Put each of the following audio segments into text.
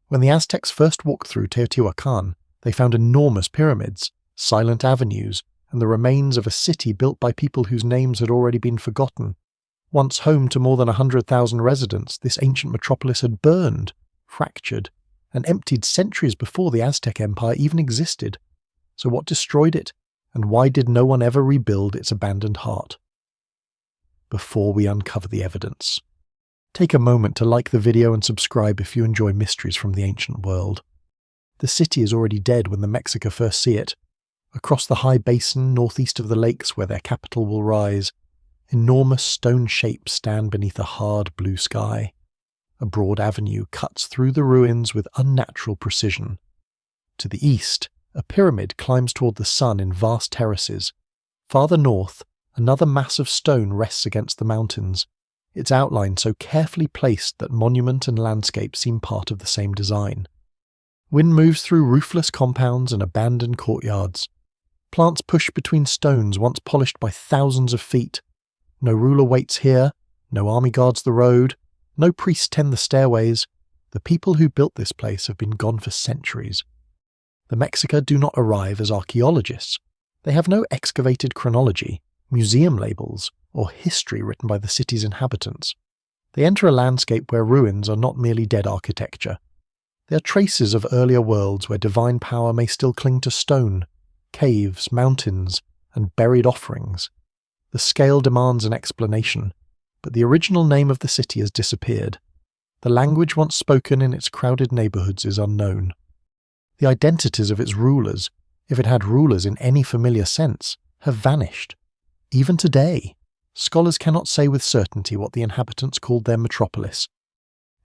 When the Aztecs first walked through Teotihuacan, they found enormous pyramids, silent avenues, and the remains of a city built by people whose names had already been forgotten. Once home to more than 100,000 residents, this ancient metropolis had burned, fractured, and emptied centuries before the Aztec Empire even existed. So what destroyed it, and why did no one ever rebuild its abandoned heart? Before we uncover the evidence, take a moment to like the video and subscribe if you enjoy mysteries from the ancient world. The city is already dead when the Mexica first see it. Across the high basin northeast of the lakes where their capital will rise, enormous stone shapes stand beneath a hard blue sky. A broad avenue cuts through the ruins with unnatural precision. To the east, a pyramid climbs toward the sun in vast terraces. Farther north, another mass of stone rests against the mountains, its outline so carefully placed that monument and landscape seem part of the same design. Wind moves through roofless compounds and abandoned courtyards. Plants push between stones once polished by thousands of feet. No ruler waits here, no army guards the road, no priests tend the stairways. The people who built this place have been gone for centuries. The Mexica do not arrive as archaeologists. They have no excavated chronology, museum labels, or history written by the city's inhabitants. They enter a landscape where ruins are not merely dead architecture. They are traces of earlier worlds where divine power may still cling to stone, caves, mountains, and buried offerings. The scale demands an explanation, but the original name of the city has disappeared. The language once spoken in its crowded neighborhoods is unknown. The identities of its rulers, if it had rulers in any familiar sense, have vanished. Even today, scholars cannot say with certainty what the inhabitants called their metropolis.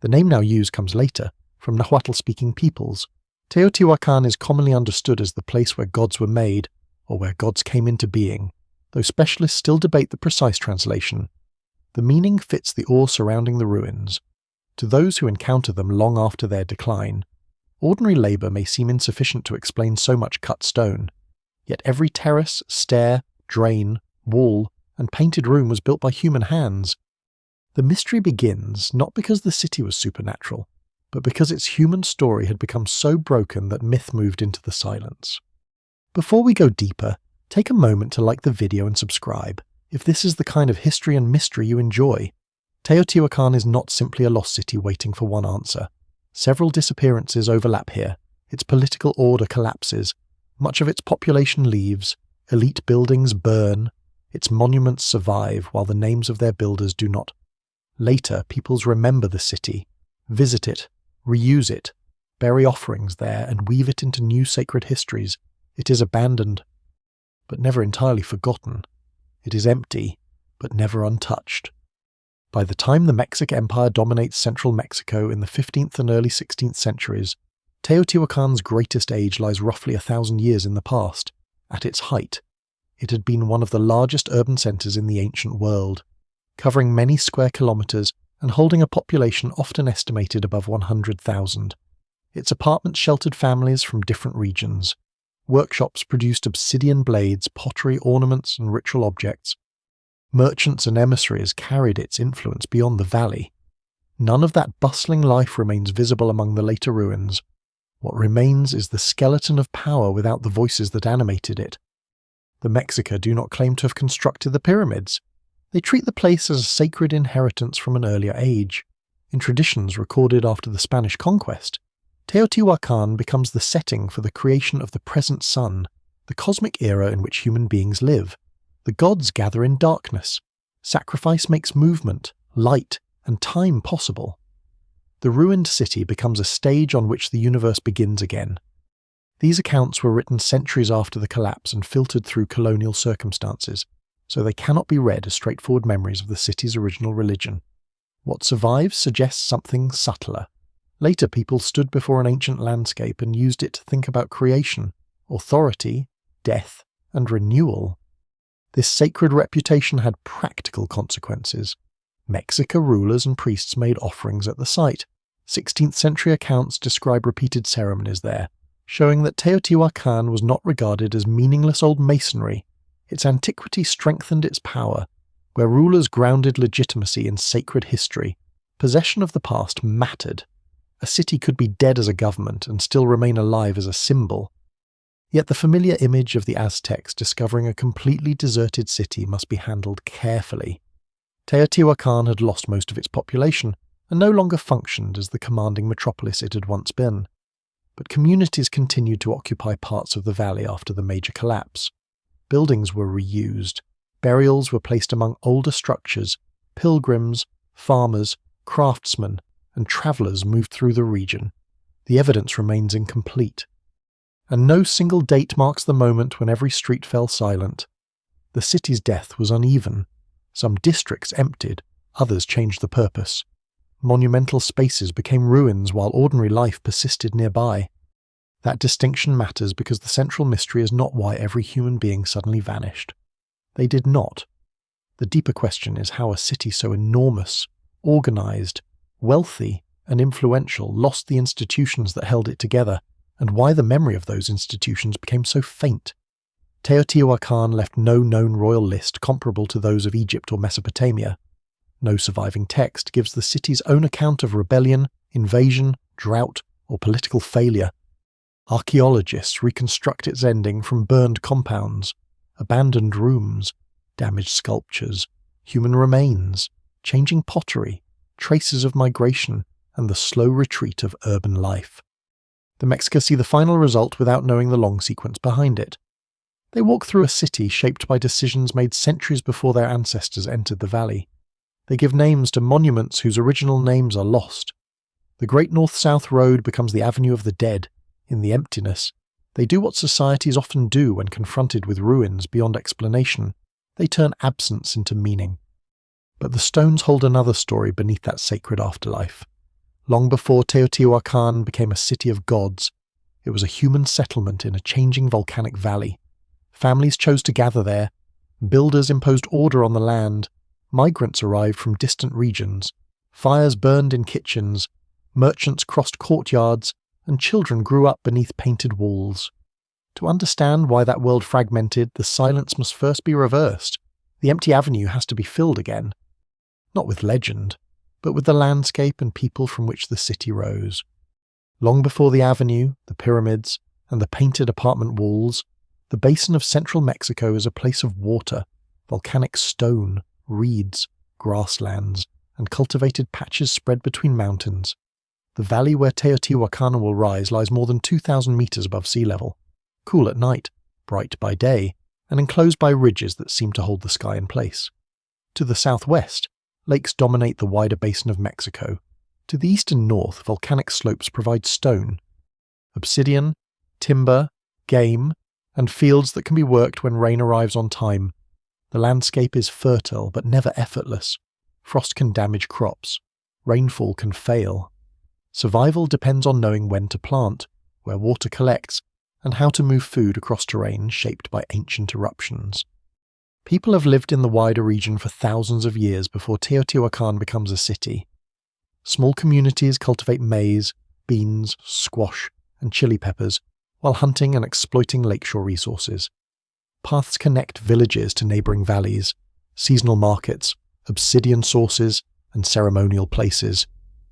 The name now used comes later, from Nahuatl-speaking peoples. Teotihuacan is commonly understood as the place where gods were made, or where gods came into being, though specialists still debate the precise translation. The meaning fits the awe surrounding the ruins. To those who encounter them long after their decline, ordinary labour may seem insufficient to explain so much cut stone, yet every terrace, stair, drain, wall, and painted room was built by human hands. The mystery begins not because the city was supernatural, but because its human story had become so broken that myth moved into the silence. Before we go deeper, take a moment to like the video and subscribe, if this is the kind of history and mystery you enjoy. Teotihuacan is not simply a lost city waiting for one answer. Several disappearances overlap here. Its political order collapses, much of its population leaves, elite buildings burn, its monuments survive while the names of their builders do not. Later, peoples remember the city, visit it, reuse it, bury offerings there, and weave it into new sacred histories. It is abandoned, but never entirely forgotten. It is empty, but never untouched. By the time the Mexican Empire dominates central Mexico in the 15th and early 16th centuries, Teotihuacan's greatest age lies roughly 1,000 years in the past. At its height, it had been one of the largest urban centers in the ancient world, covering many square kilometers and holding a population often estimated above 100,000. Its apartments sheltered families from different regions. Workshops produced obsidian blades, pottery, ornaments, and ritual objects. Merchants and emissaries carried its influence beyond the valley. None of that bustling life remains visible among the later ruins. What remains is the skeleton of power without the voices that animated it. The Mexica do not claim to have constructed the pyramids. They treat the place as a sacred inheritance from an earlier age. In traditions recorded after the Spanish conquest, Teotihuacan becomes the setting for the creation of the present sun, the cosmic era in which human beings live. The gods gather in darkness. Sacrifice makes movement, light, and time possible. The ruined city becomes a stage on which the universe begins again. These accounts were written centuries after the collapse and filtered through colonial circumstances, so they cannot be read as straightforward memories of the city's original religion. What survives suggests something subtler. Later people stood before an ancient landscape and used it to think about creation, authority, death, and renewal. This sacred reputation had practical consequences. Mexica rulers and priests made offerings at the site. 16th century accounts describe repeated ceremonies there, showing that Teotihuacan was not regarded as meaningless old masonry. Its antiquity strengthened its power. Where rulers grounded legitimacy in sacred history, possession of the past mattered. A city could be dead as a government and still remain alive as a symbol. Yet the familiar image of the Aztecs discovering a completely deserted city must be handled carefully. Teotihuacan had lost most of its population and no longer functioned as the commanding metropolis it had once been. But communities continued to occupy parts of the valley after the major collapse. Buildings were reused, burials were placed among older structures, pilgrims, farmers, craftsmen, and travellers moved through the region. The evidence remains incomplete. And no single date marks the moment when every street fell silent. The city's death was uneven. Some districts emptied, others changed the purpose. Monumental spaces became ruins while ordinary life persisted nearby. That distinction matters because the central mystery is not why every human being suddenly vanished. They did not. The deeper question is how a city so enormous, organized, wealthy, and influential lost the institutions that held it together, and why the memory of those institutions became so faint. Teotihuacan left no known royal list comparable to those of Egypt or Mesopotamia. No surviving text gives the city's own account of rebellion, invasion, drought, or political failure. Archaeologists reconstruct its ending from burned compounds, abandoned rooms, damaged sculptures, human remains, changing pottery, traces of migration, and the slow retreat of urban life. The Mexicans see the final result without knowing the long sequence behind it. They walk through a city shaped by decisions made centuries before their ancestors entered the valley. They give names to monuments whose original names are lost. The Great North-South Road becomes the Avenue of the Dead. In the emptiness, they do what societies often do when confronted with ruins beyond explanation. They turn absence into meaning. But the stones hold another story beneath that sacred afterlife. Long before Teotihuacan became a city of gods, it was a human settlement in a changing volcanic valley. Families chose to gather there, builders imposed order on the land, migrants arrived from distant regions, fires burned in kitchens, merchants crossed courtyards, and children grew up beneath painted walls. To understand why that world fragmented, the silence must first be reversed. The empty avenue has to be filled again. Not with legend, but with the landscape and people from which the city rose. Long before the avenue, the pyramids, and the painted apartment walls, the basin of central Mexico is a place of water, volcanic stone, reeds, grasslands, and cultivated patches spread between mountains. The valley where Teotihuacan will rise lies more than 2,000 meters above sea level, cool at night, bright by day, and enclosed by ridges that seem to hold the sky in place. To the southwest, lakes dominate the wider basin of Mexico. To the east and north, volcanic slopes provide stone, obsidian, timber, game, and fields that can be worked when rain arrives on time. The landscape is fertile but never effortless. Frost can damage crops. Rainfall can fail. Survival depends on knowing when to plant, where water collects, and how to move food across terrain shaped by ancient eruptions. People have lived in the wider region for thousands of years before Teotihuacan becomes a city. Small communities cultivate maize, beans, squash, and chili peppers, while hunting and exploiting lakeshore resources. Paths connect villages to neighbouring valleys, seasonal markets, obsidian sources, and ceremonial places.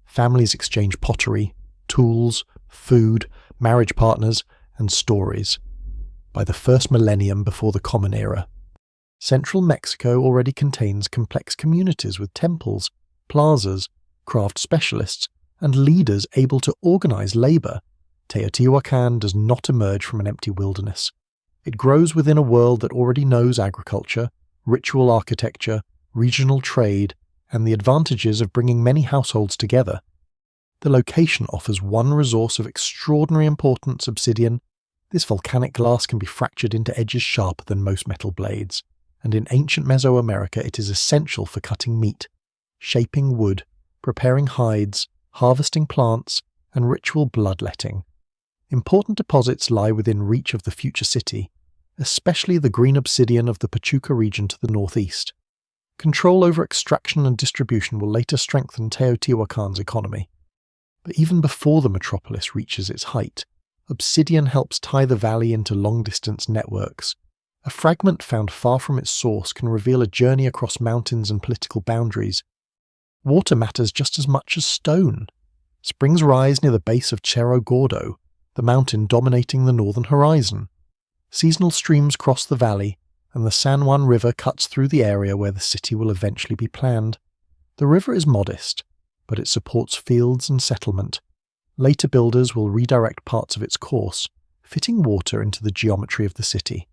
Families exchange pottery, tools, food, marriage partners, and stories. By the first millennium before the Common Era, central Mexico already contains complex communities with temples, plazas, craft specialists, and leaders able to organize labor. Teotihuacan does not emerge from an empty wilderness. It grows within a world that already knows agriculture, ritual architecture, regional trade, and the advantages of bringing many households together. The location offers one resource of extraordinary importance: obsidian. This volcanic glass can be fractured into edges sharper than most metal blades, and in ancient Mesoamerica it is essential for cutting meat, shaping wood, preparing hides, harvesting plants, and ritual bloodletting. Important deposits lie within reach of the future city, especially the green obsidian of the Pachuca region to the northeast. Control over extraction and distribution will later strengthen Teotihuacan's economy. But even before the metropolis reaches its height, obsidian helps tie the valley into long-distance networks. A fragment found far from its source can reveal a journey across mountains and political boundaries. Water matters just as much as stone. Springs rise near the base of Cerro Gordo, the mountain dominating the northern horizon. Seasonal streams cross the valley, and the San Juan River cuts through the area where the city will eventually be planned. The river is modest, but it supports fields and settlement. Later builders will redirect parts of its course, fitting water into the geometry of the city.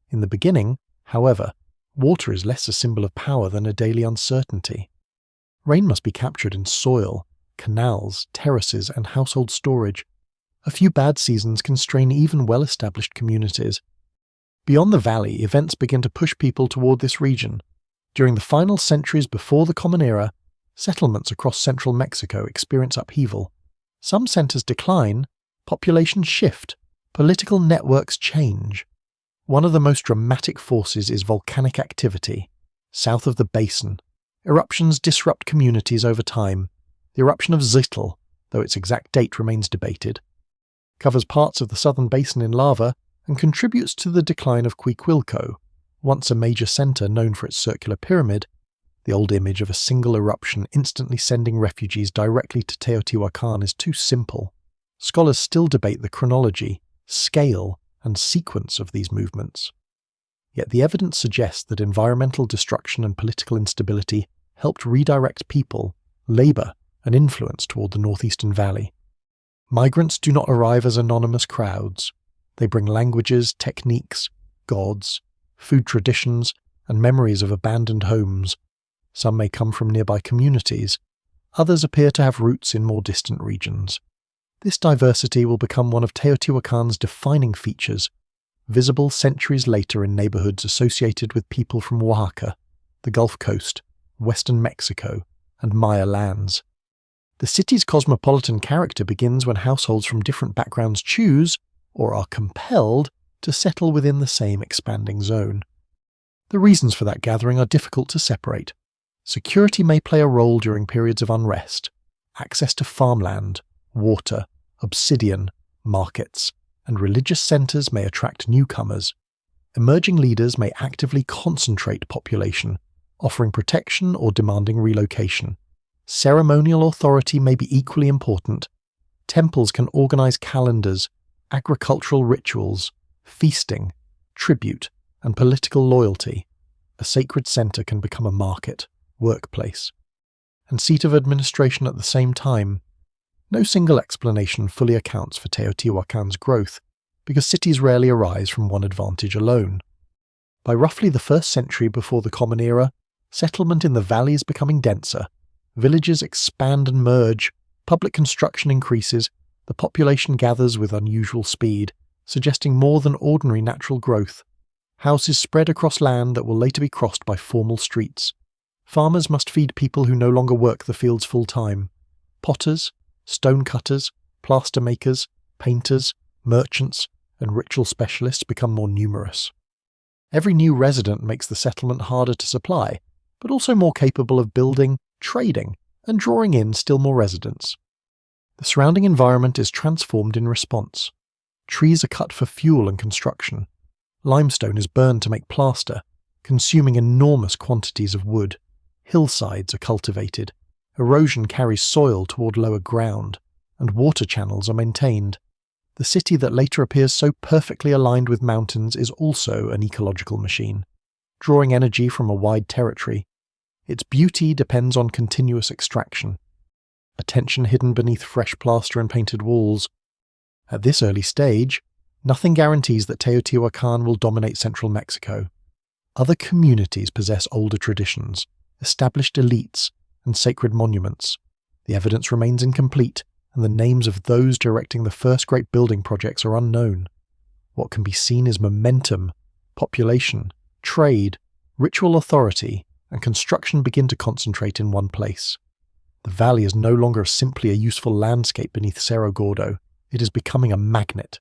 In the beginning, however, water is less a symbol of power than a daily uncertainty. Rain must be captured in soil, canals, terraces, and household storage. A few bad seasons can strain even well-established communities. Beyond the valley, events begin to push people toward this region. During the final centuries before the Common Era, settlements across central Mexico experience upheaval. Some centers decline, populations shift, political networks change. One of the most dramatic forces is volcanic activity. South of the basin, eruptions disrupt communities over time. The eruption of Zittel, though its exact date remains debated, covers parts of the southern basin in lava and contributes to the decline of Cuicuilco, once a major center known for its circular pyramid. The old image of a single eruption instantly sending refugees directly to Teotihuacan is too simple. Scholars still debate the chronology, scale, and sequence of these movements. Yet the evidence suggests that environmental destruction and political instability helped redirect people, labor, and influence toward the northeastern valley. Migrants do not arrive as anonymous crowds. They bring languages, techniques, gods, food traditions, and memories of abandoned homes. Some may come from nearby communities. Others appear to have roots in more distant regions. This diversity will become one of Teotihuacan's defining features, visible centuries later in neighborhoods associated with people from Oaxaca, the Gulf Coast, western Mexico, and Maya lands. The city's cosmopolitan character begins when households from different backgrounds choose, or are compelled, to settle within the same expanding zone. The reasons for that gathering are difficult to separate. Security may play a role during periods of unrest. Access to farmland, water, obsidian, markets, and religious centers may attract newcomers. Emerging leaders may actively concentrate population, offering protection or demanding relocation. Ceremonial authority may be equally important. Temples can organize calendars, agricultural rituals, feasting, tribute, and political loyalty. A sacred center can become a market, workplace, and seat of administration at the same time. No single explanation fully accounts for Teotihuacan's growth, because cities rarely arise from one advantage alone. By roughly the 1st century before the Common Era, settlement in the valley is becoming denser. Villages expand and merge, public construction increases, the population gathers with unusual speed, suggesting more than ordinary natural growth. Houses spread across land that will later be crossed by formal streets. Farmers must feed people who no longer work the fields full-time. Potters, stone cutters, plaster makers, painters, merchants, and ritual specialists become more numerous. Every new resident makes the settlement harder to supply, but also more capable of building, trading, and drawing in still more residents. The surrounding environment is transformed in response. Trees are cut for fuel and construction. Limestone is burned to make plaster, consuming enormous quantities of wood. Hillsides are cultivated. Erosion carries soil toward lower ground, and water channels are maintained. The city that later appears so perfectly aligned with mountains is also an ecological machine, drawing energy from a wide territory. Its beauty depends on continuous extraction, attention hidden beneath fresh plaster and painted walls. At this early stage, nothing guarantees that Teotihuacan will dominate central Mexico. Other communities possess older traditions, established elites, and sacred monuments. The evidence remains incomplete, and the names of those directing the first great building projects are unknown. What can be seen is momentum, population, trade, ritual authority, and construction begin to concentrate in one place. The valley is no longer simply a useful landscape beneath Cerro Gordo, it is becoming a magnet.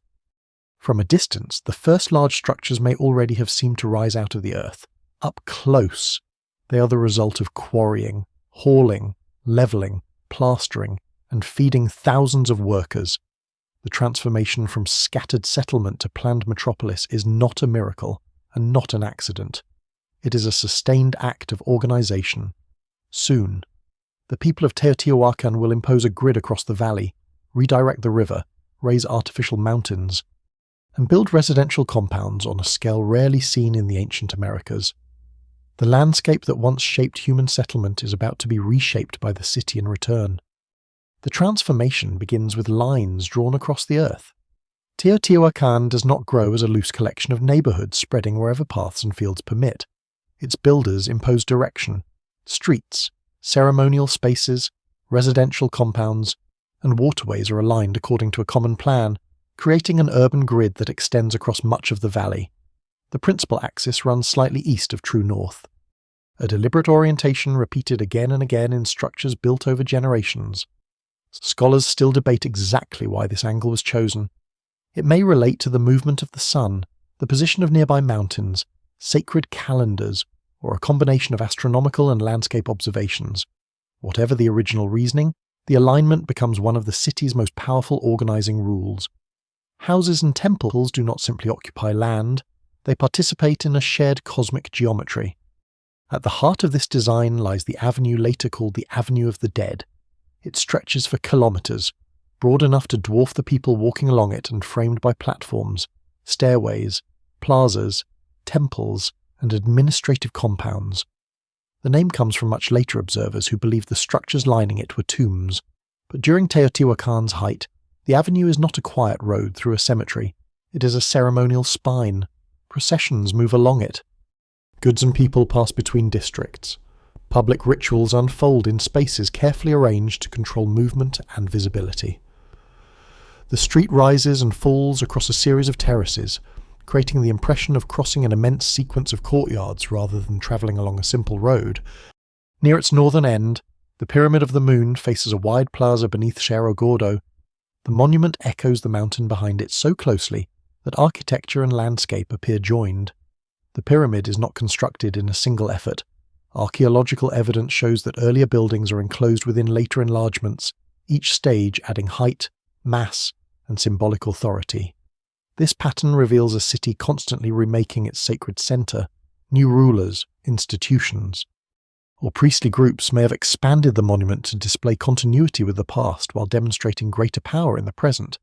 From a distance, the first large structures may already have seemed to rise out of the earth. Up close, they are the result of quarrying, hauling, leveling, plastering, and feeding thousands of workers. The transformation from scattered settlement to planned metropolis is not a miracle and not an accident. It is a sustained act of organization. Soon, The people of Teotihuacan will impose a grid across the valley, redirect the river, raise artificial mountains, and build residential compounds on a scale rarely seen in the ancient Americas. The landscape that once shaped human settlement is about to be reshaped by the city in return. The transformation begins with lines drawn across the earth. Teotihuacan does not grow as a loose collection of neighborhoods spreading wherever paths and fields permit. Its builders impose direction. Streets, ceremonial spaces, residential compounds, and waterways are aligned according to a common plan, creating an urban grid that extends across much of the valley. The principal axis runs slightly east of true north. A deliberate orientation repeated again and again in structures built over generations. Scholars still debate exactly why this angle was chosen. It may relate to the movement of the sun, the position of nearby mountains, sacred calendars, or a combination of astronomical and landscape observations. Whatever the original reasoning, the alignment becomes one of the city's most powerful organizing rules. Houses and temples do not simply occupy land, they participate in a shared cosmic geometry. At the heart of this design lies the avenue later called the Avenue of the Dead. It stretches for kilometers, broad enough to dwarf the people walking along it and framed by platforms, stairways, plazas, temples, and administrative compounds. The name comes from much later observers who believed the structures lining it were tombs. But during Teotihuacan's height, the avenue is not a quiet road through a cemetery. It is a ceremonial spine. Processions move along it. Goods and people pass between districts. Public rituals unfold in spaces carefully arranged to control movement and visibility. The street rises and falls across a series of terraces, creating the impression of crossing an immense sequence of courtyards rather than travelling along a simple road. Near its northern end, the Pyramid of the Moon faces a wide plaza beneath Cerro Gordo. The monument echoes the mountain behind it so closely that architecture and landscape appear joined. The pyramid is not constructed in a single effort. Archaeological evidence shows that earlier buildings are enclosed within later enlargements, each stage adding height, mass, and symbolic authority. This pattern reveals a city constantly remaking its sacred center. New rulers, institutions, or priestly groups may have expanded the monument to display continuity with the past while demonstrating greater power in the present.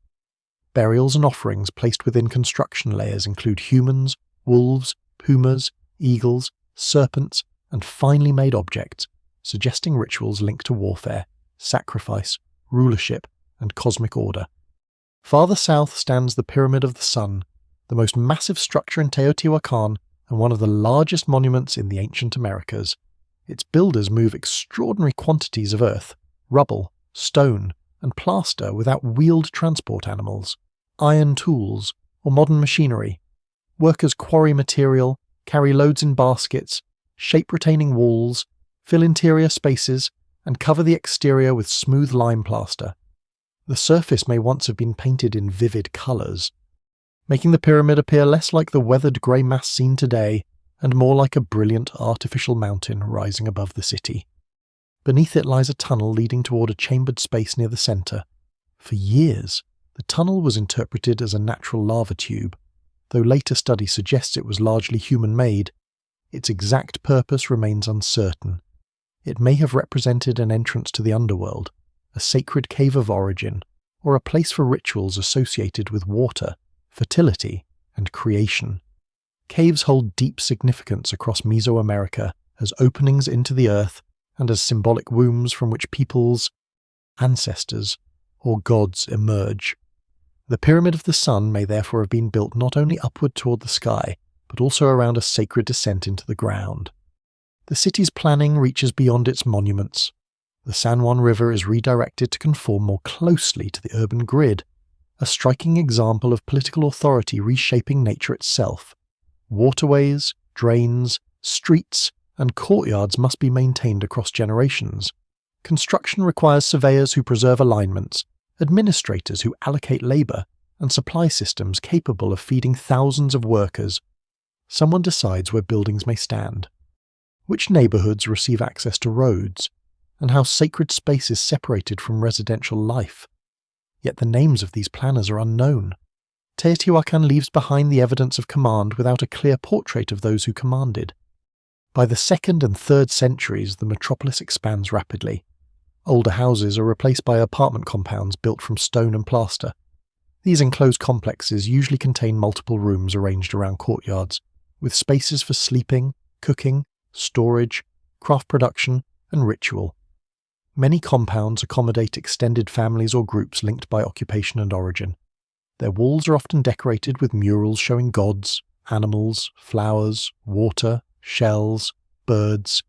Burials and offerings placed within construction layers include humans, wolves, pumas, eagles, serpents, and finely made objects, suggesting rituals linked to warfare, sacrifice, rulership, and cosmic order. Farther south stands the Pyramid of the Sun, the most massive structure in Teotihuacan and one of the largest monuments in the ancient Americas. Its builders move extraordinary quantities of earth, rubble, stone, and plaster without wheeled transport animals, iron tools, or modern machinery. Workers quarry material, carry loads in baskets, shape retaining walls, fill interior spaces, and cover the exterior with smooth lime plaster. The surface may once have been painted in vivid colours, making the pyramid appear less like the weathered grey mass seen today and more like a brilliant artificial mountain rising above the city. Beneath it lies a tunnel leading toward a chambered space near the centre. For years, the tunnel was interpreted as a natural lava tube, though later study suggests it was largely human-made. Its exact purpose remains uncertain. It may have represented an entrance to the underworld, a sacred cave of origin, or a place for rituals associated with water, fertility, and creation. Caves hold deep significance across Mesoamerica as openings into the earth and as symbolic wombs from which peoples, ancestors, or gods emerge. The Pyramid of the Sun may therefore have been built not only upward toward the sky, but also around a sacred descent into the ground. The city's planning reaches beyond its monuments. The San Juan River is redirected to conform more closely to the urban grid, a striking example of political authority reshaping nature itself. Waterways, drains, streets, and courtyards must be maintained across generations. Construction requires surveyors who preserve alignments, administrators who allocate labour, and supply systems capable of feeding thousands of workers. Someone decides where buildings may stand, which neighbourhoods receive access to roads, and how sacred space is separated from residential life. Yet the names of these planners are unknown. Teotihuacan leaves behind the evidence of command without a clear portrait of those who commanded. By the 2nd and 3rd centuries, the metropolis expands rapidly. Older houses are replaced by apartment compounds built from stone and plaster. These enclosed complexes usually contain multiple rooms arranged around courtyards, with spaces for sleeping, cooking, storage, craft production, and ritual. Many compounds accommodate extended families or groups linked by occupation and origin. Their walls are often decorated with murals showing gods, animals, flowers, water, shells, birds,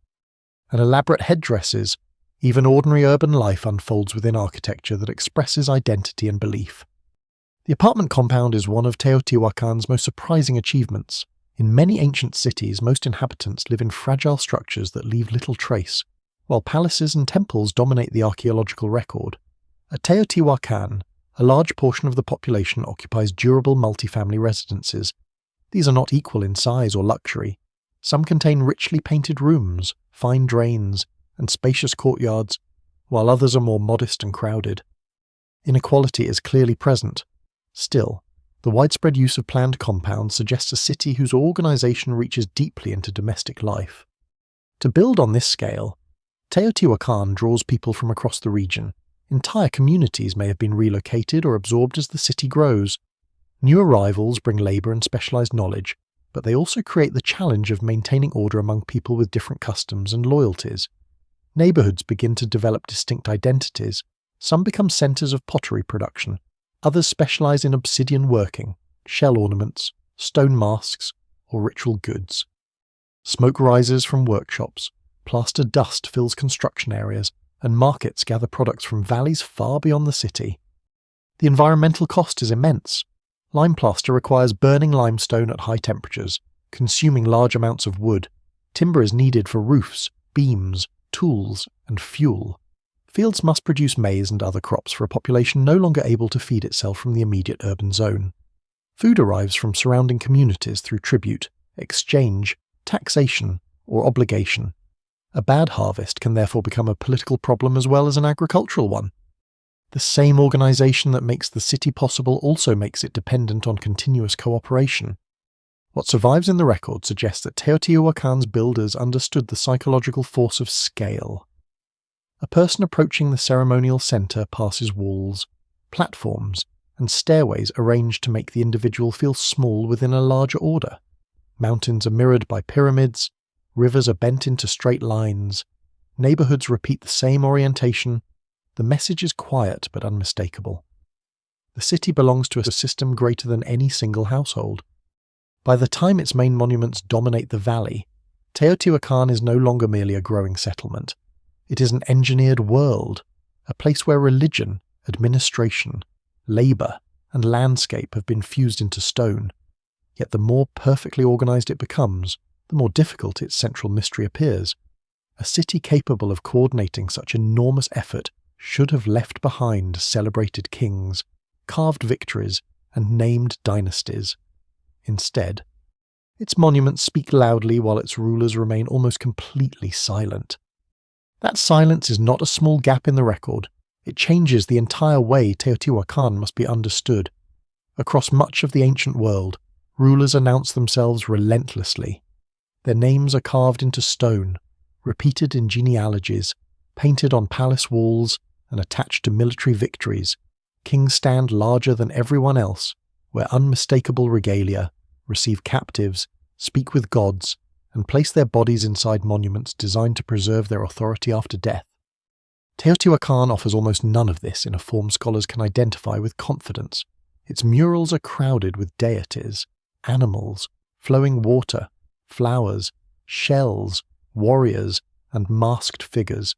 and elaborate headdresses. Even ordinary urban life unfolds within architecture that expresses identity and belief. The apartment compound is one of Teotihuacan's most surprising achievements. In many ancient cities, most inhabitants live in fragile structures that leave little trace, while palaces and temples dominate the archaeological record. At Teotihuacan, a large portion of the population occupies durable multifamily residences. These are not equal in size or luxury. Some contain richly painted rooms, fine drains, and spacious courtyards, while others are more modest and crowded. Inequality is clearly present. Still, the widespread use of planned compounds suggests a city whose organization reaches deeply into domestic life. To build on this scale, Teotihuacan draws people from across the region. Entire communities may have been relocated or absorbed as the city grows. New arrivals bring labor and specialized knowledge, but they also create the challenge of maintaining order among people with different customs and loyalties. Neighborhoods begin to develop distinct identities. Some become centers of pottery production. Others specialize in obsidian working, shell ornaments, stone masks, or ritual goods. Smoke rises from workshops, plaster dust fills construction areas, and markets gather products from valleys far beyond the city. The environmental cost is immense. Lime plaster requires burning limestone at high temperatures, consuming large amounts of wood. Timber is needed for roofs, beams, tools, and fuel. Fields must produce maize and other crops for a population no longer able to feed itself from the immediate urban zone. Food arrives from surrounding communities through tribute, exchange, taxation, or obligation. A bad harvest can therefore become a political problem as well as an agricultural one. The same organization that makes the city possible also makes it dependent on continuous cooperation. What survives in the record suggests that Teotihuacan's builders understood the psychological force of scale. A person approaching the ceremonial center passes walls, platforms, and stairways arranged to make the individual feel small within a larger order. Mountains are mirrored by pyramids, rivers are bent into straight lines, neighborhoods repeat the same orientation. The message is quiet but unmistakable. The city belongs to a system greater than any single household. By the time its main monuments dominate the valley, Teotihuacan is no longer merely a growing settlement. It is an engineered world, a place where religion, administration, labor, and landscape have been fused into stone. Yet the more perfectly organized it becomes, the more difficult its central mystery appears. A city capable of coordinating such enormous effort should have left behind celebrated kings, carved victories, and named dynasties. Instead, its monuments speak loudly while its rulers remain almost completely silent. That silence is not a small gap in the record. It changes the entire way Teotihuacan must be understood. Across much of the ancient world, rulers announce themselves relentlessly. Their names are carved into stone, repeated in genealogies, painted on palace walls, and attached to military victories. Kings stand larger than everyone else, wear unmistakable regalia, receive captives, speak with gods, and place their bodies inside monuments designed to preserve their authority after death. Teotihuacan offers almost none of this in a form scholars can identify with confidence. Its murals are crowded with deities, animals, flowing water, flowers, shells, warriors, and masked figures.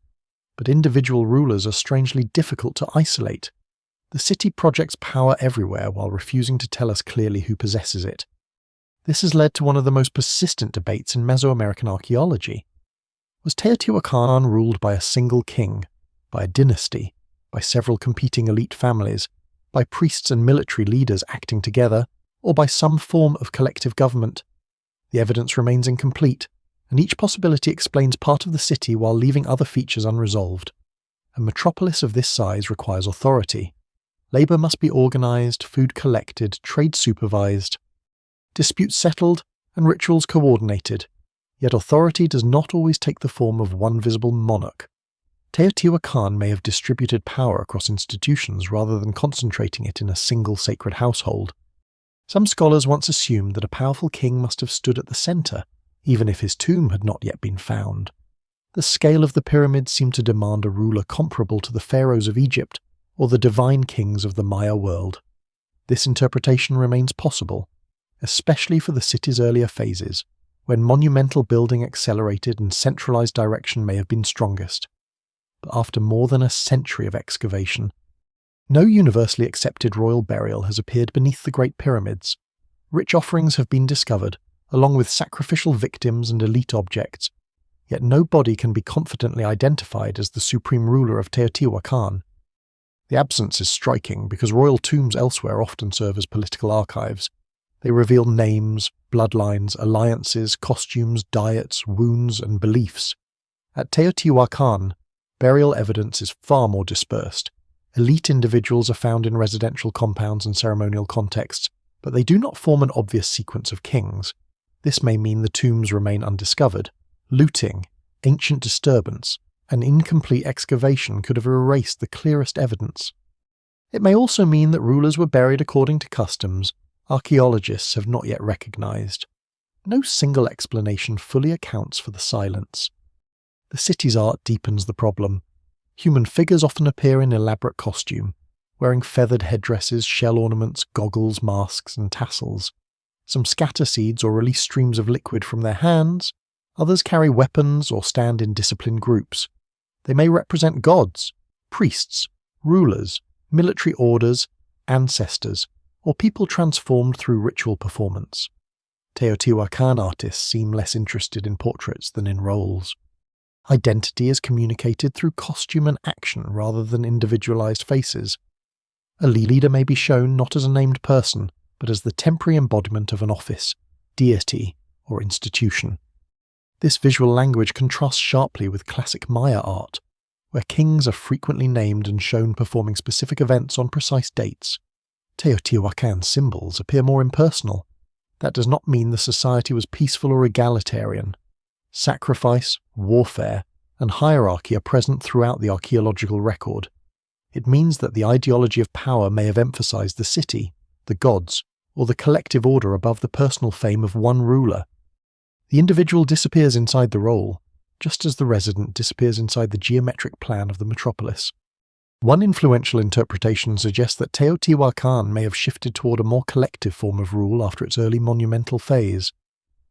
But individual rulers are strangely difficult to isolate. The city projects power everywhere while refusing to tell us clearly who possesses it. This has led to one of the most persistent debates in Mesoamerican archaeology. Was Teotihuacan ruled by a single king, by a dynasty, by several competing elite families, by priests and military leaders acting together, or by some form of collective government? The evidence remains incomplete, and each possibility explains part of the city while leaving other features unresolved. A metropolis of this size requires authority. Labor must be organized, food collected, trade supervised, disputes settled, and rituals coordinated. Yet authority does not always take the form of one visible monarch. Teotihuacan may have distributed power across institutions rather than concentrating it in a single sacred household. Some scholars once assumed that a powerful king must have stood at the centre, even if his tomb had not yet been found. The scale of the pyramid seemed to demand a ruler comparable to the pharaohs of Egypt or the divine kings of the Maya world. This interpretation remains possible, especially for the city's earlier phases, when monumental building accelerated and centralized direction may have been strongest. But after more than a century of excavation, no universally accepted royal burial has appeared beneath the Great Pyramids. Rich offerings have been discovered, along with sacrificial victims and elite objects, yet no body can be confidently identified as the supreme ruler of Teotihuacan. The absence is striking because royal tombs elsewhere often serve as political archives. They reveal names, bloodlines, alliances, costumes, diets, wounds, and beliefs. At Teotihuacan, burial evidence is far more dispersed. Elite individuals are found in residential compounds and ceremonial contexts, but they do not form an obvious sequence of kings. This may mean the tombs remain undiscovered. Looting, ancient disturbance, and incomplete excavation could have erased the clearest evidence. It may also mean that rulers were buried according to customs archaeologists have not yet recognized. No single explanation fully accounts for the silence. The city's art deepens the problem. Human figures often appear in elaborate costume, wearing feathered headdresses, shell ornaments, goggles, masks, and tassels. Some scatter seeds or release streams of liquid from their hands. Others carry weapons or stand in disciplined groups. They may represent gods, priests, rulers, military orders, ancestors, or people transformed through ritual performance. Teotihuacan artists seem less interested in portraits than in roles. Identity is communicated through costume and action rather than individualized faces. A leader may be shown not as a named person, but as the temporary embodiment of an office, deity, or institution. This visual language contrasts sharply with classic Maya art, where kings are frequently named and shown performing specific events on precise dates. Teotihuacan symbols appear more impersonal. That does not mean the society was peaceful or egalitarian. Sacrifice, warfare, and hierarchy are present throughout the archaeological record. It means that the ideology of power may have emphasized the city, the gods, or the collective order above the personal fame of one ruler. The individual disappears inside the role, just as the resident disappears inside the geometric plan of the metropolis. One influential interpretation suggests that Teotihuacan may have shifted toward a more collective form of rule after its early monumental phase.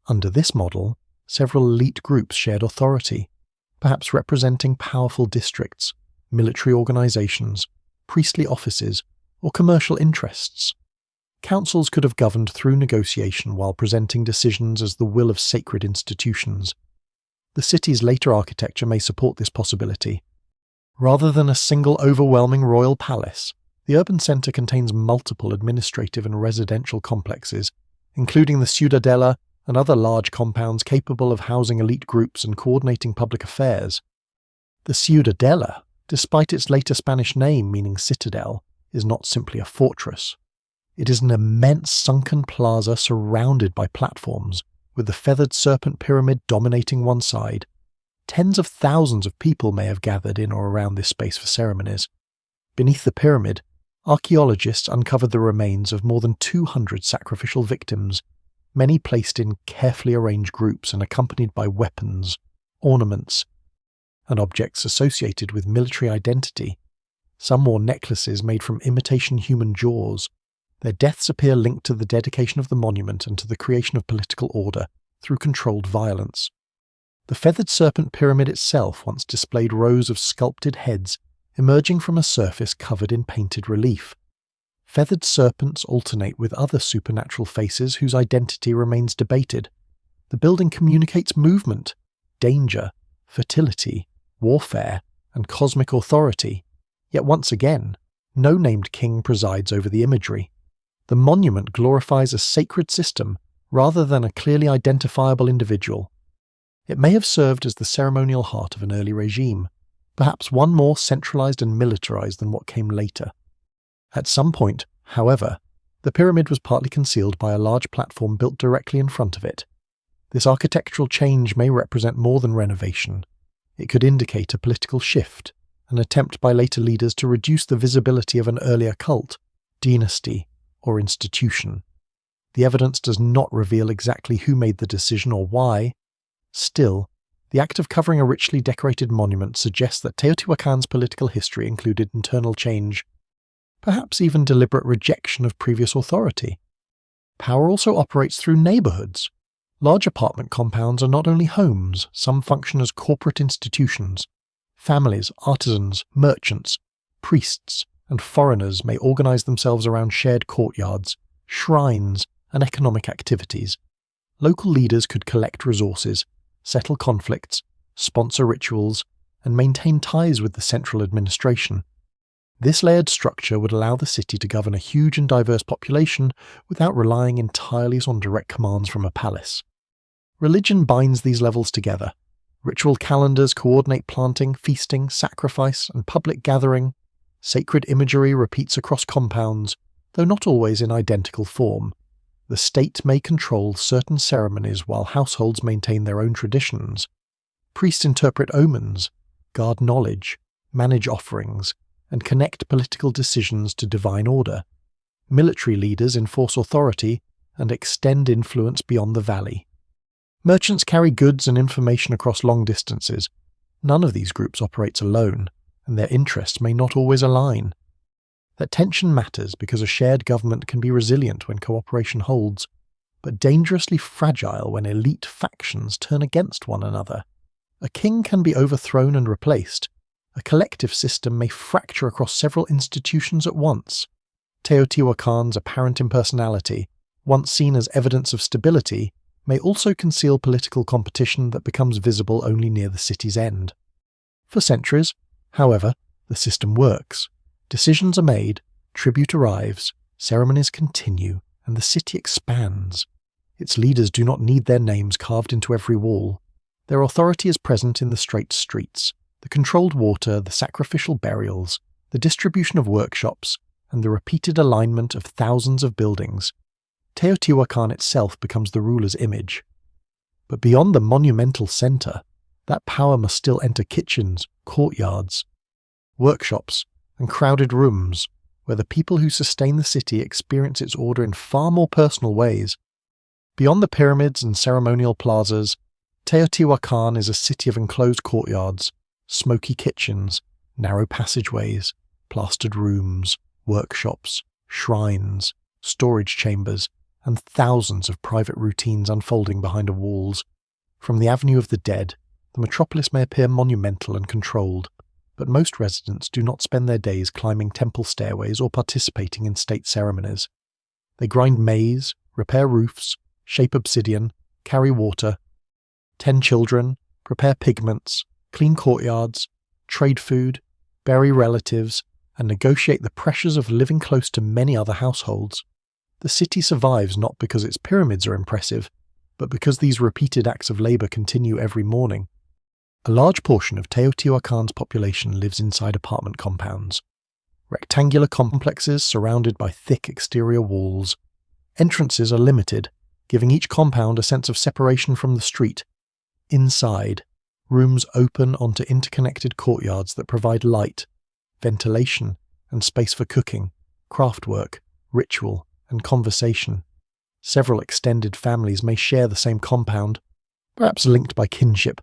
Under this model, several elite groups shared authority, perhaps representing powerful districts, military organizations, priestly offices, or commercial interests. Councils could have governed through negotiation while presenting decisions as the will of sacred institutions. The city's later architecture may support this possibility. Rather than a single overwhelming royal palace, the urban centre contains multiple administrative and residential complexes, including the Ciudadela and other large compounds capable of housing elite groups and coordinating public affairs. The Ciudadela, despite its later Spanish name meaning citadel, is not simply a fortress. It is an immense sunken plaza surrounded by platforms, with the feathered serpent pyramid dominating one side. Tens of thousands of people may have gathered in or around this space for ceremonies. Beneath the pyramid, archaeologists uncovered the remains of more than 200 sacrificial victims, many placed in carefully arranged groups and accompanied by weapons, ornaments, and objects associated with military identity. Some wore necklaces made from imitation human jaws. Their deaths appear linked to the dedication of the monument and to the creation of political order through controlled violence. The feathered serpent pyramid itself once displayed rows of sculpted heads emerging from a surface covered in painted relief. Feathered serpents alternate with other supernatural faces whose identity remains debated. The building communicates movement, danger, fertility, warfare, and cosmic authority. Yet once again, no named king presides over the imagery. The monument glorifies a sacred system rather than a clearly identifiable individual. It may have served as the ceremonial heart of an early regime, perhaps one more centralized and militarized than what came later. At some point, however, the pyramid was partly concealed by a large platform built directly in front of it. This architectural change may represent more than renovation. It could indicate a political shift, an attempt by later leaders to reduce the visibility of an earlier cult, dynasty, or institution. The evidence does not reveal exactly who made the decision or why. Still, the act of covering a richly decorated monument suggests that Teotihuacan's political history included internal change, perhaps even deliberate rejection of previous authority. Power also operates through neighborhoods. Large apartment compounds are not only homes, some function as corporate institutions. Families, artisans, merchants, priests, and foreigners may organize themselves around shared courtyards, shrines, and economic activities. Local leaders could collect resources, settle conflicts, sponsor rituals, and maintain ties with the central administration. This layered structure would allow the city to govern a huge and diverse population without relying entirely on direct commands from a palace. Religion binds these levels together. Ritual calendars coordinate planting, feasting, sacrifice, and public gathering. Sacred imagery repeats across compounds, though not always in identical form. The state may control certain ceremonies while households maintain their own traditions. Priests interpret omens, guard knowledge, manage offerings, and connect political decisions to divine order. Military leaders enforce authority and extend influence beyond the valley. Merchants carry goods and information across long distances. None of these groups operates alone, and their interests may not always align. That tension matters because a shared government can be resilient when cooperation holds, but dangerously fragile when elite factions turn against one another. A king can be overthrown and replaced. A collective system may fracture across several institutions at once. Teotihuacan's apparent impersonality, once seen as evidence of stability, may also conceal political competition that becomes visible only near the city's end. For centuries, however, the system works. Decisions are made, tribute arrives, ceremonies continue, and the city expands. Its leaders do not need their names carved into every wall. Their authority is present in the straight streets, the controlled water, the sacrificial burials, the distribution of workshops, and the repeated alignment of thousands of buildings. Teotihuacan itself becomes the ruler's image. But beyond the monumental center, that power must still enter kitchens, courtyards, workshops, and crowded rooms, where the people who sustain the city experience its order in far more personal ways. Beyond the pyramids and ceremonial plazas, Teotihuacan is a city of enclosed courtyards, smoky kitchens, narrow passageways, plastered rooms, workshops, shrines, storage chambers, and thousands of private routines unfolding behind the walls. From the Avenue of the Dead, the metropolis may appear monumental and controlled, but most residents do not spend their days climbing temple stairways or participating in state ceremonies. They grind maize, repair roofs, shape obsidian, carry water, tend children, prepare pigments, clean courtyards, trade food, bury relatives, and negotiate the pressures of living close to many other households. The city survives not because its pyramids are impressive, but because these repeated acts of labor continue every morning. A large portion of Teotihuacan's population lives inside apartment compounds. Rectangular complexes surrounded by thick exterior walls. Entrances are limited, giving each compound a sense of separation from the street. Inside, rooms open onto interconnected courtyards that provide light, ventilation, and space for cooking, craftwork, ritual, and conversation. Several extended families may share the same compound, perhaps linked by kinship,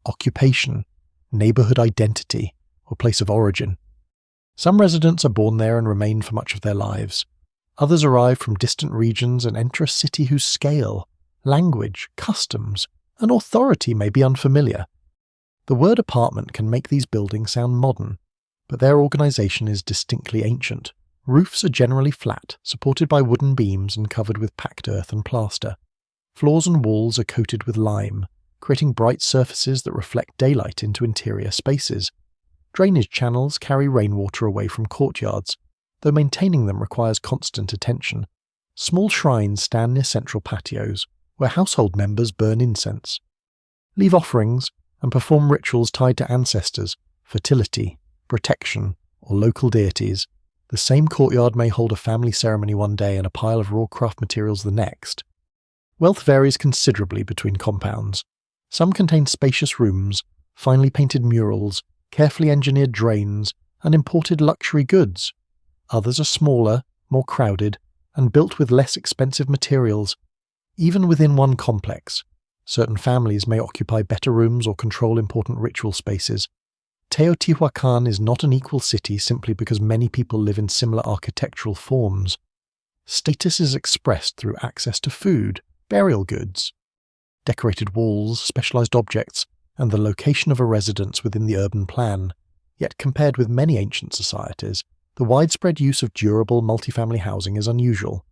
occupation, neighborhood identity, or place of origin. Some residents are born there and remain for much of their lives. Others arrive from distant regions and enter a city whose scale, language, customs, and authority may be unfamiliar. The word apartment can make these buildings sound modern, but their organization is distinctly ancient. Roofs are generally flat, supported by wooden beams and covered with packed earth and plaster. Floors and walls are coated with lime, creating bright surfaces that reflect daylight into interior spaces. Drainage channels carry rainwater away from courtyards, though maintaining them requires constant attention. Small shrines stand near central patios, where household members burn incense, leave offerings, and perform rituals tied to ancestors, fertility, protection, or local deities. The same courtyard may hold a family ceremony one day and a pile of raw craft materials the next. Wealth varies considerably between compounds. Some contain spacious rooms, finely painted murals, carefully engineered drains, and imported luxury goods. Others are smaller, more crowded, and built with less expensive materials. Even within one complex, certain families may occupy better rooms or control important ritual spaces. Teotihuacan is not an equal city simply because many people live in similar architectural forms. Status is expressed through access to food, burial goods, decorated walls, specialized objects, and the location of a residence within the urban plan. Yet compared with many ancient societies, the widespread use of durable multifamily housing is unusual.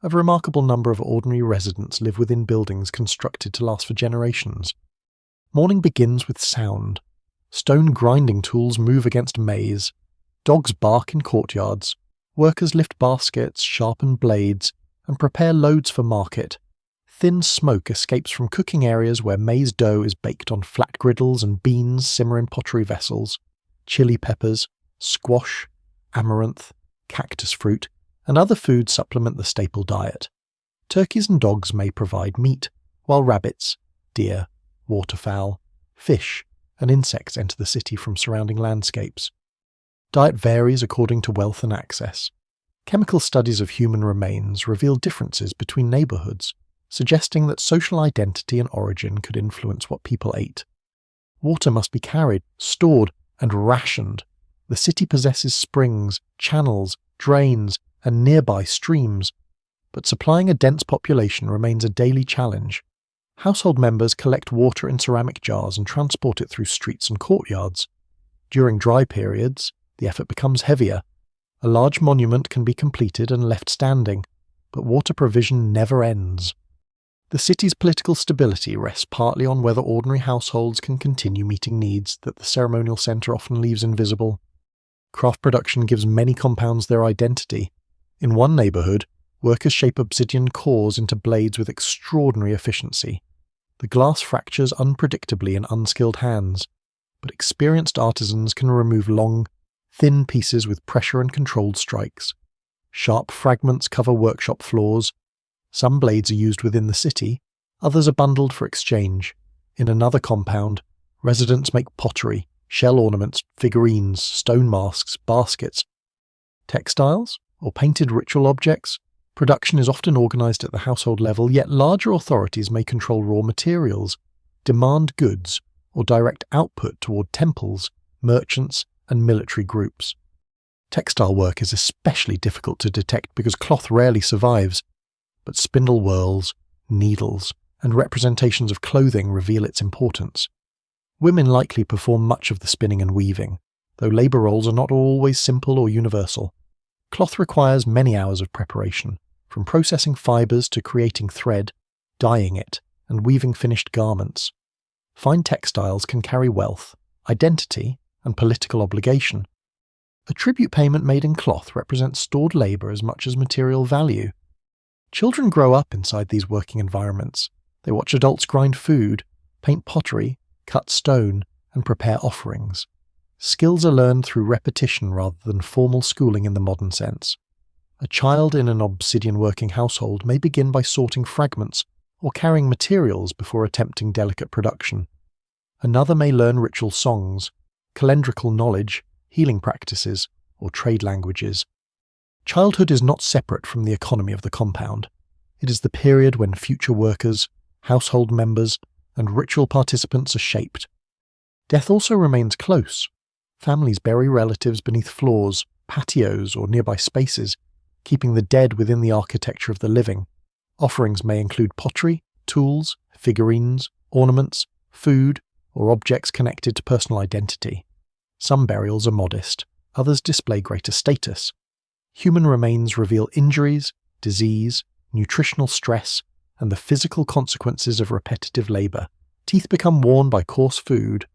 A remarkable number of ordinary residents live within buildings constructed to last for generations. Morning begins with sound. Stone grinding tools move against maize. Dogs bark in courtyards. Workers lift baskets, sharpen blades, and prepare loads for market. Thin smoke escapes from cooking areas where maize dough is baked on flat griddles and beans simmer in pottery vessels. Chili peppers, squash, amaranth, cactus fruit, and other foods supplement the staple diet. Turkeys and dogs may provide meat, while rabbits, deer, waterfowl, fish, and insects enter the city from surrounding landscapes. Diet varies according to wealth and access. Chemical studies of human remains reveal differences between neighborhoods, suggesting that social identity and origin could influence what people ate. Water must be carried, stored, and rationed. The city possesses springs, channels, drains, and nearby streams, but supplying a dense population remains a daily challenge. Household members collect water in ceramic jars and transport it through streets and courtyards. During dry periods, the effort becomes heavier. A large monument can be completed and left standing, but water provision never ends. The city's political stability rests partly on whether ordinary households can continue meeting needs that the ceremonial center often leaves invisible. Craft production gives many compounds their identity. In one neighborhood, workers shape obsidian cores into blades with extraordinary efficiency. The glass fractures unpredictably in unskilled hands, but experienced artisans can remove long, thin pieces with pressure and controlled strikes. Sharp fragments cover workshop floors. Some blades are used within the city, others are bundled for exchange. In another compound, residents make pottery, shell ornaments, figurines, stone masks, baskets. Textiles, or painted ritual objects, production is often organized at the household level, yet larger authorities may control raw materials, demand goods, or direct output toward temples, merchants, and military groups. Textile work is especially difficult to detect because cloth rarely survives, but spindle whorls, needles, and representations of clothing reveal its importance. Women likely perform much of the spinning and weaving, though labor roles are not always simple or universal. Cloth requires many hours of preparation, from processing fibers to creating thread, dyeing it, and weaving finished garments. Fine textiles can carry wealth, identity, and political obligation. A tribute payment made in cloth represents stored labor as much as material value. Children grow up inside these working environments. They watch adults grind food, paint pottery, cut stone, and prepare offerings. Skills are learned through repetition rather than formal schooling in the modern sense. A child in an obsidian working household may begin by sorting fragments or carrying materials before attempting delicate production. Another may learn ritual songs, calendrical knowledge, healing practices, or trade languages. Childhood is not separate from the economy of the compound. It is the period when future workers, household members, and ritual participants are shaped. Death also remains close. Families bury relatives beneath floors, patios, or nearby spaces, keeping the dead within the architecture of the living. Offerings may include pottery, tools, figurines, ornaments, food, or objects connected to personal identity. Some burials are modest, others display greater status. Human remains reveal injuries, disease, nutritional stress, and the physical consequences of repetitive labor. Teeth become worn by coarse food.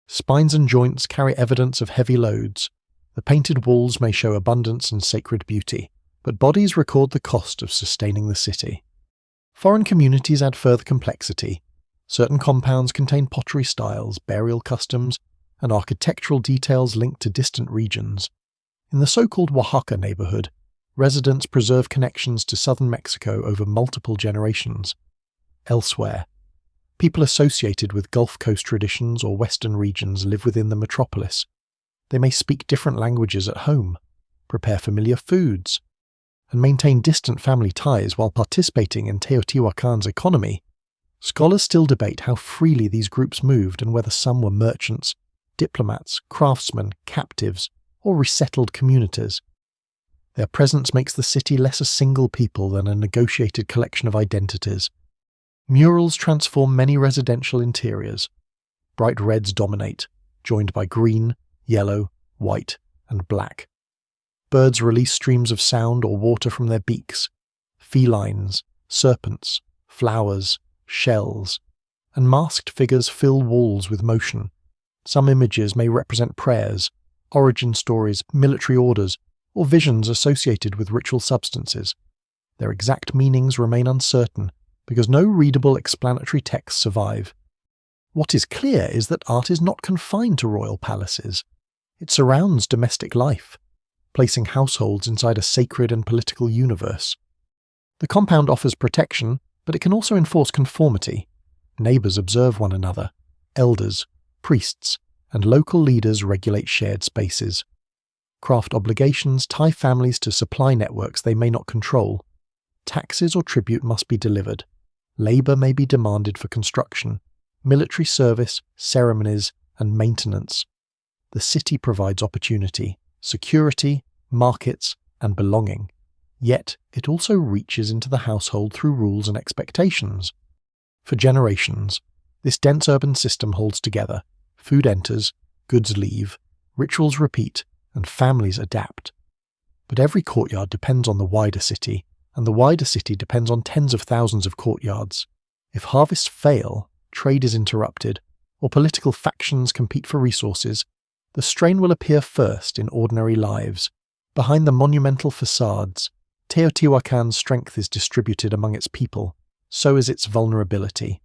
Spines and joints carry evidence of heavy loads. The painted walls may show abundance and sacred beauty, but bodies record the cost of sustaining the city. Foreign communities add further complexity. Certain compounds contain pottery styles, burial customs, and architectural details linked to distant regions. In the so-called Oaxaca neighborhood, residents preserve connections to southern Mexico over multiple generations. Elsewhere, People associated with Gulf Coast traditions or Western regions live within the metropolis. They may speak different languages at home, prepare familiar foods, and maintain distant family ties while participating in Teotihuacan's economy. Scholars still debate how freely these groups moved and whether some were merchants, diplomats, craftsmen, captives, or resettled communities. Their presence makes the city less a single people than a negotiated collection of identities. Murals transform many residential interiors. Bright reds dominate, joined by green, yellow, white, and black. Birds release streams of sound or water from their beaks. Felines, serpents, flowers, shells, and masked figures fill walls with motion. Some images may represent prayers, origin stories, military orders, or visions associated with ritual substances. Their exact meanings remain uncertain because no readable explanatory texts survive. What is clear is that art is not confined to royal palaces. It surrounds domestic life, placing households inside a sacred and political universe. The compound offers protection, but it can also enforce conformity. Neighbours observe one another. Elders, priests, and local leaders regulate shared spaces. Craft obligations tie families to supply networks they may not control. Taxes or tribute must be delivered. Labour may be demanded for construction, military service, ceremonies, and maintenance. The city provides opportunity, security, markets, and belonging. Yet, it also reaches into the household through rules and expectations. For generations, this dense urban system holds together. Food enters, goods leave, rituals repeat, and families adapt. But every courtyard depends on the wider city, and the wider city depends on tens of thousands of courtyards. If harvests fail, trade is interrupted, or political factions compete for resources, the strain will appear first in ordinary lives. Behind the monumental facades, Teotihuacan's strength is distributed among its people, so is its vulnerability.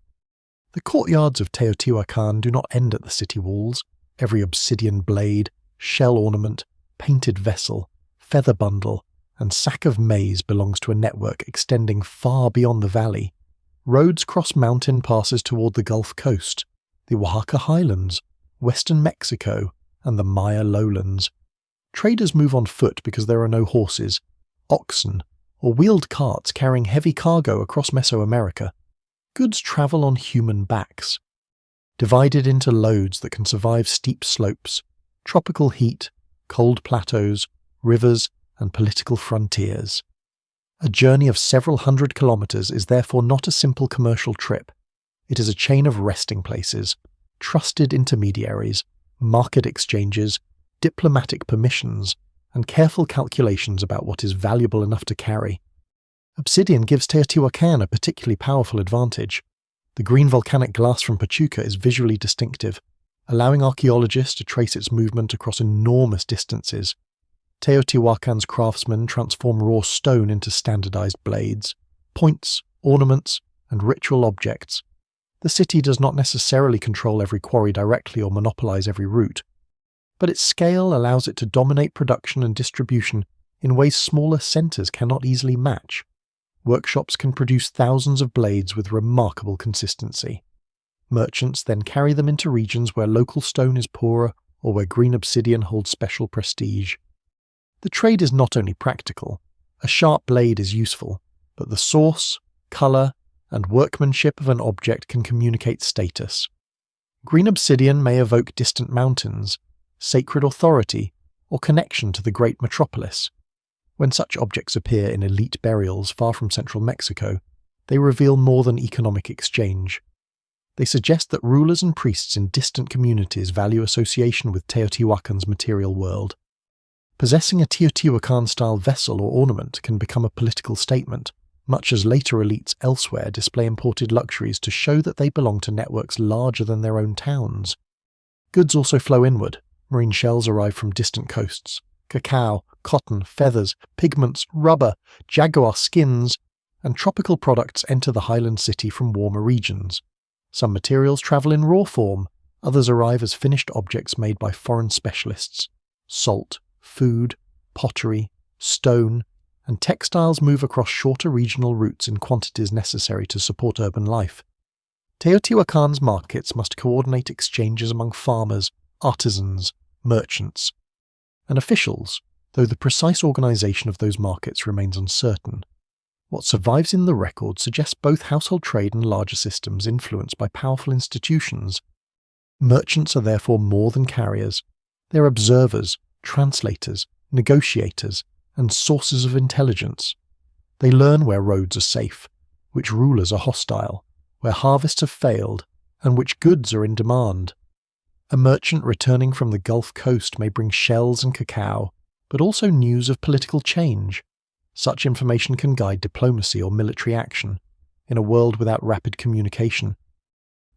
The courtyards of Teotihuacan do not end at the city walls. Every obsidian blade, shell ornament, painted vessel, feather bundle, and sack of maize belongs to a network extending far beyond the valley. Roads cross mountain passes toward the Gulf Coast, the Oaxaca highlands, western Mexico, and the Maya lowlands. Traders move on foot because there are no horses, oxen, or wheeled carts carrying heavy cargo across Mesoamerica. Goods travel on human backs, divided into loads that can survive steep slopes, tropical heat, cold plateaus, rivers, and political frontiers. A journey of several hundred kilometers is therefore not a simple commercial trip. It is a chain of resting places, trusted intermediaries, market exchanges, diplomatic permissions, and careful calculations about what is valuable enough to carry. Obsidian gives Teotihuacan a particularly powerful advantage. The green volcanic glass from Pachuca is visually distinctive, allowing archaeologists to trace its movement across enormous distances. Teotihuacan's craftsmen transform raw stone into standardized blades, points, ornaments, and ritual objects. The city does not necessarily control every quarry directly or monopolize every route, but its scale allows it to dominate production and distribution in ways smaller centers cannot easily match. Workshops can produce thousands of blades with remarkable consistency. Merchants then carry them into regions where local stone is poorer or where green obsidian holds special prestige. The trade is not only practical. A sharp blade is useful, but the source, color, and workmanship of an object can communicate status. Green obsidian may evoke distant mountains, sacred authority, or connection to the great metropolis. When such objects appear in elite burials far from central Mexico, they reveal more than economic exchange. They suggest that rulers and priests in distant communities value association with Teotihuacan's material world. Possessing a Teotihuacan-style vessel or ornament can become a political statement, much as later elites elsewhere display imported luxuries to show that they belong to networks larger than their own towns. Goods also flow inward. Marine shells arrive from distant coasts. Cacao, cotton, feathers, pigments, rubber, jaguar skins, and tropical products enter the highland city from warmer regions. Some materials travel in raw form, others arrive as finished objects made by foreign specialists. Salt, food, pottery, stone, and textiles move across shorter regional routes in quantities necessary to support urban life. Teotihuacan's markets must coordinate exchanges among farmers, artisans, merchants, and officials, though the precise organization of those markets remains uncertain. What survives in the record suggests both household trade and larger systems influenced by powerful institutions. Merchants are therefore more than carriers. They are observers, translators, negotiators, and sources of intelligence. They learn where roads are safe, which rulers are hostile, where harvests have failed, and which goods are in demand. A merchant returning from the Gulf Coast may bring shells and cacao, but also news of political change. Such information can guide diplomacy or military action in a world without rapid communication.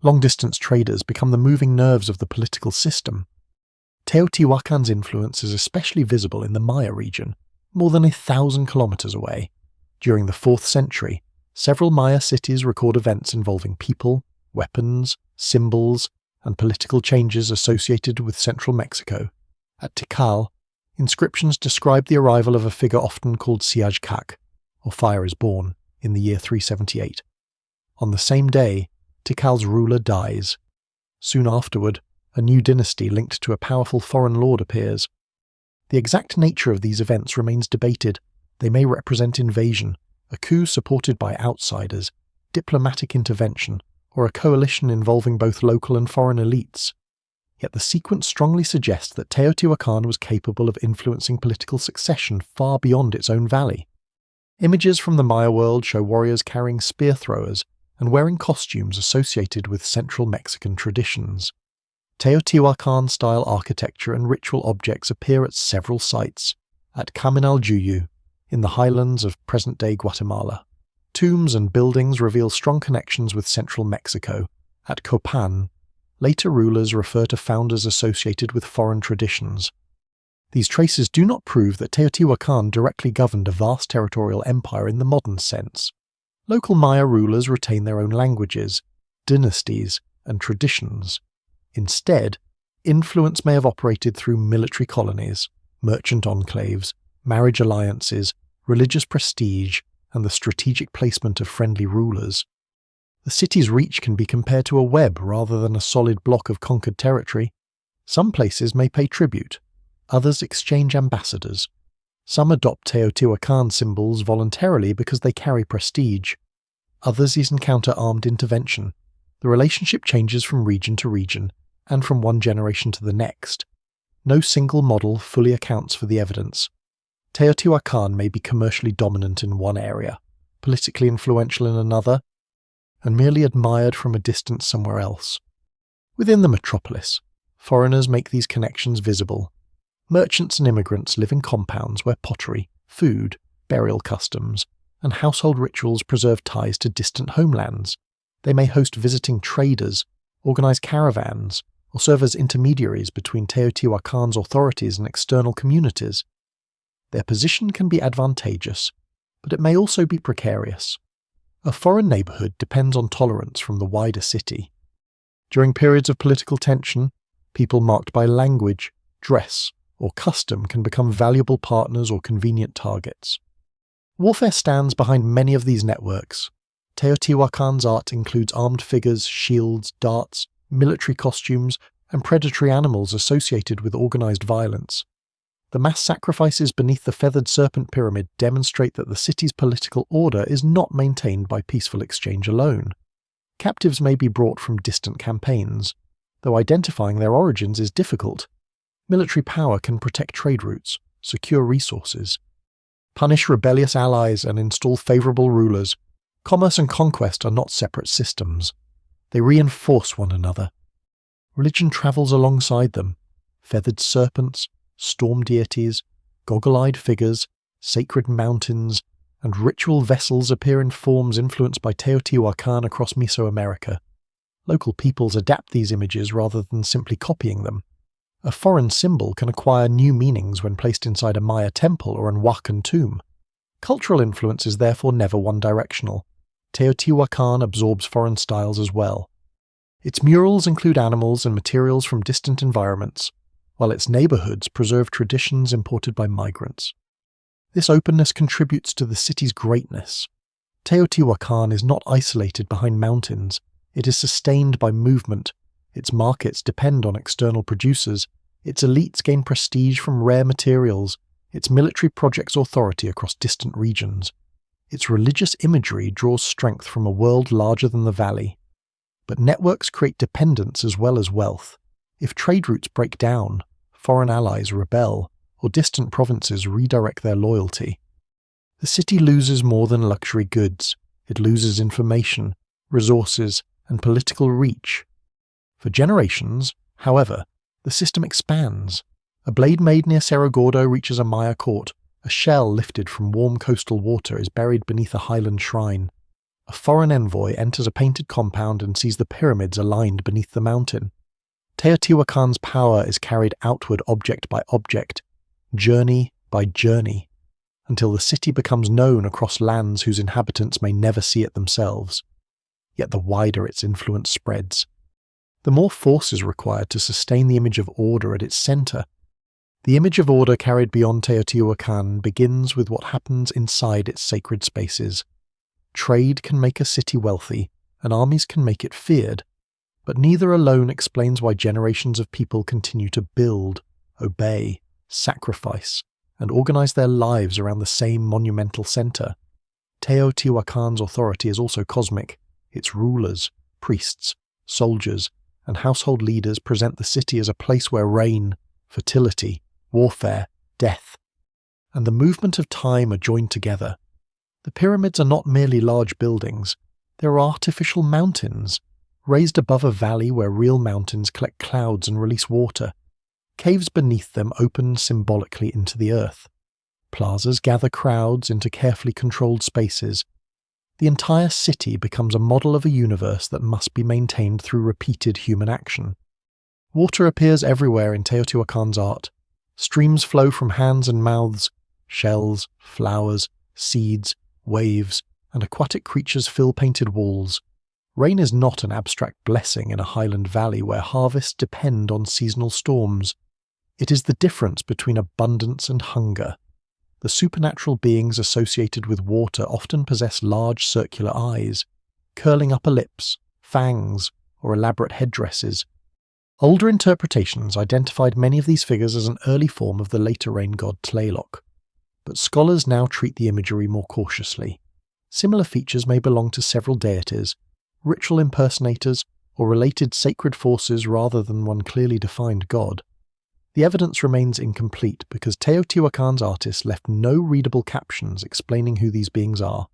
Long-distance traders become the moving nerves of the political system. Teotihuacan's influence is especially visible in the Maya region, more than 1,000 kilometers away. During the 4th century, several Maya cities record events involving people, weapons, symbols, and political changes associated with central Mexico. At Tikal, inscriptions describe the arrival of a figure often called Siajkak, or Fire is Born, in the year 378. On the same day, Tikal's ruler dies. Soon afterward, a new dynasty linked to a powerful foreign lord appears. The exact nature of these events remains debated. They may represent invasion, a coup supported by outsiders, diplomatic intervention, or a coalition involving both local and foreign elites. Yet the sequence strongly suggests that Teotihuacan was capable of influencing political succession far beyond its own valley. Images from the Maya world show warriors carrying spear throwers and wearing costumes associated with central Mexican traditions. Teotihuacan-style architecture and ritual objects appear at several sites. At Caminaljuyu, in the highlands of present-day Guatemala, tombs and buildings reveal strong connections with central Mexico. At Copan, later rulers refer to founders associated with foreign traditions. These traces do not prove that Teotihuacan directly governed a vast territorial empire in the modern sense. Local Maya rulers retain their own languages, dynasties, and traditions. Instead, influence may have operated through military colonies, merchant enclaves, marriage alliances, religious prestige, and the strategic placement of friendly rulers. The city's reach can be compared to a web rather than a solid block of conquered territory. Some places may pay tribute, others exchange ambassadors. Some adopt Teotihuacan symbols voluntarily because they carry prestige. Others encounter armed intervention. The relationship changes from region to region, and from one generation to the next. No single model fully accounts for the evidence. Teotihuacan may be commercially dominant in one area, politically influential in another, and merely admired from a distance somewhere else. Within the metropolis, foreigners make these connections visible. Merchants and immigrants live in compounds where pottery, food, burial customs, and household rituals preserve ties to distant homelands. They may host visiting traders, organize caravans, or serve as intermediaries between Teotihuacan's authorities and external communities. Their position can be advantageous, but it may also be precarious. A foreign neighborhood depends on tolerance from the wider city. During periods of political tension, people marked by language, dress, or custom can become valuable partners or convenient targets. Warfare stands behind many of these networks. Teotihuacan's art includes armed figures, shields, darts, military costumes, and predatory animals associated with organized violence. The mass sacrifices beneath the feathered serpent pyramid demonstrate that the city's political order is not maintained by peaceful exchange alone. Captives may be brought from distant campaigns, though identifying their origins is difficult. Military power can protect trade routes, secure resources, punish rebellious allies, and install favorable rulers. Commerce and conquest are not separate systems. They reinforce one another. Religion travels alongside them. Feathered serpents, storm deities, goggle-eyed figures, sacred mountains, and ritual vessels appear in forms influenced by Teotihuacan across Mesoamerica. Local peoples adapt these images rather than simply copying them. A foreign symbol can acquire new meanings when placed inside a Maya temple or an Huacan tomb. Cultural influence is therefore never one-directional. Teotihuacan absorbs foreign styles as well. Its murals include animals and materials from distant environments, while its neighborhoods preserve traditions imported by migrants. This openness contributes to the city's greatness. Teotihuacan is not isolated behind mountains. It is sustained by movement. Its markets depend on external producers. Its elites gain prestige from rare materials. Its military projects authority across distant regions. Its religious imagery draws strength from a world larger than the valley. But networks create dependence as well as wealth. If trade routes break down, foreign allies rebel, or distant provinces redirect their loyalty. The city loses more than luxury goods. It loses information, resources, and political reach. For generations, however, the system expands. A blade made near Cerro Gordo reaches a Maya court. A shell lifted from warm coastal water is buried beneath a highland shrine. A foreign envoy enters a painted compound and sees the pyramids aligned beneath the mountain. Teotihuacan's power is carried outward object by object, journey by journey, until the city becomes known across lands whose inhabitants may never see it themselves. Yet the wider its influence spreads, the more force is required to sustain the image of order at its center. The image of order carried beyond Teotihuacan begins with what happens inside its sacred spaces. Trade can make a city wealthy, and armies can make it feared, but neither alone explains why generations of people continue to build, obey, sacrifice, and organize their lives around the same monumental center. Teotihuacan's authority is also cosmic. Its rulers, priests, soldiers, and household leaders present the city as a place where rain, fertility, warfare, death, and the movement of time are joined together. The pyramids are not merely large buildings, they are artificial mountains, raised above a valley where real mountains collect clouds and release water. Caves beneath them open symbolically into the earth. Plazas gather crowds into carefully controlled spaces. The entire city becomes a model of a universe that must be maintained through repeated human action. Water appears everywhere in Teotihuacan's art. Streams flow from hands and mouths. Shells, flowers, seeds, waves, and aquatic creatures fill painted walls. Rain is not an abstract blessing in a highland valley where harvests depend on seasonal storms. It is the difference between abundance and hunger. The supernatural beings associated with water often possess large circular eyes, curling upper lips, fangs, or elaborate headdresses. Older interpretations identified many of these figures as an early form of the later rain god Tlaloc, but scholars now treat the imagery more cautiously. Similar features may belong to several deities, ritual impersonators, or related sacred forces rather than one clearly defined god. The evidence remains incomplete because Teotihuacan's artists left no readable captions explaining who these beings are.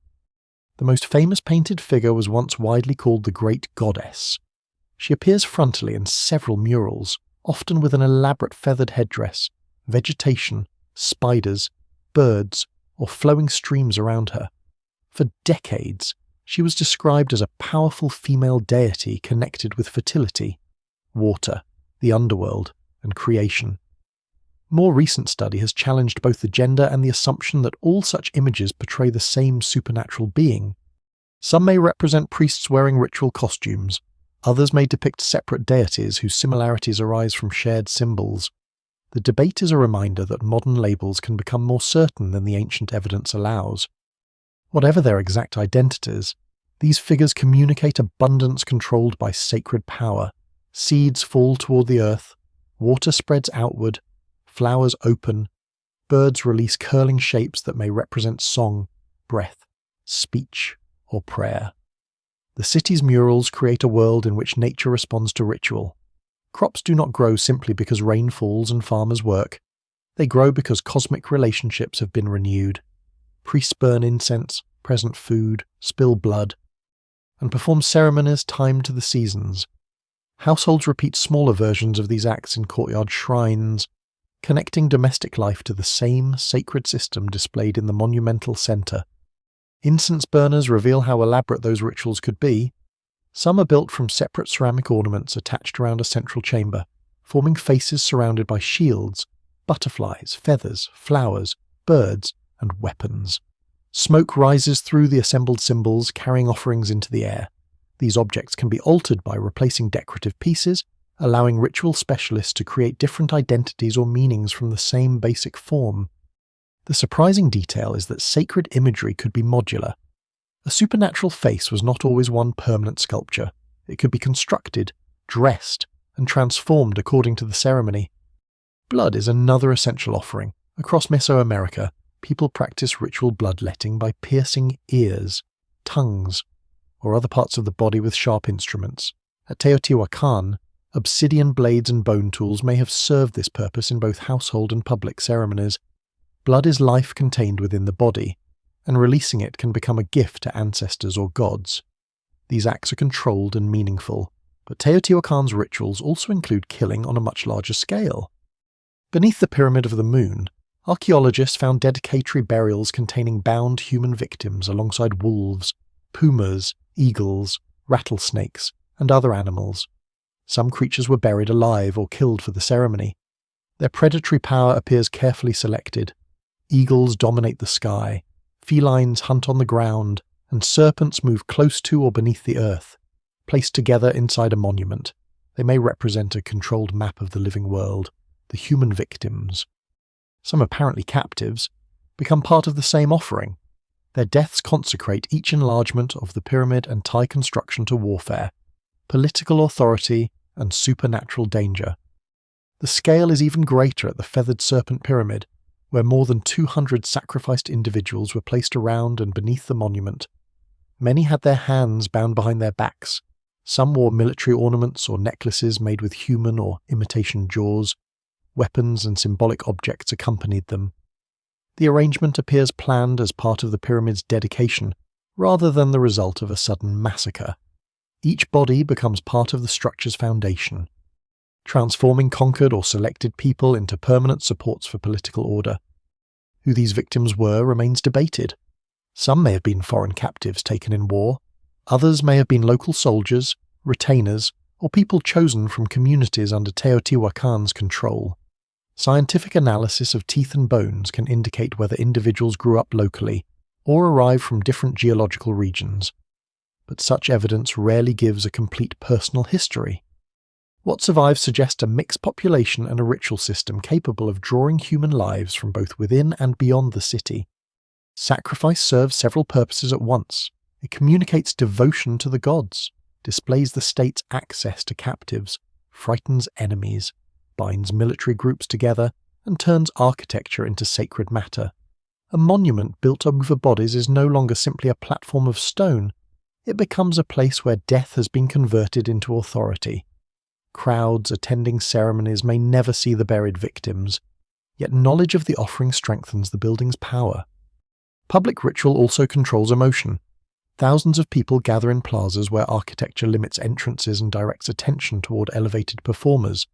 The most famous painted figure was once widely called the Great Goddess. She appears frontally in several murals, often with an elaborate feathered headdress, vegetation, spiders, birds, or flowing streams around her. For decades, she was described as a powerful female deity connected with fertility, water, the underworld, and creation. More recent study has challenged both the gender and the assumption that all such images portray the same supernatural being. Some may represent priests wearing ritual costumes, others may depict separate deities whose similarities arise from shared symbols. The debate is a reminder that modern labels can become more certain than the ancient evidence allows. Whatever their exact identities, these figures communicate abundance controlled by sacred power. Seeds fall toward the earth, water spreads outward, flowers open, birds release curling shapes that may represent song, breath, speech, or prayer. The city's murals create a world in which nature responds to ritual. Crops do not grow simply because rain falls and farmers work. They grow because cosmic relationships have been renewed. Priests burn incense, present food, spill blood, and perform ceremonies timed to the seasons. Households repeat smaller versions of these acts in courtyard shrines, connecting domestic life to the same sacred system displayed in the monumental center. Incense burners reveal how elaborate those rituals could be. Some are built from separate ceramic ornaments attached around a central chamber, forming faces surrounded by shields, butterflies, feathers, flowers, birds, and weapons. Smoke rises through the assembled symbols, carrying offerings into the air. These objects can be altered by replacing decorative pieces, allowing ritual specialists to create different identities or meanings from the same basic form. The surprising detail is that sacred imagery could be modular. A supernatural face was not always one permanent sculpture. It could be constructed, dressed, and transformed according to the ceremony. Blood is another essential offering. Across Mesoamerica, people practice ritual bloodletting by piercing ears, tongues, or other parts of the body with sharp instruments. At Teotihuacan, obsidian blades and bone tools may have served this purpose in both household and public ceremonies. Blood is life contained within the body, and releasing it can become a gift to ancestors or gods. These acts are controlled and meaningful, but Teotihuacan's rituals also include killing on a much larger scale. Beneath the Pyramid of the Moon, archaeologists found dedicatory burials containing bound human victims alongside wolves, pumas, eagles, rattlesnakes, and other animals. Some creatures were buried alive or killed for the ceremony. Their predatory power appears carefully selected. Eagles dominate the sky, felines hunt on the ground, and serpents move close to or beneath the earth. Placed together inside a monument, they may represent a controlled map of the living world, the human victims. Some apparently captives become part of the same offering. Their deaths consecrate each enlargement of the pyramid and tie construction to warfare, political authority, and supernatural danger. The scale is even greater at the Feathered Serpent Pyramid, where more than 200 sacrificed individuals were placed around and beneath the monument. Many had their hands bound behind their backs. Some wore military ornaments or necklaces made with human or imitation jaws. Weapons and symbolic objects accompanied them. The arrangement appears planned as part of the pyramid's dedication, rather than the result of a sudden massacre. Each body becomes part of the structure's foundation, transforming conquered or selected people into permanent supports for political order. Who these victims were remains debated. Some may have been foreign captives taken in war. Others may have been local soldiers, retainers, or people chosen from communities under Teotihuacan's control. Scientific analysis of teeth and bones can indicate whether individuals grew up locally or arrived from different geological regions, but such evidence rarely gives a complete personal history. What survives suggests a mixed population and a ritual system capable of drawing human lives from both within and beyond the city. Sacrifice serves several purposes at once. It communicates devotion to the gods, displays the state's access to captives, frightens enemies, binds military groups together, and turns architecture into sacred matter. A monument built over bodies is no longer simply a platform of stone. It becomes a place where death has been converted into authority. Crowds attending ceremonies may never see the buried victims, yet knowledge of the offering strengthens the building's power. Public ritual also controls emotion. Thousands of people gather in plazas where architecture limits entrances and directs attention toward elevated performers.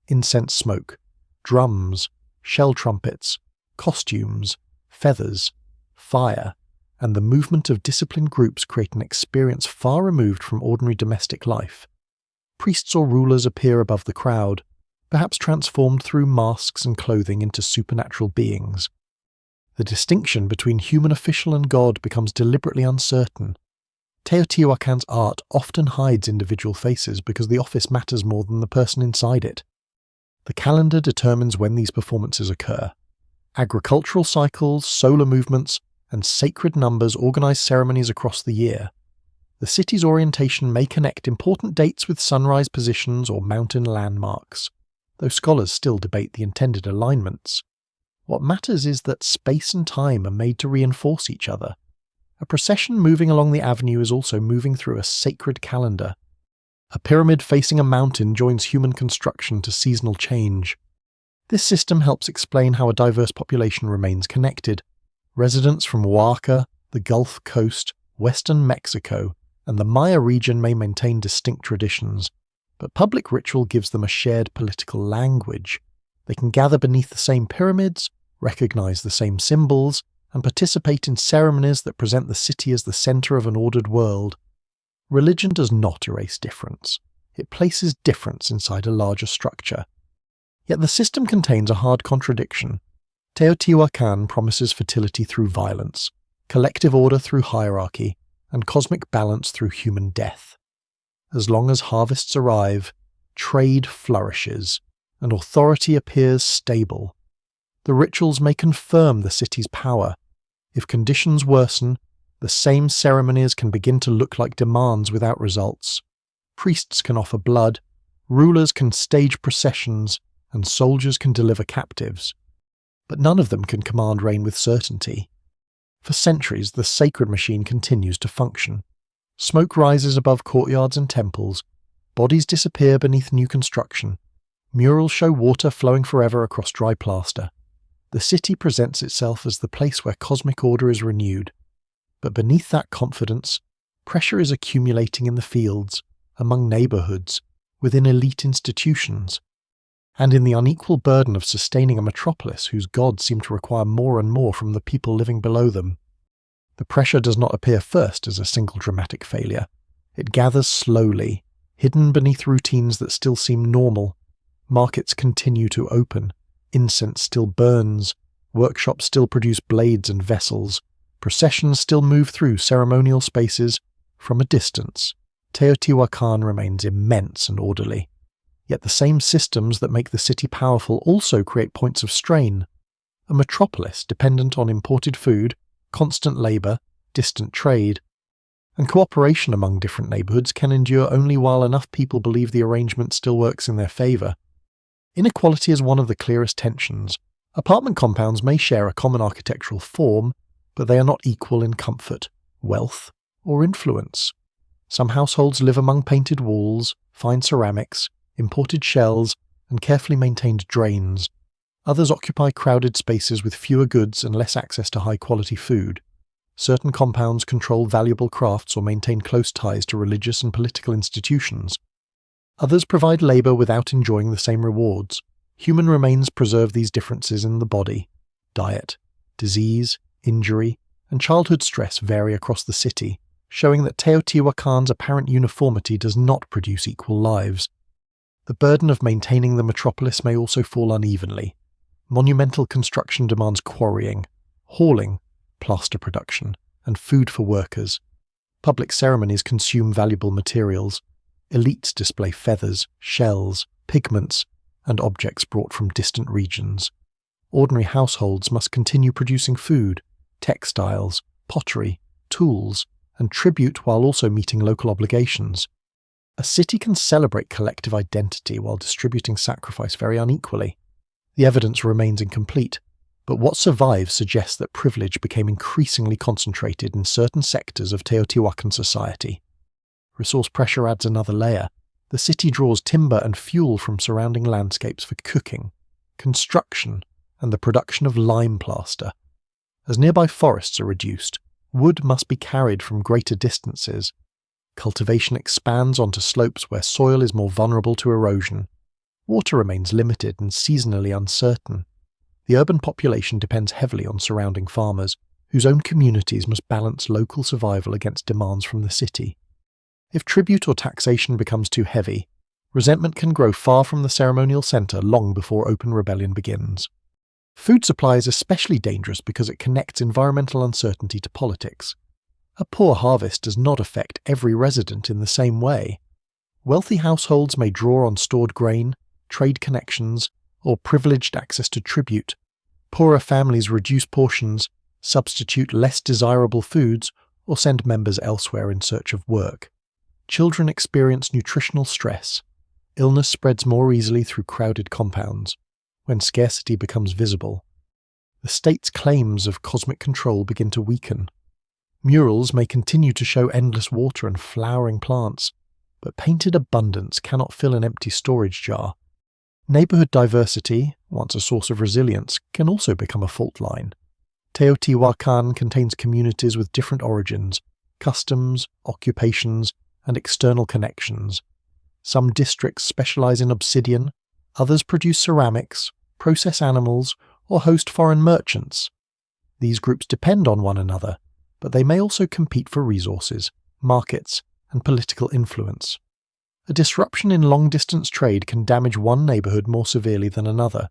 Incense smoke, drums, shell trumpets, costumes, feathers, fire, and the movement of disciplined groups create an experience far removed from ordinary domestic life. Priests or rulers appear above the crowd, perhaps transformed through masks and clothing into supernatural beings. The distinction between human official and god becomes deliberately uncertain. Teotihuacan's art often hides individual faces because the office matters more than the person inside it. The calendar determines when these performances occur. Agricultural cycles, solar movements, and sacred numbers organize ceremonies across the year. The city's orientation may connect important dates with sunrise positions or mountain landmarks, though scholars still debate the intended alignments. What matters is that space and time are made to reinforce each other. A procession moving along the avenue is also moving through a sacred calendar. A pyramid facing a mountain joins human construction to seasonal change. This system helps explain how a diverse population remains connected. Residents from Oaxaca, the Gulf Coast, western Mexico, and the Maya region may maintain distinct traditions, but public ritual gives them a shared political language. They can gather beneath the same pyramids, recognize the same symbols, and participate in ceremonies that present the city as the center of an ordered world. Religion does not erase difference. It places difference inside a larger structure. Yet the system contains a hard contradiction. Teotihuacan promises fertility through violence, collective order through hierarchy, and cosmic balance through human death. As long as harvests arrive, trade flourishes, and authority appears stable. The rituals may confirm the city's power. If conditions worsen, the same ceremonies can begin to look like demands without results. priests can offer blood, rulers can stage processions, and soldiers can deliver captives. But none of them can command rain with certainty. For centuries, the sacred machine continues to function. Smoke rises above courtyards and temples, bodies disappear beneath new construction, murals show water flowing forever across dry plaster. The city presents itself as the place where cosmic order is renewed. But beneath that confidence, pressure is accumulating in the fields, among neighbourhoods, within elite institutions, and in the unequal burden of sustaining a metropolis whose gods seem to require more and more from the people living below them. The pressure does not appear first as a single dramatic failure. It gathers slowly, hidden beneath routines that still seem normal. Markets continue to open, incense still burns, workshops still produce blades and vessels, processions still move through ceremonial spaces. From a distance, Teotihuacan remains immense and orderly. Yet the same systems that make the city powerful also create points of strain. A metropolis dependent on imported food, constant labour, distant trade, and cooperation among different neighbourhoods can endure only while enough people believe the arrangement still works in their favour. Inequality is one of the clearest tensions. Apartment compounds may share a common architectural form, but they are not equal in comfort, wealth, or influence. Some households live among painted walls, fine ceramics, imported shells, and carefully maintained drains. Others occupy crowded spaces with fewer goods and less access to high-quality food. Certain compounds control valuable crafts or maintain close ties to religious and political institutions. Others provide labour without enjoying the same rewards. Human remains preserve these differences in the body. Diet, disease, injury, and childhood stress vary across the city, showing that Teotihuacan's apparent uniformity does not produce equal lives. The burden of maintaining the metropolis may also fall unevenly. Monumental construction demands quarrying, hauling, plaster production, and food for workers. Public ceremonies consume valuable materials. Elites display feathers, shells, pigments, and objects brought from distant regions. Ordinary households must continue producing food, textiles, pottery, tools, and tribute while also meeting local obligations. A city can celebrate collective identity while distributing sacrifice very unequally. The evidence remains incomplete, but what survives suggests that privilege became increasingly concentrated in certain sectors of Teotihuacan society. Resource pressure adds another layer. The city draws timber and fuel from surrounding landscapes for cooking, construction, and the production of lime plaster. As nearby forests are reduced, wood must be carried from greater distances. Cultivation expands onto slopes where soil is more vulnerable to erosion. Water remains limited and seasonally uncertain. The urban population depends heavily on surrounding farmers, whose own communities must balance local survival against demands from the city. If tribute or taxation becomes too heavy, resentment can grow far from the ceremonial centre long before open rebellion begins. Food supply is especially dangerous because it connects environmental uncertainty to politics. A poor harvest does not affect every resident in the same way. Wealthy households may draw on stored grain, trade connections, or privileged access to tribute. Poorer families reduce portions, substitute less desirable foods, or send members elsewhere in search of work. Children experience nutritional stress. Illness spreads more easily through crowded compounds. When scarcity becomes visible, the state's claims of cosmic control begin to weaken. Murals may continue to show endless water and flowering plants, but painted abundance cannot fill an empty storage jar. Neighbourhood diversity, once a source of resilience, can also become a fault line. Teotihuacan contains communities with different origins, customs, occupations, and external connections. Some districts specialise in obsidian, others produce ceramics, process animals, or host foreign merchants. These groups depend on one another, but they may also compete for resources, markets, and political influence. A disruption in long-distance trade can damage one neighbourhood more severely than another.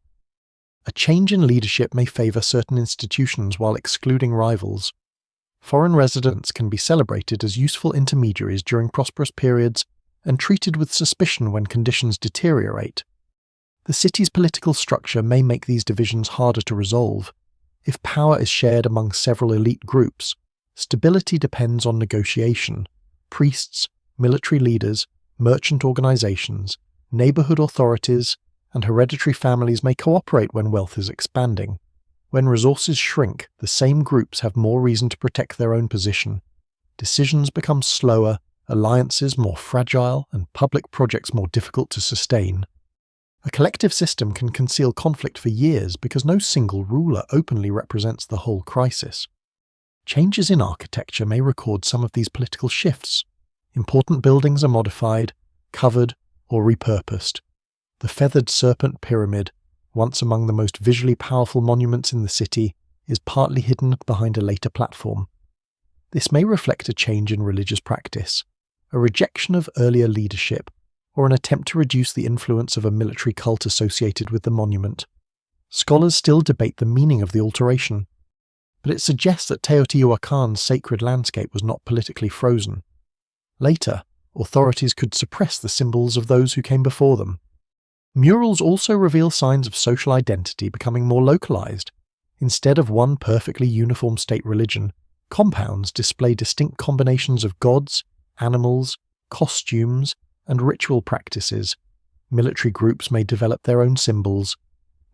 A change in leadership may favour certain institutions while excluding rivals. Foreign residents can be celebrated as useful intermediaries during prosperous periods and treated with suspicion when conditions deteriorate. The city's political structure may make these divisions harder to resolve. If power is shared among several elite groups, stability depends on negotiation. Priests, military leaders, merchant organizations, neighborhood authorities, and hereditary families may cooperate when wealth is expanding. When resources shrink, the same groups have more reason to protect their own position. Decisions become slower, alliances more fragile, and public projects more difficult to sustain. A collective system can conceal conflict for years because no single ruler openly represents the whole crisis. Changes in architecture may record some of these political shifts. Important buildings are modified, covered, or repurposed. The feathered serpent pyramid, once among the most visually powerful monuments in the city, is partly hidden behind a later platform. This may reflect a change in religious practice, a rejection of earlier leadership, or an attempt to reduce the influence of a military cult associated with the monument. Scholars still debate the meaning of the alteration, but it suggests that Teotihuacan's sacred landscape was not politically frozen. Later, authorities could suppress the symbols of those who came before them. Murals also reveal signs of social identity becoming more localized. Instead of one perfectly uniform state religion, compounds display distinct combinations of gods, animals, costumes, and ritual practices. Military groups may develop their own symbols.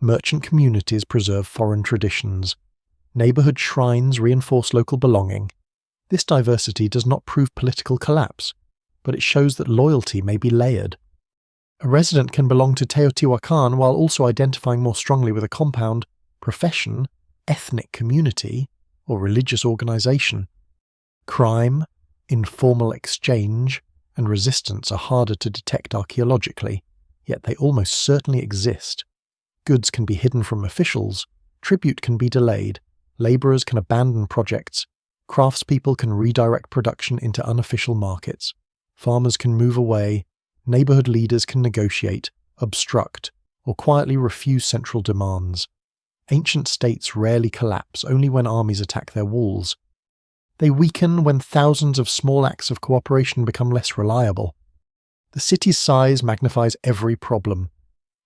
Merchant communities preserve foreign traditions. Neighborhood shrines reinforce local belonging. This diversity does not prove political collapse, but it shows that loyalty may be layered. A resident can belong to Teotihuacan while also identifying more strongly with a compound, profession, ethnic community, or religious organization. Crime, informal exchange, and resistance are harder to detect archaeologically, yet they almost certainly exist. Goods can be hidden from officials, tribute can be delayed, laborers can abandon projects, craftspeople can redirect production into unofficial markets, farmers can move away, neighborhood leaders can negotiate, obstruct, or quietly refuse central demands. Ancient states rarely collapse only when armies attack their walls. They weaken when thousands of small acts of cooperation become less reliable. The city's size magnifies every problem.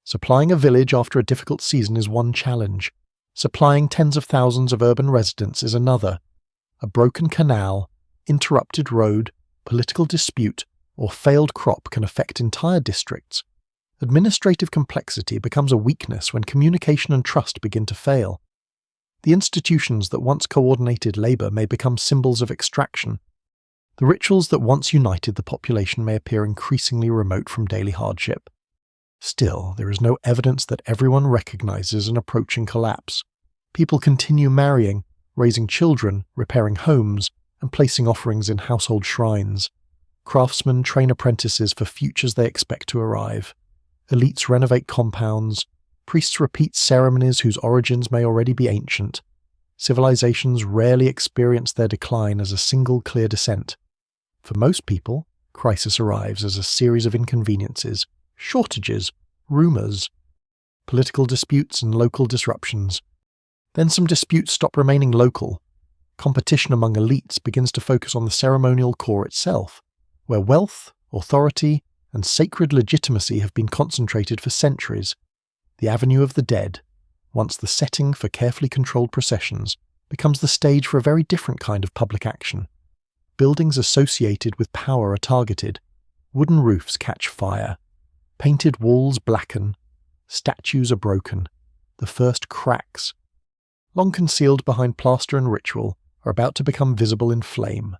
Supplying a village after a difficult season is one challenge. Supplying tens of thousands of urban residents is another. A broken canal, interrupted road, political dispute, or failed crop can affect entire districts. Administrative complexity becomes a weakness when communication and trust begin to fail. The institutions that once coordinated labor may become symbols of extraction. The rituals that once united the population may appear increasingly remote from daily hardship. Still, there is no evidence that everyone recognizes an approaching collapse. People continue marrying, raising children, repairing homes, and placing offerings in household shrines. Craftsmen train apprentices for futures they expect to arrive. Elites renovate compounds. Priests repeat ceremonies whose origins may already be ancient. Civilizations rarely experience their decline as a single clear descent. For most people, crisis arrives as a series of inconveniences, shortages, rumors, political disputes, and local disruptions. Then some disputes stop remaining local. Competition among elites begins to focus on the ceremonial core itself, where wealth, authority, and sacred legitimacy have been concentrated for centuries. The Avenue of the Dead, once the setting for carefully controlled processions, becomes the stage for a very different kind of public action. Buildings associated with power are targeted. Wooden roofs catch fire. Painted walls blacken. Statues are broken. The first cracks, long concealed behind plaster and ritual, are about to become visible in flame.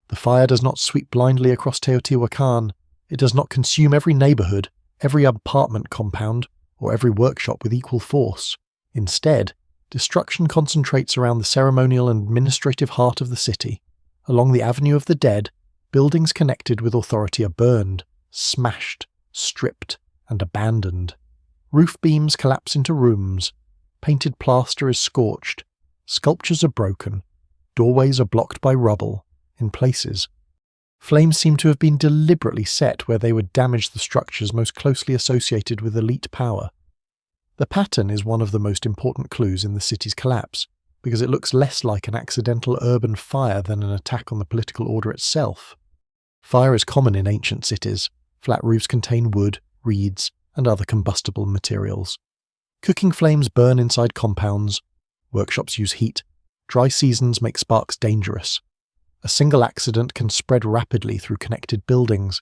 The fire does not sweep blindly across Teotihuacan. It does not consume every neighborhood, every apartment compound, or every workshop with equal force. Instead, destruction concentrates around the ceremonial and administrative heart of the city. Along the Avenue of the Dead, buildings connected with authority are burned, smashed, stripped, and abandoned. Roof beams collapse into rooms. Painted plaster is scorched. Sculptures are broken. Doorways are blocked by rubble, in places. Flames seem to have been deliberately set where they would damage the structures most closely associated with elite power. The pattern is one of the most important clues in the city's collapse, because it looks less like an accidental urban fire than an attack on the political order itself. Fire is common in ancient cities. Flat roofs contain wood, reeds, and other combustible materials. Cooking flames burn inside compounds. Workshops use heat. Dry seasons make sparks dangerous. A single accident can spread rapidly through connected buildings.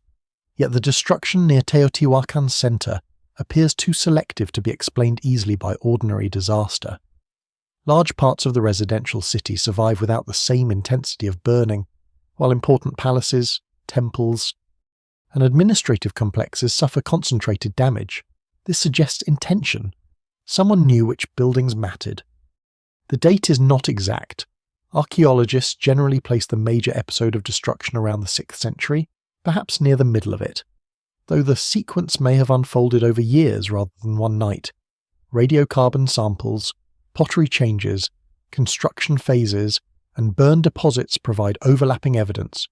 Yet the destruction near Teotihuacan's center appears too selective to be explained easily by ordinary disaster. Large parts of the residential city survive without the same intensity of burning, while important palaces, temples, and administrative complexes suffer concentrated damage. This suggests intention. Someone knew which buildings mattered. The date is not exact. Archaeologists generally place the major episode of destruction around the 6th century, perhaps near the middle of it, though the sequence may have unfolded over years rather than one night. Radiocarbon samples, pottery changes, construction phases, and burned deposits provide overlapping evidence,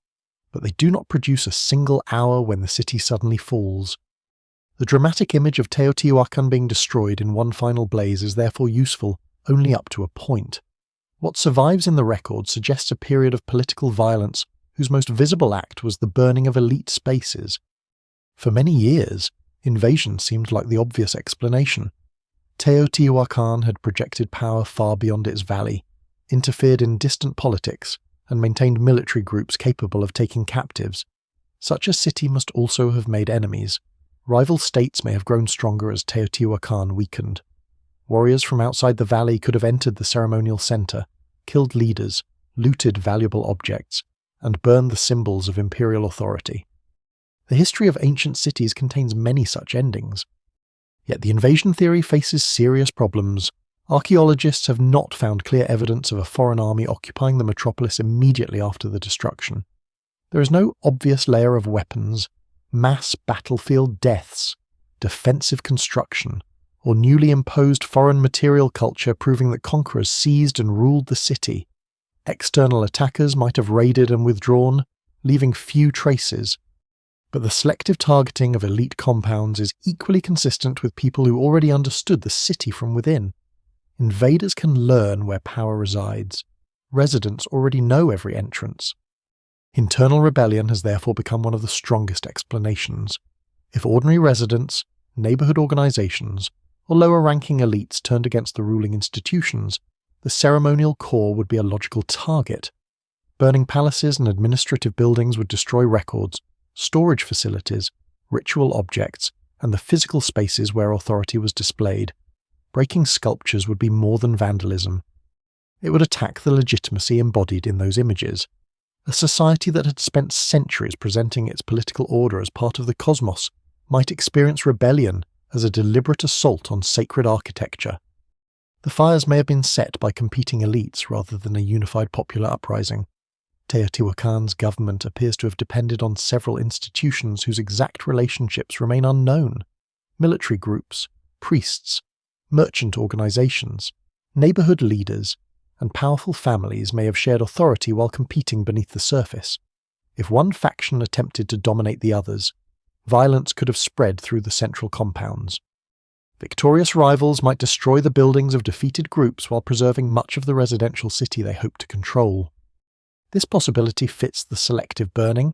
but they do not produce a single hour when the city suddenly falls. The dramatic image of Teotihuacan being destroyed in one final blaze is therefore useful only up to a point. What survives in the record suggests a period of political violence whose most visible act was the burning of elite spaces. For many years, invasion seemed like the obvious explanation. Teotihuacan had projected power far beyond its valley, interfered in distant politics, and maintained military groups capable of taking captives. Such a city must also have made enemies. Rival states may have grown stronger as Teotihuacan weakened. Warriors from outside the valley could have entered the ceremonial center, killed leaders, looted valuable objects, and burned the symbols of imperial authority. The history of ancient cities contains many such endings. Yet the invasion theory faces serious problems. Archaeologists have not found clear evidence of a foreign army occupying the metropolis immediately after the destruction. There is no obvious layer of weapons, mass battlefield deaths, defensive construction, or newly imposed foreign material culture proving that conquerors seized and ruled the city. External attackers might have raided and withdrawn, leaving few traces, but the selective targeting of elite compounds is equally consistent with people who already understood the city from within. Invaders can learn where power resides. Residents already know every entrance. Internal rebellion has therefore become one of the strongest explanations. If ordinary residents, neighborhood organizations, or lower-ranking elites turned against the ruling institutions, the ceremonial core would be a logical target. Burning palaces and administrative buildings would destroy records, storage facilities, ritual objects, and the physical spaces where authority was displayed. Breaking sculptures would be more than vandalism. It would attack the legitimacy embodied in those images. A society that had spent centuries presenting its political order as part of the cosmos might experience rebellion as a deliberate assault on sacred architecture. The fires may have been set by competing elites rather than a unified popular uprising. Teotihuacan's government appears to have depended on several institutions whose exact relationships remain unknown. Military groups, priests, merchant organizations, neighborhood leaders, and powerful families may have shared authority while competing beneath the surface. If one faction attempted to dominate the others, violence could have spread through the central compounds. Victorious rivals might destroy the buildings of defeated groups while preserving much of the residential city they hope to control. This possibility fits the selective burning,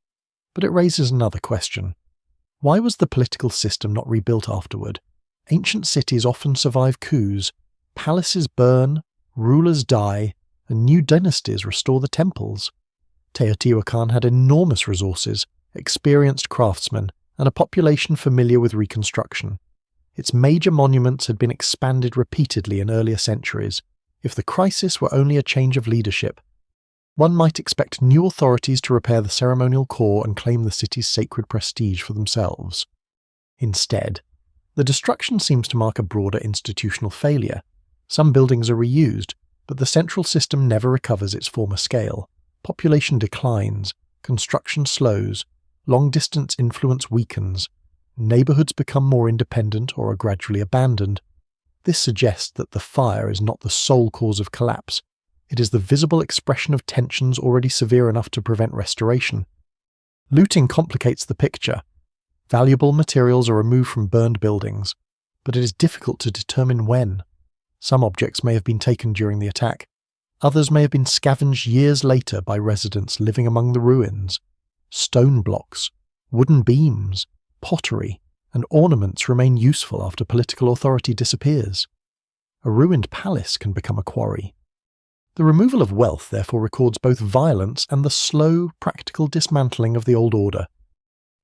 but it raises another question. Why was the political system not rebuilt afterward? Ancient cities often survive coups, palaces burn, rulers die, and new dynasties restore the temples. Teotihuacan had enormous resources, experienced craftsmen, and a population familiar with reconstruction. Its major monuments had been expanded repeatedly in earlier centuries. If the crisis were only a change of leadership, one might expect new authorities to repair the ceremonial core and claim the city's sacred prestige for themselves. Instead, the destruction seems to mark a broader institutional failure. Some buildings are reused, but the central system never recovers its former scale. Population declines, construction slows, long-distance influence weakens, neighborhoods become more independent or are gradually abandoned. This suggests that the fire is not the sole cause of collapse. It is the visible expression of tensions already severe enough to prevent restoration. Looting complicates the picture. Valuable materials are removed from burned buildings, but it is difficult to determine when. Some objects may have been taken during the attack. Others may have been scavenged years later by residents living among the ruins. Stone blocks, wooden beams, pottery, and ornaments remain useful after political authority disappears. A ruined palace can become a quarry. The removal of wealth therefore records both violence and the slow, practical dismantling of the old order.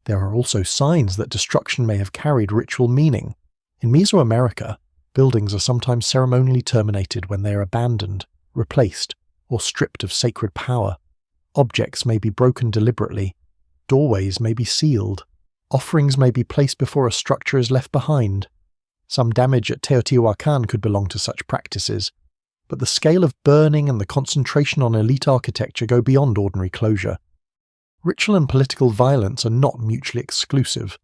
There are also signs that destruction may have carried ritual meaning. In Mesoamerica, buildings are sometimes ceremonially terminated when they are abandoned, replaced, or stripped of sacred power. Objects may be broken deliberately. Doorways may be sealed. Offerings may be placed before a structure is left behind. Some damage at Teotihuacan could belong to such practices, but the scale of burning and the concentration on elite architecture go beyond ordinary closure. Ritual and political violence are not mutually exclusive.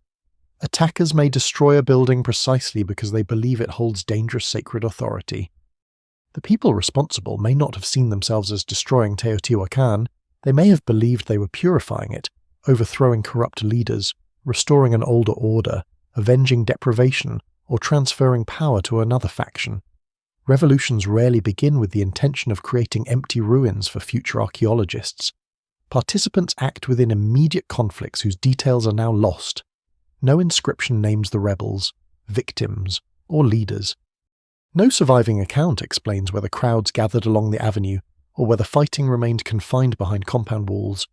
Attackers may destroy a building precisely because they believe it holds dangerous sacred authority. The people responsible may not have seen themselves as destroying Teotihuacan. They may have believed they were purifying it, overthrowing corrupt leaders, restoring an older order, avenging deprivation, or transferring power to another faction. Revolutions rarely begin with the intention of creating empty ruins for future archaeologists. Participants act within immediate conflicts whose details are now lost. No inscription names the rebels, victims, or leaders. No surviving account explains whether crowds gathered along the avenue or whether fighting remained confined behind compound walls.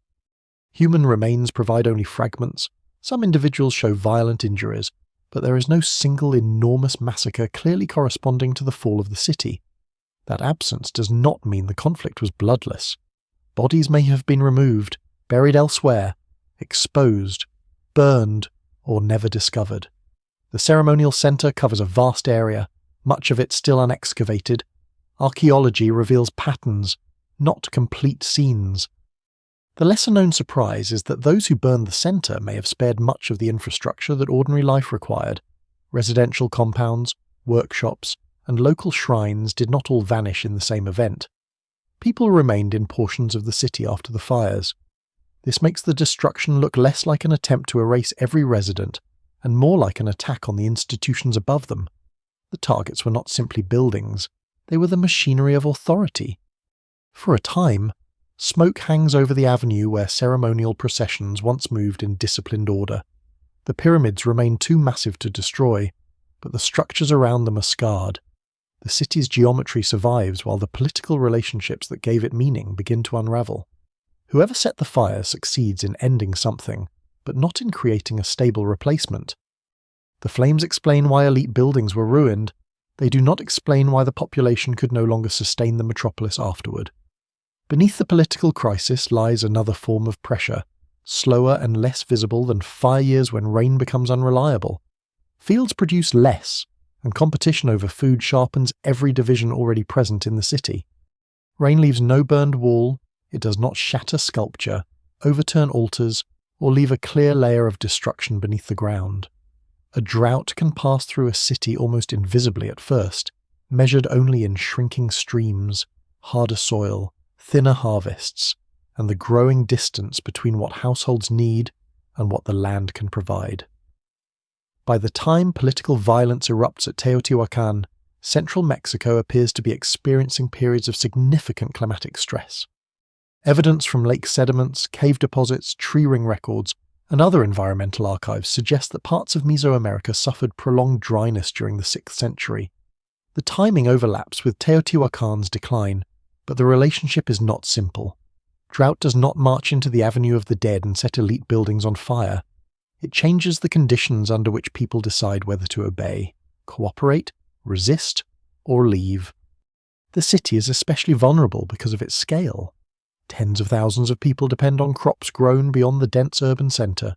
Human remains provide only fragments. Some individuals show violent injuries, but there is no single enormous massacre clearly corresponding to the fall of the city. That absence does not mean the conflict was bloodless. Bodies may have been removed, buried elsewhere, exposed, burned, or never discovered. The ceremonial centre covers a vast area, much of it still unexcavated. Archaeology reveals patterns, not complete scenes. The lesser-known surprise is that those who burned the centre may have spared much of the infrastructure that ordinary life required. Residential compounds, workshops, and local shrines did not all vanish in the same event. People remained in portions of the city after the fires. This makes the destruction look less like an attempt to erase every resident, and more like an attack on the institutions above them. The targets were not simply buildings, they were the machinery of authority. For a time, smoke hangs over the avenue where ceremonial processions once moved in disciplined order. The pyramids remain too massive to destroy, but the structures around them are scarred. The city's geometry survives while the political relationships that gave it meaning begin to unravel. Whoever set the fire succeeds in ending something, but not in creating a stable replacement. The flames explain why elite buildings were ruined. They do not explain why the population could no longer sustain the metropolis afterward. Beneath the political crisis lies another form of pressure, slower and less visible than fire years when rain becomes unreliable. Fields produce less, and competition over food sharpens every division already present in the city. Rain leaves no burned wall, it does not shatter sculpture, overturn altars, or leave a clear layer of destruction beneath the ground. A drought can pass through a city almost invisibly at first, measured only in shrinking streams, harder soil, thinner harvests, and the growing distance between what households need and what the land can provide. By the time political violence erupts at Teotihuacan, central Mexico appears to be experiencing periods of significant climatic stress. Evidence from lake sediments, cave deposits, tree ring records, and other environmental archives suggest that parts of Mesoamerica suffered prolonged dryness during the 6th century. The timing overlaps with Teotihuacan's decline, but the relationship is not simple. Drought does not march into the Avenue of the Dead and set elite buildings on fire. It changes the conditions under which people decide whether to obey, cooperate, resist, or leave. The city is especially vulnerable because of its scale. Tens of thousands of people depend on crops grown beyond the dense urban centre.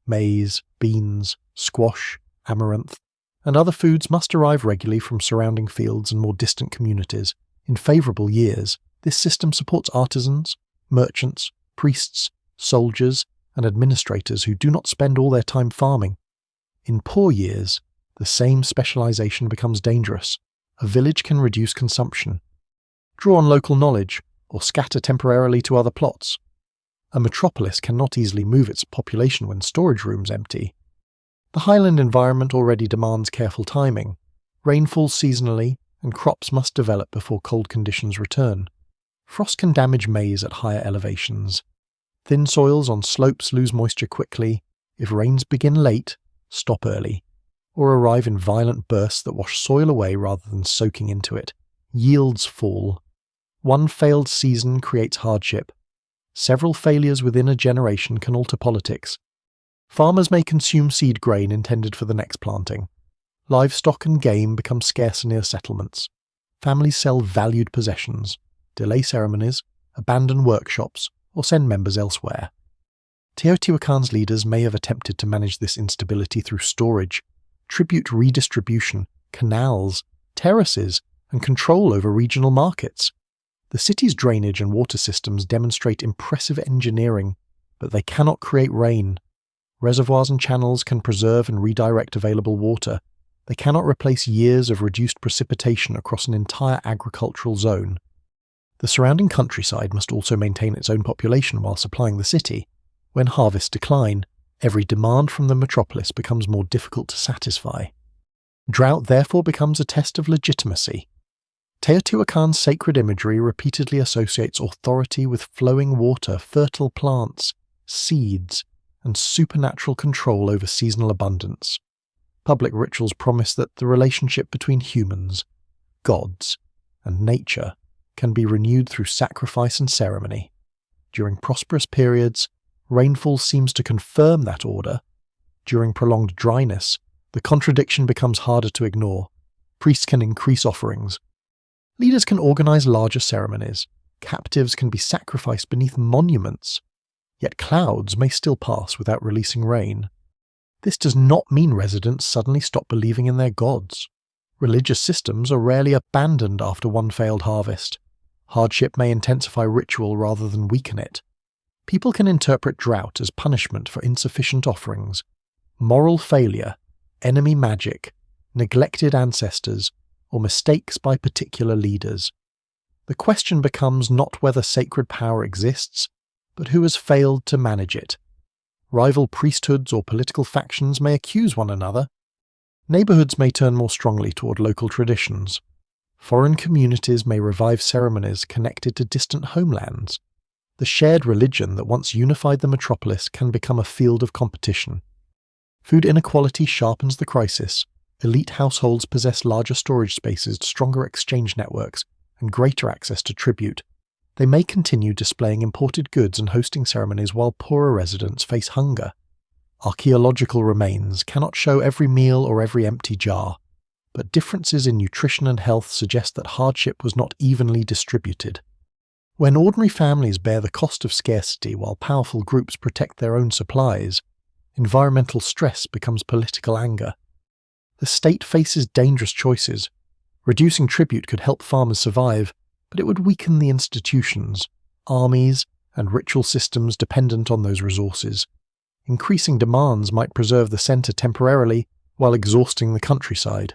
Maize, beans, squash, amaranth, and other foods must arrive regularly from surrounding fields and more distant communities. In favourable years, this system supports artisans, merchants, priests, soldiers, and administrators who do not spend all their time farming. In poor years, the same specialisation becomes dangerous. A village can reduce consumption, draw on local knowledge, or scatter temporarily to other plots. A metropolis cannot easily move its population when storage rooms empty. The highland environment already demands careful timing. Rain falls seasonally, and crops must develop before cold conditions return. Frost can damage maize at higher elevations. Thin soils on slopes lose moisture quickly. If rains begin late, stop early, or arrive in violent bursts that wash soil away rather than soaking into it. Yields fall. One failed season creates hardship. Several failures within a generation can alter politics. Farmers may consume seed grain intended for the next planting. Livestock and game become scarcer near settlements. Families sell valued possessions, delay ceremonies, abandon workshops, or send members elsewhere. Teotihuacan's leaders may have attempted to manage this instability through storage, tribute redistribution, canals, terraces, and control over regional markets. The city's drainage and water systems demonstrate impressive engineering, but they cannot create rain. Reservoirs and channels can preserve and redirect available water. They cannot replace years of reduced precipitation across an entire agricultural zone. The surrounding countryside must also maintain its own population while supplying the city. When harvests decline, every demand from the metropolis becomes more difficult to satisfy. Drought therefore becomes a test of legitimacy. Teotihuacan's sacred imagery repeatedly associates authority with flowing water, fertile plants, seeds, and supernatural control over seasonal abundance. Public rituals promise that the relationship between humans, gods, and nature can be renewed through sacrifice and ceremony. During prosperous periods, rainfall seems to confirm that order. During prolonged dryness, the contradiction becomes harder to ignore. Priests can increase offerings. Leaders can organize larger ceremonies. Captives can be sacrificed beneath monuments. Yet clouds may still pass without releasing rain. This does not mean residents suddenly stop believing in their gods. Religious systems are rarely abandoned after one failed harvest. Hardship may intensify ritual rather than weaken it. People can interpret drought as punishment for insufficient offerings, moral failure, enemy magic, neglected ancestors, or mistakes by particular leaders. The question becomes not whether sacred power exists, but who has failed to manage it. Rival priesthoods or political factions may accuse one another. Neighborhoods may turn more strongly toward local traditions. Foreign communities may revive ceremonies connected to distant homelands. The shared religion that once unified the metropolis can become a field of competition. Food inequality sharpens the crisis. Elite households possess larger storage spaces, stronger exchange networks, and greater access to tribute. They may continue displaying imported goods and hosting ceremonies while poorer residents face hunger. Archaeological remains cannot show every meal or every empty jar, but differences in nutrition and health suggest that hardship was not evenly distributed. When ordinary families bear the cost of scarcity while powerful groups protect their own supplies, environmental stress becomes political anger. The state faces dangerous choices. Reducing tribute could help farmers survive, but it would weaken the institutions, armies, and ritual systems dependent on those resources. Increasing demands might preserve the centre temporarily while exhausting the countryside.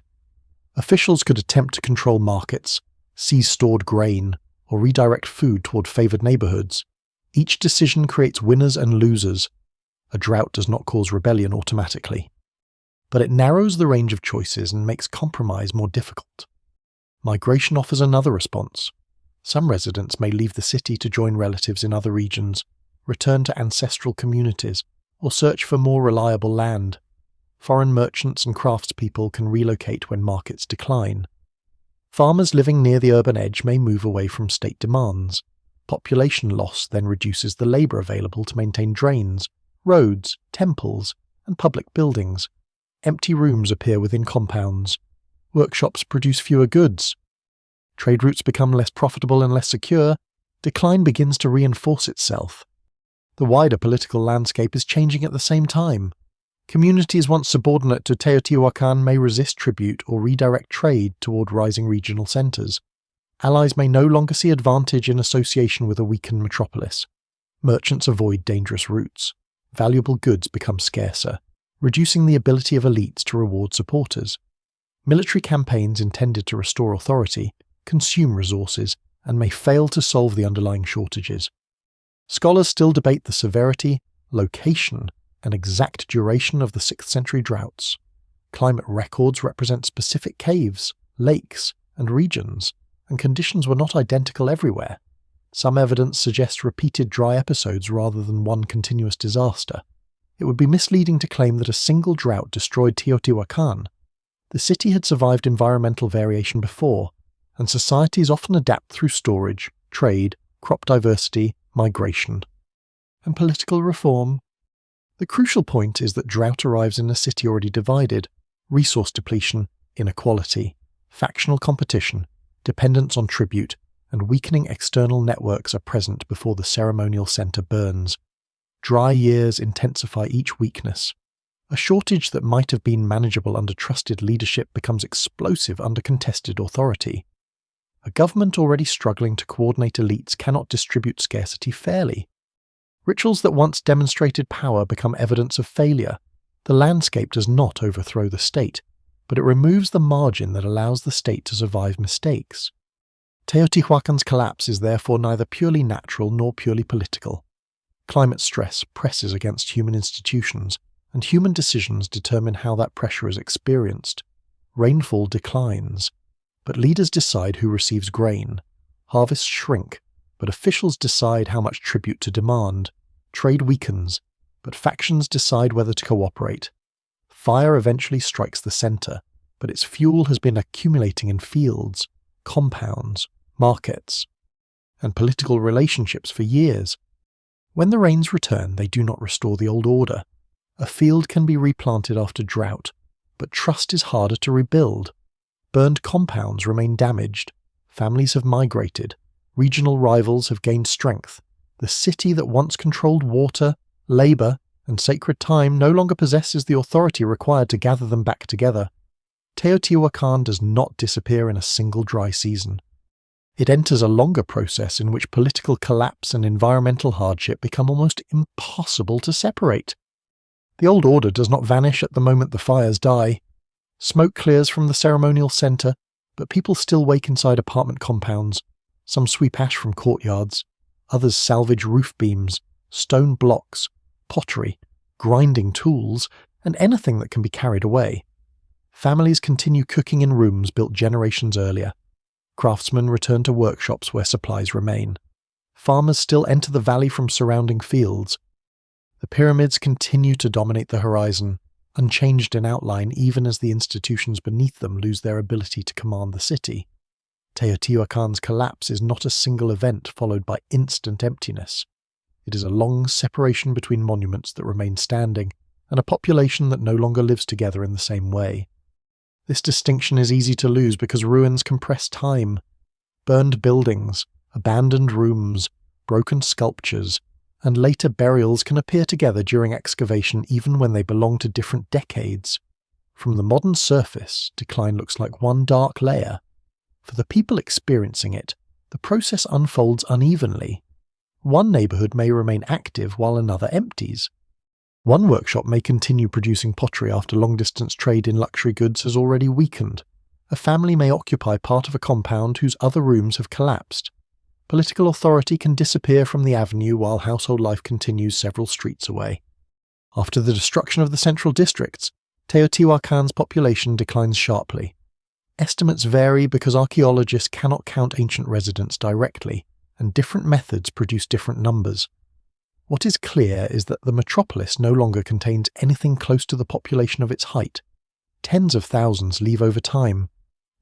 Officials could attempt to control markets, seize stored grain, or redirect food toward favoured neighbourhoods. Each decision creates winners and losers. A drought does not cause rebellion automatically, but it narrows the range of choices and makes compromise more difficult. Migration offers another response. Some residents may leave the city to join relatives in other regions, return to ancestral communities, or search for more reliable land. Foreign merchants and craftspeople can relocate when markets decline. Farmers living near the urban edge may move away from state demands. Population loss then reduces the labour available to maintain drains, roads, temples, and public buildings. Empty rooms appear within compounds. Workshops produce fewer goods. Trade routes become less profitable and less secure. Decline begins to reinforce itself. The wider political landscape is changing at the same time. Communities once subordinate to Teotihuacan may resist tribute or redirect trade toward rising regional centres. Allies may no longer see advantage in association with a weakened metropolis. Merchants avoid dangerous routes. Valuable goods become scarcer, reducing the ability of elites to reward supporters. Military campaigns intended to restore authority consume resources and may fail to solve the underlying shortages. Scholars still debate the severity, location, and exact duration of the 6th century droughts. Climate records represent specific caves, lakes, and regions, and conditions were not identical everywhere. Some evidence suggests repeated dry episodes rather than one continuous disaster. It would be misleading to claim that a single drought destroyed Teotihuacan. The city had survived environmental variation before, and societies often adapt through storage, trade, crop diversity, migration. And political reform? The crucial point is that drought arrives in a city already divided. Resource depletion, inequality, factional competition, dependence on tribute, and weakening external networks are present before the ceremonial center burns. Dry years intensify each weakness. A shortage that might have been manageable under trusted leadership becomes explosive under contested authority. A government already struggling to coordinate elites cannot distribute scarcity fairly. Rituals that once demonstrated power become evidence of failure. The landscape does not overthrow the state, but it removes the margin that allows the state to survive mistakes. Teotihuacan's collapse is therefore neither purely natural nor purely political. Climate stress presses against human institutions, and human decisions determine how that pressure is experienced. Rainfall declines, but leaders decide who receives grain. Harvests shrink, but officials decide how much tribute to demand. Trade weakens, but factions decide whether to cooperate. Fire eventually strikes the center, but its fuel has been accumulating in fields, compounds, markets, and political relationships for years. When the rains return, they do not restore the old order. A field can be replanted after drought, but trust is harder to rebuild. Burned compounds remain damaged. Families have migrated. Regional rivals have gained strength. The city that once controlled water, labor, and sacred time no longer possesses the authority required to gather them back together. Teotihuacan does not disappear in a single dry season. It enters a longer process in which political collapse and environmental hardship become almost impossible to separate. The old order does not vanish at the moment the fires die. Smoke clears from the ceremonial center, but people still wake inside apartment compounds. Some sweep ash from courtyards. Others salvage roof beams, stone blocks, pottery, grinding tools, and anything that can be carried away. Families continue cooking in rooms built generations earlier. Craftsmen return to workshops where supplies remain. Farmers still enter the valley from surrounding fields. The pyramids continue to dominate the horizon, unchanged in outline even as the institutions beneath them lose their ability to command the city. Teotihuacan's collapse is not a single event followed by instant emptiness. It is a long separation between monuments that remain standing and a population that no longer lives together in the same way. This distinction is easy to lose because ruins compress time. Burned buildings, abandoned rooms, broken sculptures, and later burials can appear together during excavation even when they belong to different decades. From the modern surface, decline looks like one dark layer. For the people experiencing it, the process unfolds unevenly. One neighborhood may remain active while another empties. One workshop may continue producing pottery after long-distance trade in luxury goods has already weakened. A family may occupy part of a compound whose other rooms have collapsed. Political authority can disappear from the avenue while household life continues several streets away. After the destruction of the central districts, Teotihuacan's population declines sharply. Estimates vary because archaeologists cannot count ancient residents directly, and different methods produce different numbers. What is clear is that the metropolis no longer contains anything close to the population of its height. Tens of thousands leave over time.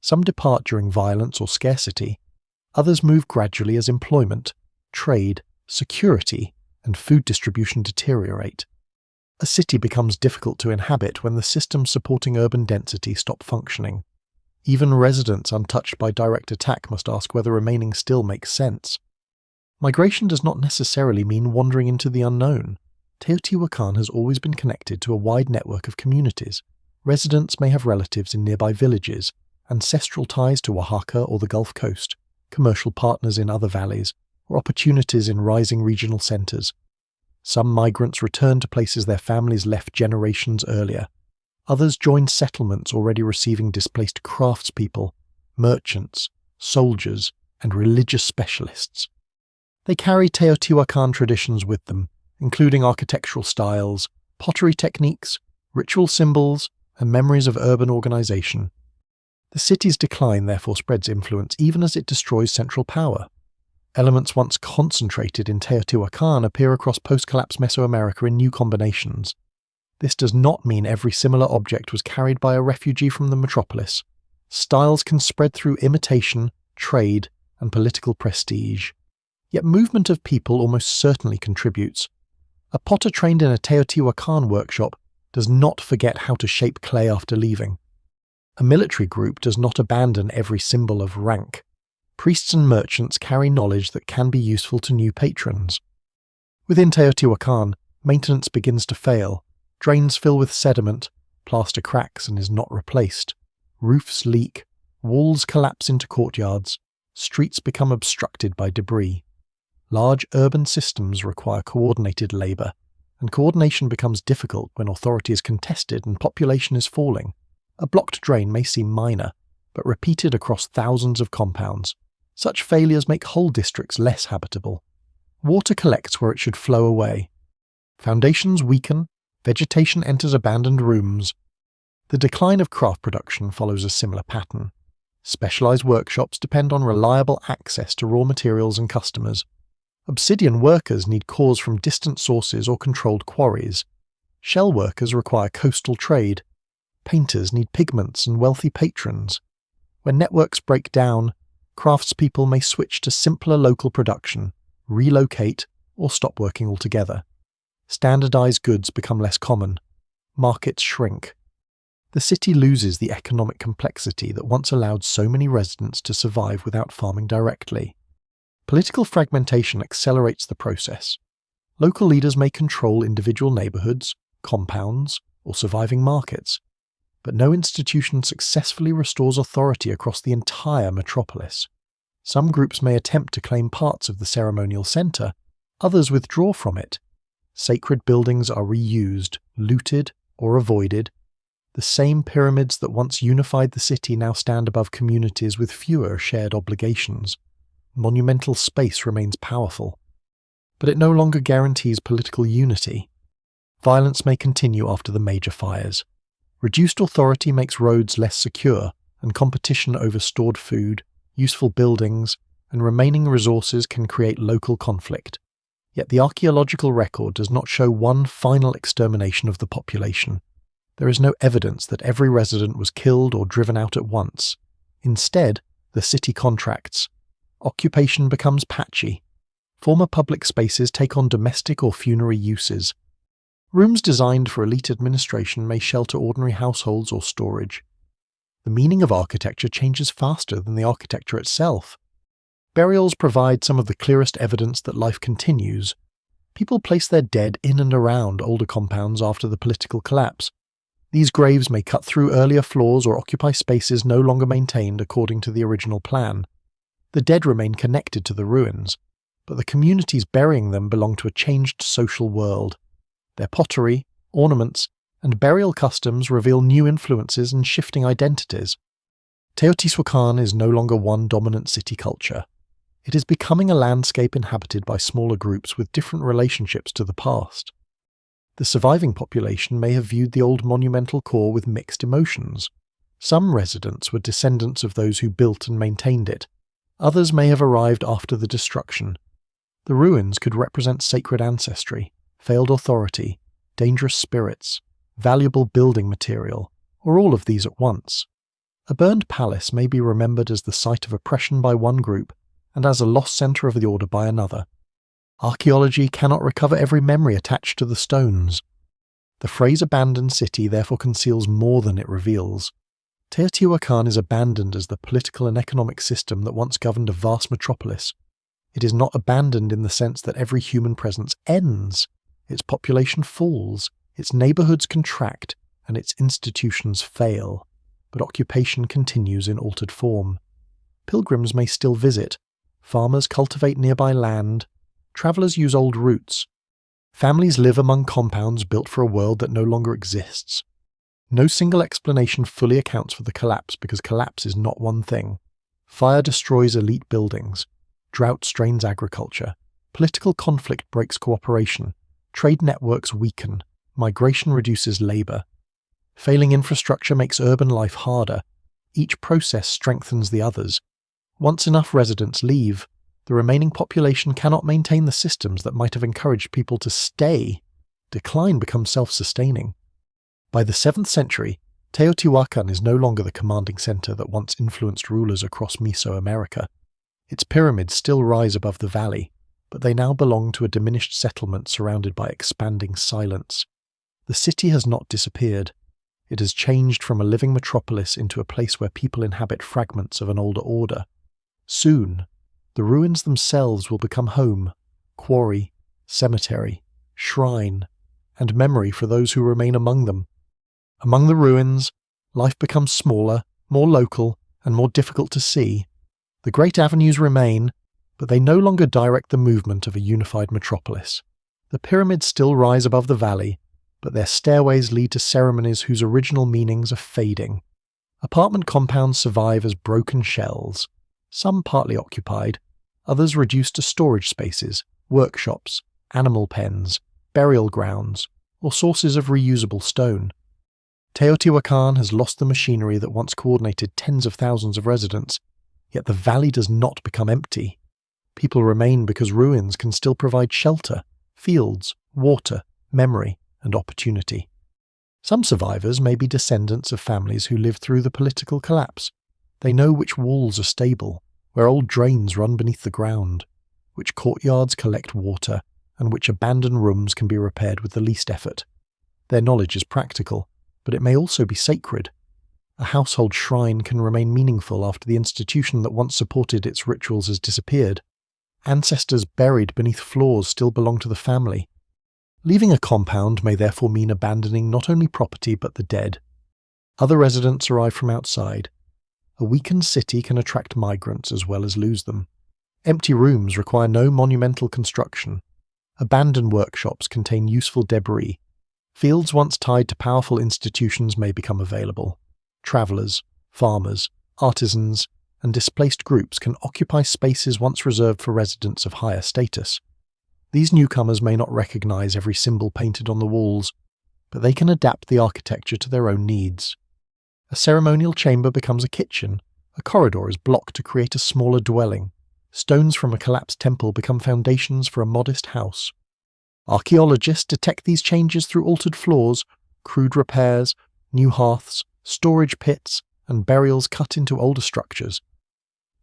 Some depart during violence or scarcity. Others move gradually as employment, trade, security, and food distribution deteriorate. A city becomes difficult to inhabit when the systems supporting urban density stop functioning. Even residents untouched by direct attack must ask whether remaining still makes sense. Migration does not necessarily mean wandering into the unknown. Teotihuacan has always been connected to a wide network of communities. Residents may have relatives in nearby villages, ancestral ties to Oaxaca or the Gulf Coast, commercial partners in other valleys, or opportunities in rising regional centers. Some migrants return to places their families left generations earlier. Others join settlements already receiving displaced craftspeople, merchants, soldiers, and religious specialists. They carry Teotihuacan traditions with them, including architectural styles, pottery techniques, ritual symbols, and memories of urban organization. The city's decline therefore spreads influence even as it destroys central power. Elements once concentrated in Teotihuacan appear across post-collapse Mesoamerica in new combinations. This does not mean every similar object was carried by a refugee from the metropolis. Styles can spread through imitation, trade, and political prestige. Yet movement of people almost certainly contributes. A potter trained in a Teotihuacan workshop does not forget how to shape clay after leaving. A military group does not abandon every symbol of rank. Priests and merchants carry knowledge that can be useful to new patrons. Within Teotihuacan, maintenance begins to fail. Drains fill with sediment, plaster cracks and is not replaced. Roofs leak, walls collapse into courtyards, streets become obstructed by debris. Large urban systems require coordinated labour, and coordination becomes difficult when authority is contested and population is falling. A blocked drain may seem minor, but repeated across thousands of compounds. Such failures make whole districts less habitable. Water collects where it should flow away. Foundations weaken, vegetation enters abandoned rooms. The decline of craft production follows a similar pattern. Specialised workshops depend on reliable access to raw materials and customers. Obsidian workers need cores from distant sources or controlled quarries. Shell workers require coastal trade. Painters need pigments and wealthy patrons. When networks break down, craftspeople may switch to simpler local production, relocate, or stop working altogether. Standardized goods become less common. Markets shrink. The city loses the economic complexity that once allowed so many residents to survive without farming directly. Political fragmentation accelerates the process. Local leaders may control individual neighborhoods, compounds, or surviving markets, but no institution successfully restores authority across the entire metropolis. Some groups may attempt to claim parts of the ceremonial center, others withdraw from it. Sacred buildings are reused, looted, or avoided. The same pyramids that once unified the city now stand above communities with fewer shared obligations. Monumental space remains powerful, but it no longer guarantees political unity. Violence may continue after the major fires. Reduced authority makes roads less secure, and competition over stored food, useful buildings, and remaining resources can create local conflict. Yet the archaeological record does not show one final extermination of the population. There is no evidence that every resident was killed or driven out at once. Instead, the city contracts. Occupation becomes patchy. Former public spaces take on domestic or funerary uses. Rooms designed for elite administration may shelter ordinary households or storage. The meaning of architecture changes faster than the architecture itself. Burials provide some of the clearest evidence that life continues. People place their dead in and around older compounds after the political collapse. These graves may cut through earlier floors or occupy spaces no longer maintained according to the original plan. The dead remain connected to the ruins, but the communities burying them belong to a changed social world. Their pottery, ornaments, and burial customs reveal new influences and shifting identities. Teotihuacan is no longer one dominant city culture. It is becoming a landscape inhabited by smaller groups with different relationships to the past. The surviving population may have viewed the old monumental core with mixed emotions. Some residents were descendants of those who built and maintained it. Others may have arrived after the destruction. The ruins could represent sacred ancestry, failed authority, dangerous spirits, valuable building material, or all of these at once. A burned palace may be remembered as the site of oppression by one group and as a lost centre of the order by another. Archaeology cannot recover every memory attached to the stones. The phrase abandoned city therefore conceals more than it reveals. Teotihuacan is abandoned as the political and economic system that once governed a vast metropolis. It is not abandoned in the sense that every human presence ends. Its population falls, its neighbourhoods contract, and its institutions fail. But occupation continues in altered form. Pilgrims may still visit. Farmers cultivate nearby land. Travellers use old routes. Families live among compounds built for a world that no longer exists. No single explanation fully accounts for the collapse because collapse is not one thing. Fire destroys elite buildings. Drought strains agriculture. Political conflict breaks cooperation. Trade networks weaken. Migration reduces labour. Failing infrastructure makes urban life harder. Each process strengthens the others. Once enough residents leave, the remaining population cannot maintain the systems that might have encouraged people to stay. Decline becomes self-sustaining. By the 7th century, Teotihuacan is no longer the commanding centre that once influenced rulers across Mesoamerica. Its pyramids still rise above the valley, but they now belong to a diminished settlement surrounded by expanding silence. The city has not disappeared. It has changed from a living metropolis into a place where people inhabit fragments of an older order. Soon, the ruins themselves will become home, quarry, cemetery, shrine, and memory for those who remain among them. Among the ruins, life becomes smaller, more local, and more difficult to see. The great avenues remain, but they no longer direct the movement of a unified metropolis. The pyramids still rise above the valley, but their stairways lead to ceremonies whose original meanings are fading. Apartment compounds survive as broken shells, some partly occupied, others reduced to storage spaces, workshops, animal pens, burial grounds, or sources of reusable stone. Teotihuacan has lost the machinery that once coordinated tens of thousands of residents, yet the valley does not become empty. People remain because ruins can still provide shelter, fields, water, memory, and opportunity. Some survivors may be descendants of families who lived through the political collapse. They know which walls are stable, where old drains run beneath the ground, which courtyards collect water, and which abandoned rooms can be repaired with the least effort. Their knowledge is practical, but it may also be sacred. A household shrine can remain meaningful after the institution that once supported its rituals has disappeared. Ancestors buried beneath floors still belong to the family. Leaving a compound may therefore mean abandoning not only property but the dead. Other residents arrive from outside. A weakened city can attract migrants as well as lose them. Empty rooms require no monumental construction. Abandoned workshops contain useful debris. Fields once tied to powerful institutions may become available. Travellers, farmers, artisans, and displaced groups can occupy spaces once reserved for residents of higher status. These newcomers may not recognize every symbol painted on the walls, but they can adapt the architecture to their own needs. A ceremonial chamber becomes a kitchen, a corridor is blocked to create a smaller dwelling, stones from a collapsed temple become foundations for a modest house. Archaeologists detect these changes through altered floors, crude repairs, new hearths, storage pits, and burials cut into older structures.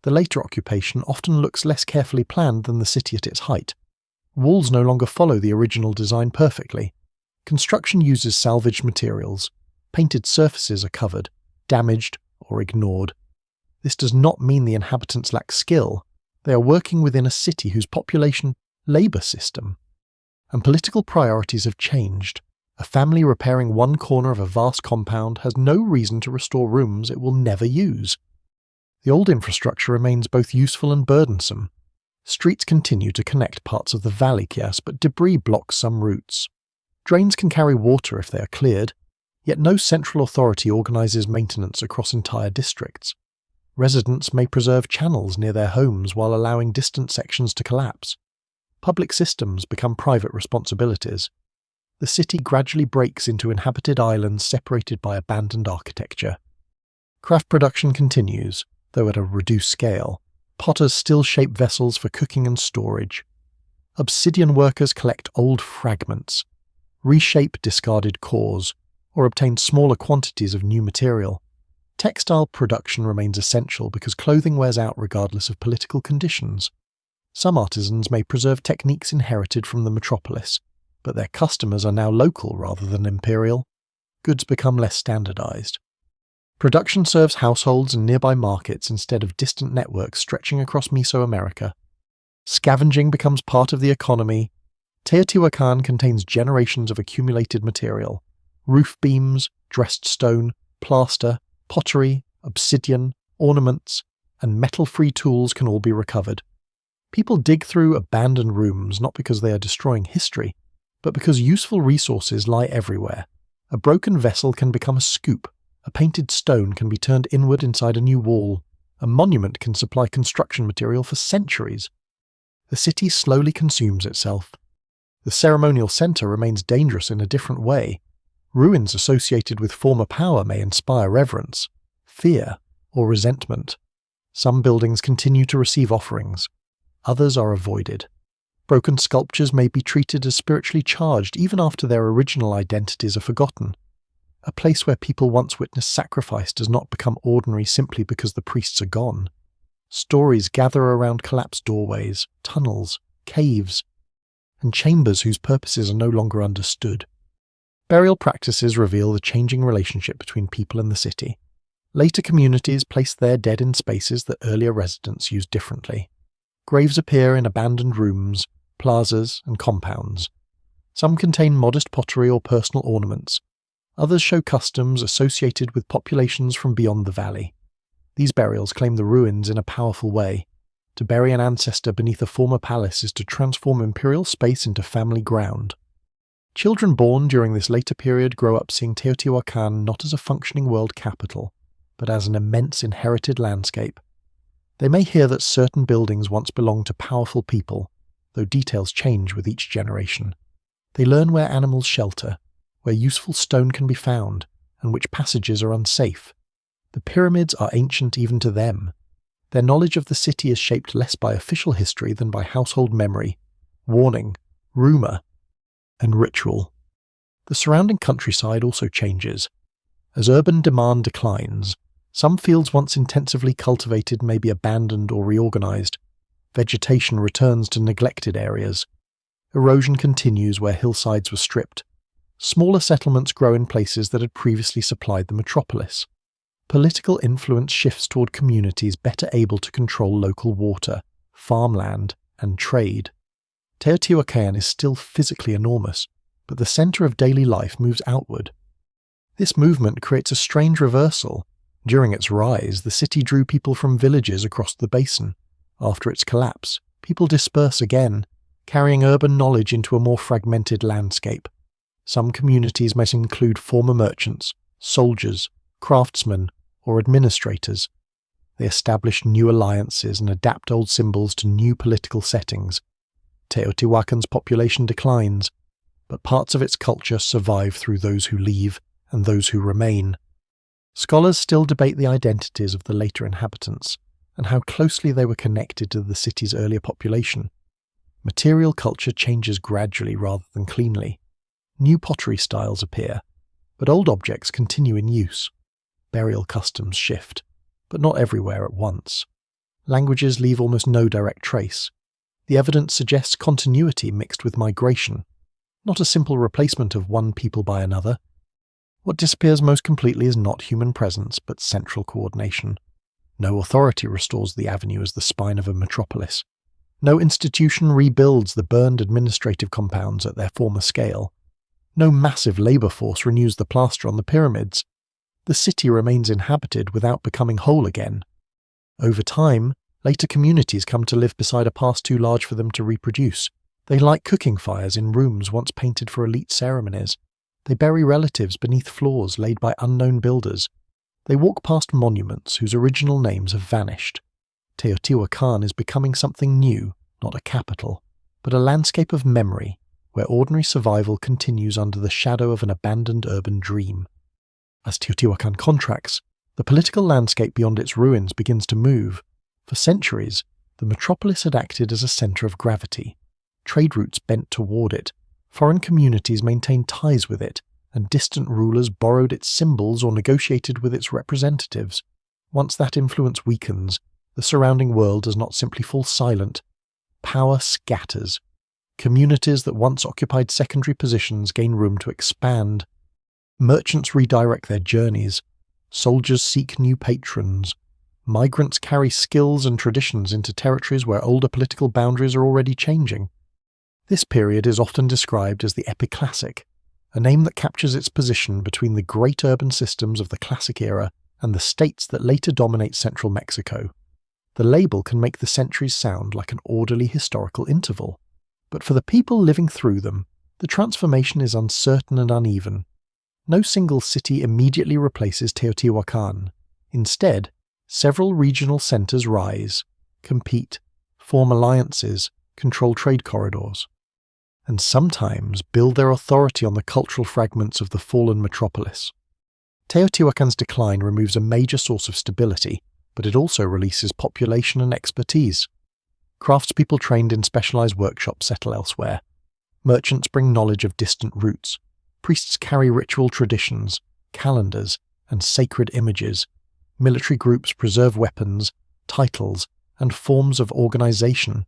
The later occupation often looks less carefully planned than the city at its height. Walls no longer follow the original design perfectly. Construction uses salvaged materials. Painted surfaces are covered, damaged, or ignored. This does not mean the inhabitants lack skill. They are working within a city whose population, labour system, and political priorities have changed. A family repairing one corner of a vast compound has no reason to restore rooms it will never use. The old infrastructure remains both useful and burdensome. Streets continue to connect parts of the valley, yes, but debris blocks some routes. Drains can carry water if they are cleared, yet no central authority organises maintenance across entire districts. Residents may preserve channels near their homes while allowing distant sections to collapse. Public systems become private responsibilities. The city gradually breaks into inhabited islands separated by abandoned architecture. Craft production continues, though at a reduced scale. Potters still shape vessels for cooking and storage. Obsidian workers collect old fragments, reshape discarded cores, or obtain smaller quantities of new material. Textile production remains essential because clothing wears out regardless of political conditions. Some artisans may preserve techniques inherited from the metropolis, but their customers are now local rather than imperial. Goods become less standardized. Production serves households and nearby markets instead of distant networks stretching across Mesoamerica. Scavenging becomes part of the economy. Teotihuacan contains generations of accumulated material. Roof beams, dressed stone, plaster, pottery, obsidian, ornaments, and metal-free tools can all be recovered. People dig through abandoned rooms not because they are destroying history, but because useful resources lie everywhere. A broken vessel can become a scoop. A painted stone can be turned inward inside a new wall. A monument can supply construction material for centuries. The city slowly consumes itself. The ceremonial centre remains dangerous in a different way. Ruins associated with former power may inspire reverence, fear, or resentment. Some buildings continue to receive offerings. Others are avoided. Broken sculptures may be treated as spiritually charged even after their original identities are forgotten. A place where people once witnessed sacrifice does not become ordinary simply because the priests are gone. Stories gather around collapsed doorways, tunnels, caves, and chambers whose purposes are no longer understood. Burial practices reveal the changing relationship between people and the city. Later communities place their dead in spaces that earlier residents used differently. Graves appear in abandoned rooms, plazas, and compounds. Some contain modest pottery or personal ornaments. Others show customs associated with populations from beyond the valley. These burials claim the ruins in a powerful way. To bury an ancestor beneath a former palace is to transform imperial space into family ground. Children born during this later period grow up seeing Teotihuacan not as a functioning world capital, but as an immense inherited landscape. They may hear that certain buildings once belonged to powerful people, though details change with each generation. They learn where animals shelter, where useful stone can be found, and which passages are unsafe. The pyramids are ancient even to them. Their knowledge of the city is shaped less by official history than by household memory, warning, rumour, and ritual. The surrounding countryside also changes. As urban demand declines, some fields once intensively cultivated may be abandoned or reorganised. Vegetation returns to neglected areas. Erosion continues where hillsides were stripped. Smaller settlements grow in places that had previously supplied the metropolis. Political influence shifts toward communities better able to control local water, farmland, and trade. Teotihuacan is still physically enormous, but the centre of daily life moves outward. This movement creates a strange reversal. During its rise, the city drew people from villages across the basin. After its collapse, people disperse again, carrying urban knowledge into a more fragmented landscape. Some communities might include former merchants, soldiers, craftsmen, or administrators. They establish new alliances and adapt old symbols to new political settings. Teotihuacan's population declines, but parts of its culture survive through those who leave and those who remain. Scholars still debate the identities of the later inhabitants and how closely they were connected to the city's earlier population. Material culture changes gradually rather than cleanly. New pottery styles appear, but old objects continue in use. Burial customs shift, but not everywhere at once. Languages leave almost no direct trace. The evidence suggests continuity mixed with migration, not a simple replacement of one people by another. What disappears most completely is not human presence, but central coordination. No authority restores the avenue as the spine of a metropolis. No institution rebuilds the burned administrative compounds at their former scale. No massive labour force renews the plaster on the pyramids. The city remains inhabited without becoming whole again. Over time, later communities come to live beside a past too large for them to reproduce. They light cooking fires in rooms once painted for elite ceremonies. They bury relatives beneath floors laid by unknown builders. They walk past monuments whose original names have vanished. Teotihuacan is becoming something new, not a capital, but a landscape of memory, where ordinary survival continues under the shadow of an abandoned urban dream. As Teotihuacan contracts, the political landscape beyond its ruins begins to move. For centuries, the metropolis had acted as a centre of gravity. Trade routes bent toward it, foreign communities maintained ties with it, and distant rulers borrowed its symbols or negotiated with its representatives. Once that influence weakens, the surrounding world does not simply fall silent. Power scatters. Communities that once occupied secondary positions gain room to expand. Merchants redirect their journeys. Soldiers seek new patrons. Migrants carry skills and traditions into territories where older political boundaries are already changing. This period is often described as the Epiclassic, a name that captures its position between the great urban systems of the Classic era and the states that later dominate central Mexico. The label can make the centuries sound like an orderly historical interval, but for the people living through them, the transformation is uncertain and uneven. No single city immediately replaces Teotihuacan. Instead, several regional centres rise, compete, form alliances, control trade corridors, and sometimes build their authority on the cultural fragments of the fallen metropolis. Teotihuacan's decline removes a major source of stability, but it also releases population and expertise. Craftspeople trained in specialised workshops settle elsewhere. Merchants bring knowledge of distant routes. Priests carry ritual traditions, calendars, and sacred images. Military groups preserve weapons, titles, and forms of organisation.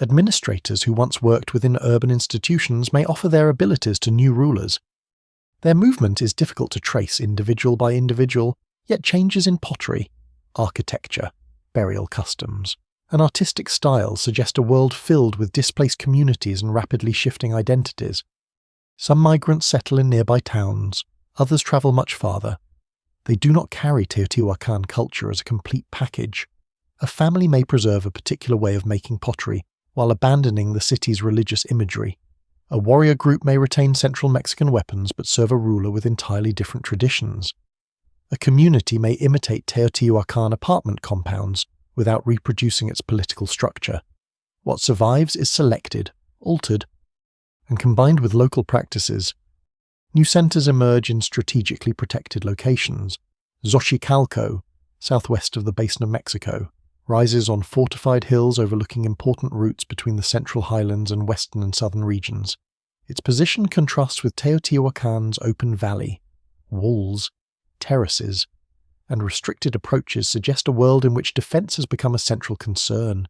Administrators who once worked within urban institutions may offer their abilities to new rulers. Their movement is difficult to trace individual by individual, yet changes in pottery, architecture, burial customs, and artistic styles suggest a world filled with displaced communities and rapidly shifting identities. Some migrants settle in nearby towns, others travel much farther. They do not carry Teotihuacan culture as a complete package. A family may preserve a particular way of making pottery, while abandoning the city's religious imagery. A warrior group may retain Central Mexican weapons but serve a ruler with entirely different traditions. A community may imitate Teotihuacan apartment compounds without reproducing its political structure. What survives is selected, altered, and combined with local practices. New centers emerge in strategically protected locations. Xochicalco, southwest of the Basin of Mexico, rises on fortified hills overlooking important routes between the Central Highlands and western and southern regions. Its position contrasts with Teotihuacan's open valley. Walls, terraces, and restricted approaches suggest a world in which defense has become a central concern.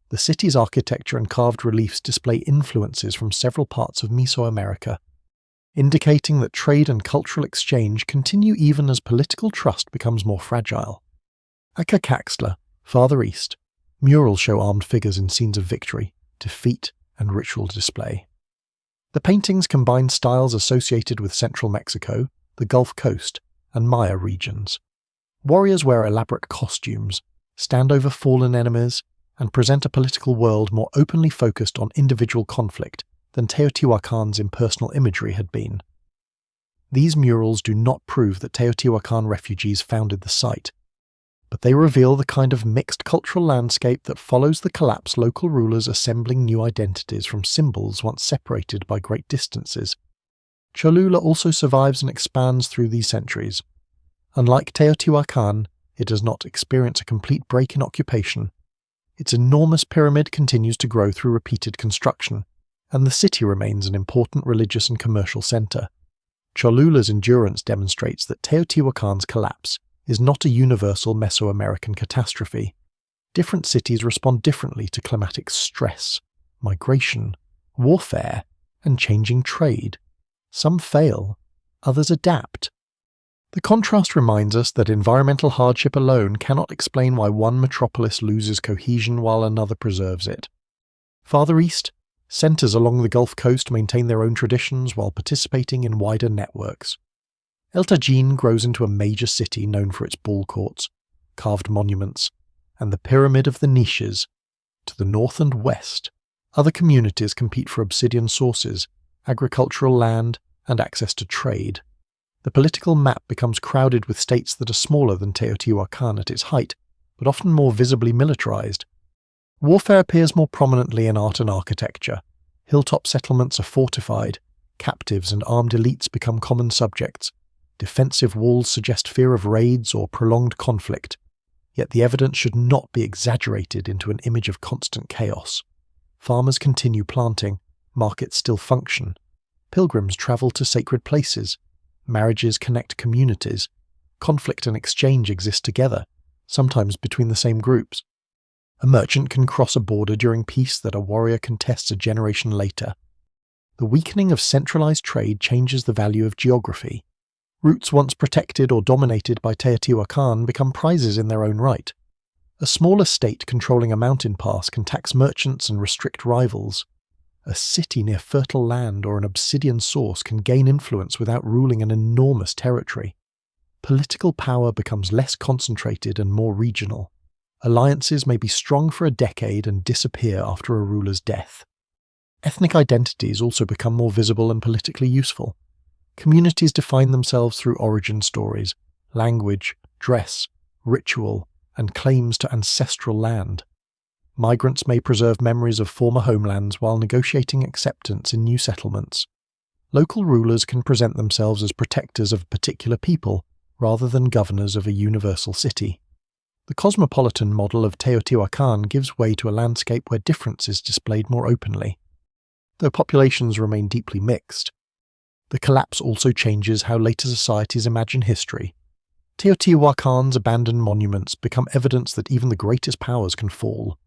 The city's architecture and carved reliefs display influences from several parts of Mesoamerica, indicating that trade and cultural exchange continue even as political trust becomes more fragile. At Cacaxtla, farther east, murals show armed figures in scenes of victory, defeat, and ritual display. The paintings combine styles associated with central Mexico, the Gulf Coast, and Maya regions. Warriors wear elaborate costumes, stand over fallen enemies, and present a political world more openly focused on individual conflict than Teotihuacan's impersonal imagery had been. These murals do not prove that Teotihuacan refugees founded the site, but they reveal the kind of mixed cultural landscape that follows the collapse, local rulers assembling new identities from symbols once separated by great distances. Cholula also survives and expands through these centuries. Unlike Teotihuacan, it does not experience a complete break in occupation. Its enormous pyramid continues to grow through repeated construction, and the city remains an important religious and commercial center. Cholula's endurance demonstrates that Teotihuacan's collapse is not a universal Mesoamerican catastrophe. Different cities respond differently to climatic stress, migration, warfare, and changing trade. Some fail, others adapt. The contrast reminds us that environmental hardship alone cannot explain why one metropolis loses cohesion while another preserves it. Farther east, centers along the Gulf Coast maintain their own traditions while participating in wider networks. El Tajín grows into a major city known for its ball courts, carved monuments, and the Pyramid of the Niches. To the north and west, other communities compete for obsidian sources, agricultural land, and access to trade. The political map becomes crowded with states that are smaller than Teotihuacan at its height, but often more visibly militarized. Warfare appears more prominently in art and architecture. Hilltop settlements are fortified, captives and armed elites become common subjects. Defensive walls suggest fear of raids or prolonged conflict, yet the evidence should not be exaggerated into an image of constant chaos. Farmers continue planting, markets still function, pilgrims travel to sacred places, marriages connect communities, conflict and exchange exist together, sometimes between the same groups. A merchant can cross a border during peace that a warrior contests a generation later. The weakening of centralized trade changes the value of geography. Routes once protected or dominated by Teotihuacan become prizes in their own right. A smaller state controlling a mountain pass can tax merchants and restrict rivals. A city near fertile land or an obsidian source can gain influence without ruling an enormous territory. Political power becomes less concentrated and more regional. Alliances may be strong for a decade and disappear after a ruler's death. Ethnic identities also become more visible and politically useful. Communities define themselves through origin stories, language, dress, ritual, and claims to ancestral land. Migrants may preserve memories of former homelands while negotiating acceptance in new settlements. Local rulers can present themselves as protectors of a particular people rather than governors of a universal city. The cosmopolitan model of Teotihuacan gives way to a landscape where difference is displayed more openly. Though populations remain deeply mixed, the collapse also changes how later societies imagine history. Teotihuacan's abandoned monuments become evidence that even the greatest powers can fall.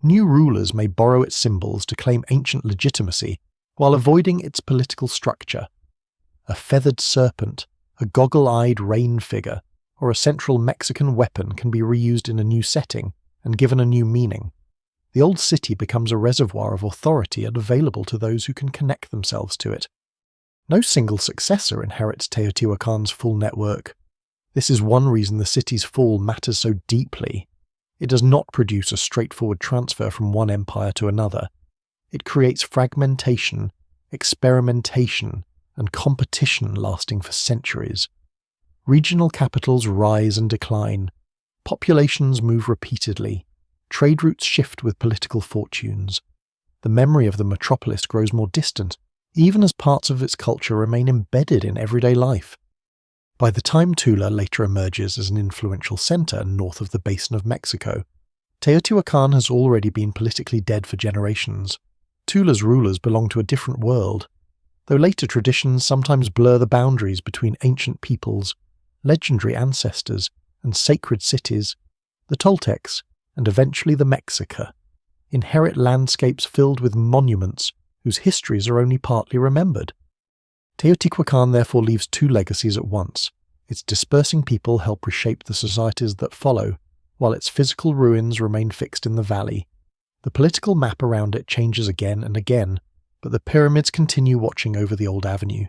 New rulers may borrow its symbols to claim ancient legitimacy while avoiding its political structure. A feathered serpent, a goggle-eyed rain figure, or a central Mexican weapon can be reused in a new setting and given a new meaning. The old city becomes a reservoir of authority and available to those who can connect themselves to it. No single successor inherits Teotihuacan's full network. This is one reason the city's fall matters so deeply. It does not produce a straightforward transfer from one empire to another. It creates fragmentation, experimentation, and competition lasting for centuries. Regional capitals rise and decline. Populations move repeatedly. Trade routes shift with political fortunes. The memory of the metropolis grows more distant, even as parts of its culture remain embedded in everyday life. By the time Tula later emerges as an influential center north of the basin of Mexico, Teotihuacan has already been politically dead for generations. Tula's rulers belong to a different world, though later traditions sometimes blur the boundaries between ancient peoples, legendary ancestors, and sacred cities. The Toltecs, and eventually the Mexica, inherit landscapes filled with monuments whose histories are only partly remembered. Teotihuacan therefore leaves two legacies at once. Its dispersing people help reshape the societies that follow, while its physical ruins remain fixed in the valley. The political map around it changes again and again, but the pyramids continue watching over the old avenue.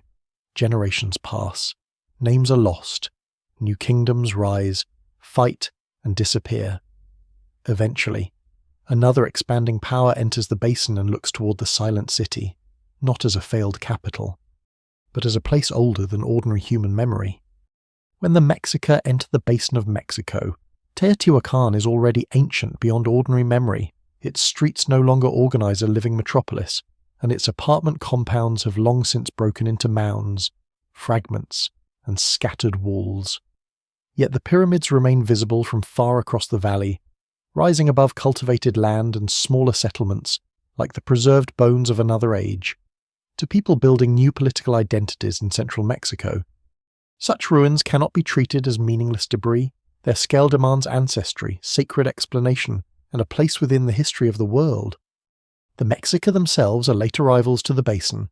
Generations pass. Names are lost. New kingdoms rise, fight, and disappear. Eventually, another expanding power enters the basin and looks toward the silent city, not as a failed capital, but as a place older than ordinary human memory. When the Mexica enter the basin of Mexico, Teotihuacan is already ancient beyond ordinary memory. Its streets no longer organize a living metropolis, and its apartment compounds have long since broken into mounds, fragments, and scattered walls. Yet the pyramids remain visible from far across the valley, rising above cultivated land and smaller settlements, like the preserved bones of another age. To people building new political identities in central Mexico, such ruins cannot be treated as meaningless debris. Their scale demands ancestry, sacred explanation, and a place within the history of the world. The Mexica themselves are late arrivals to the basin.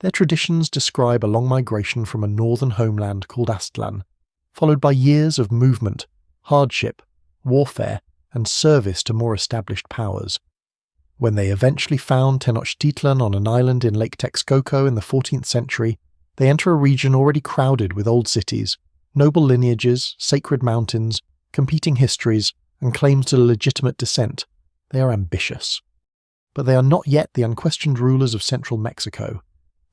Their traditions describe a long migration from a northern homeland called Aztlan, followed by years of movement, hardship, warfare, and service to more established powers. When they eventually found Tenochtitlan on an island in Lake Texcoco in the 14th century, they enter a region already crowded with old cities, noble lineages, sacred mountains, competing histories, and claims to legitimate descent. They are ambitious. But they are not yet the unquestioned rulers of central Mexico.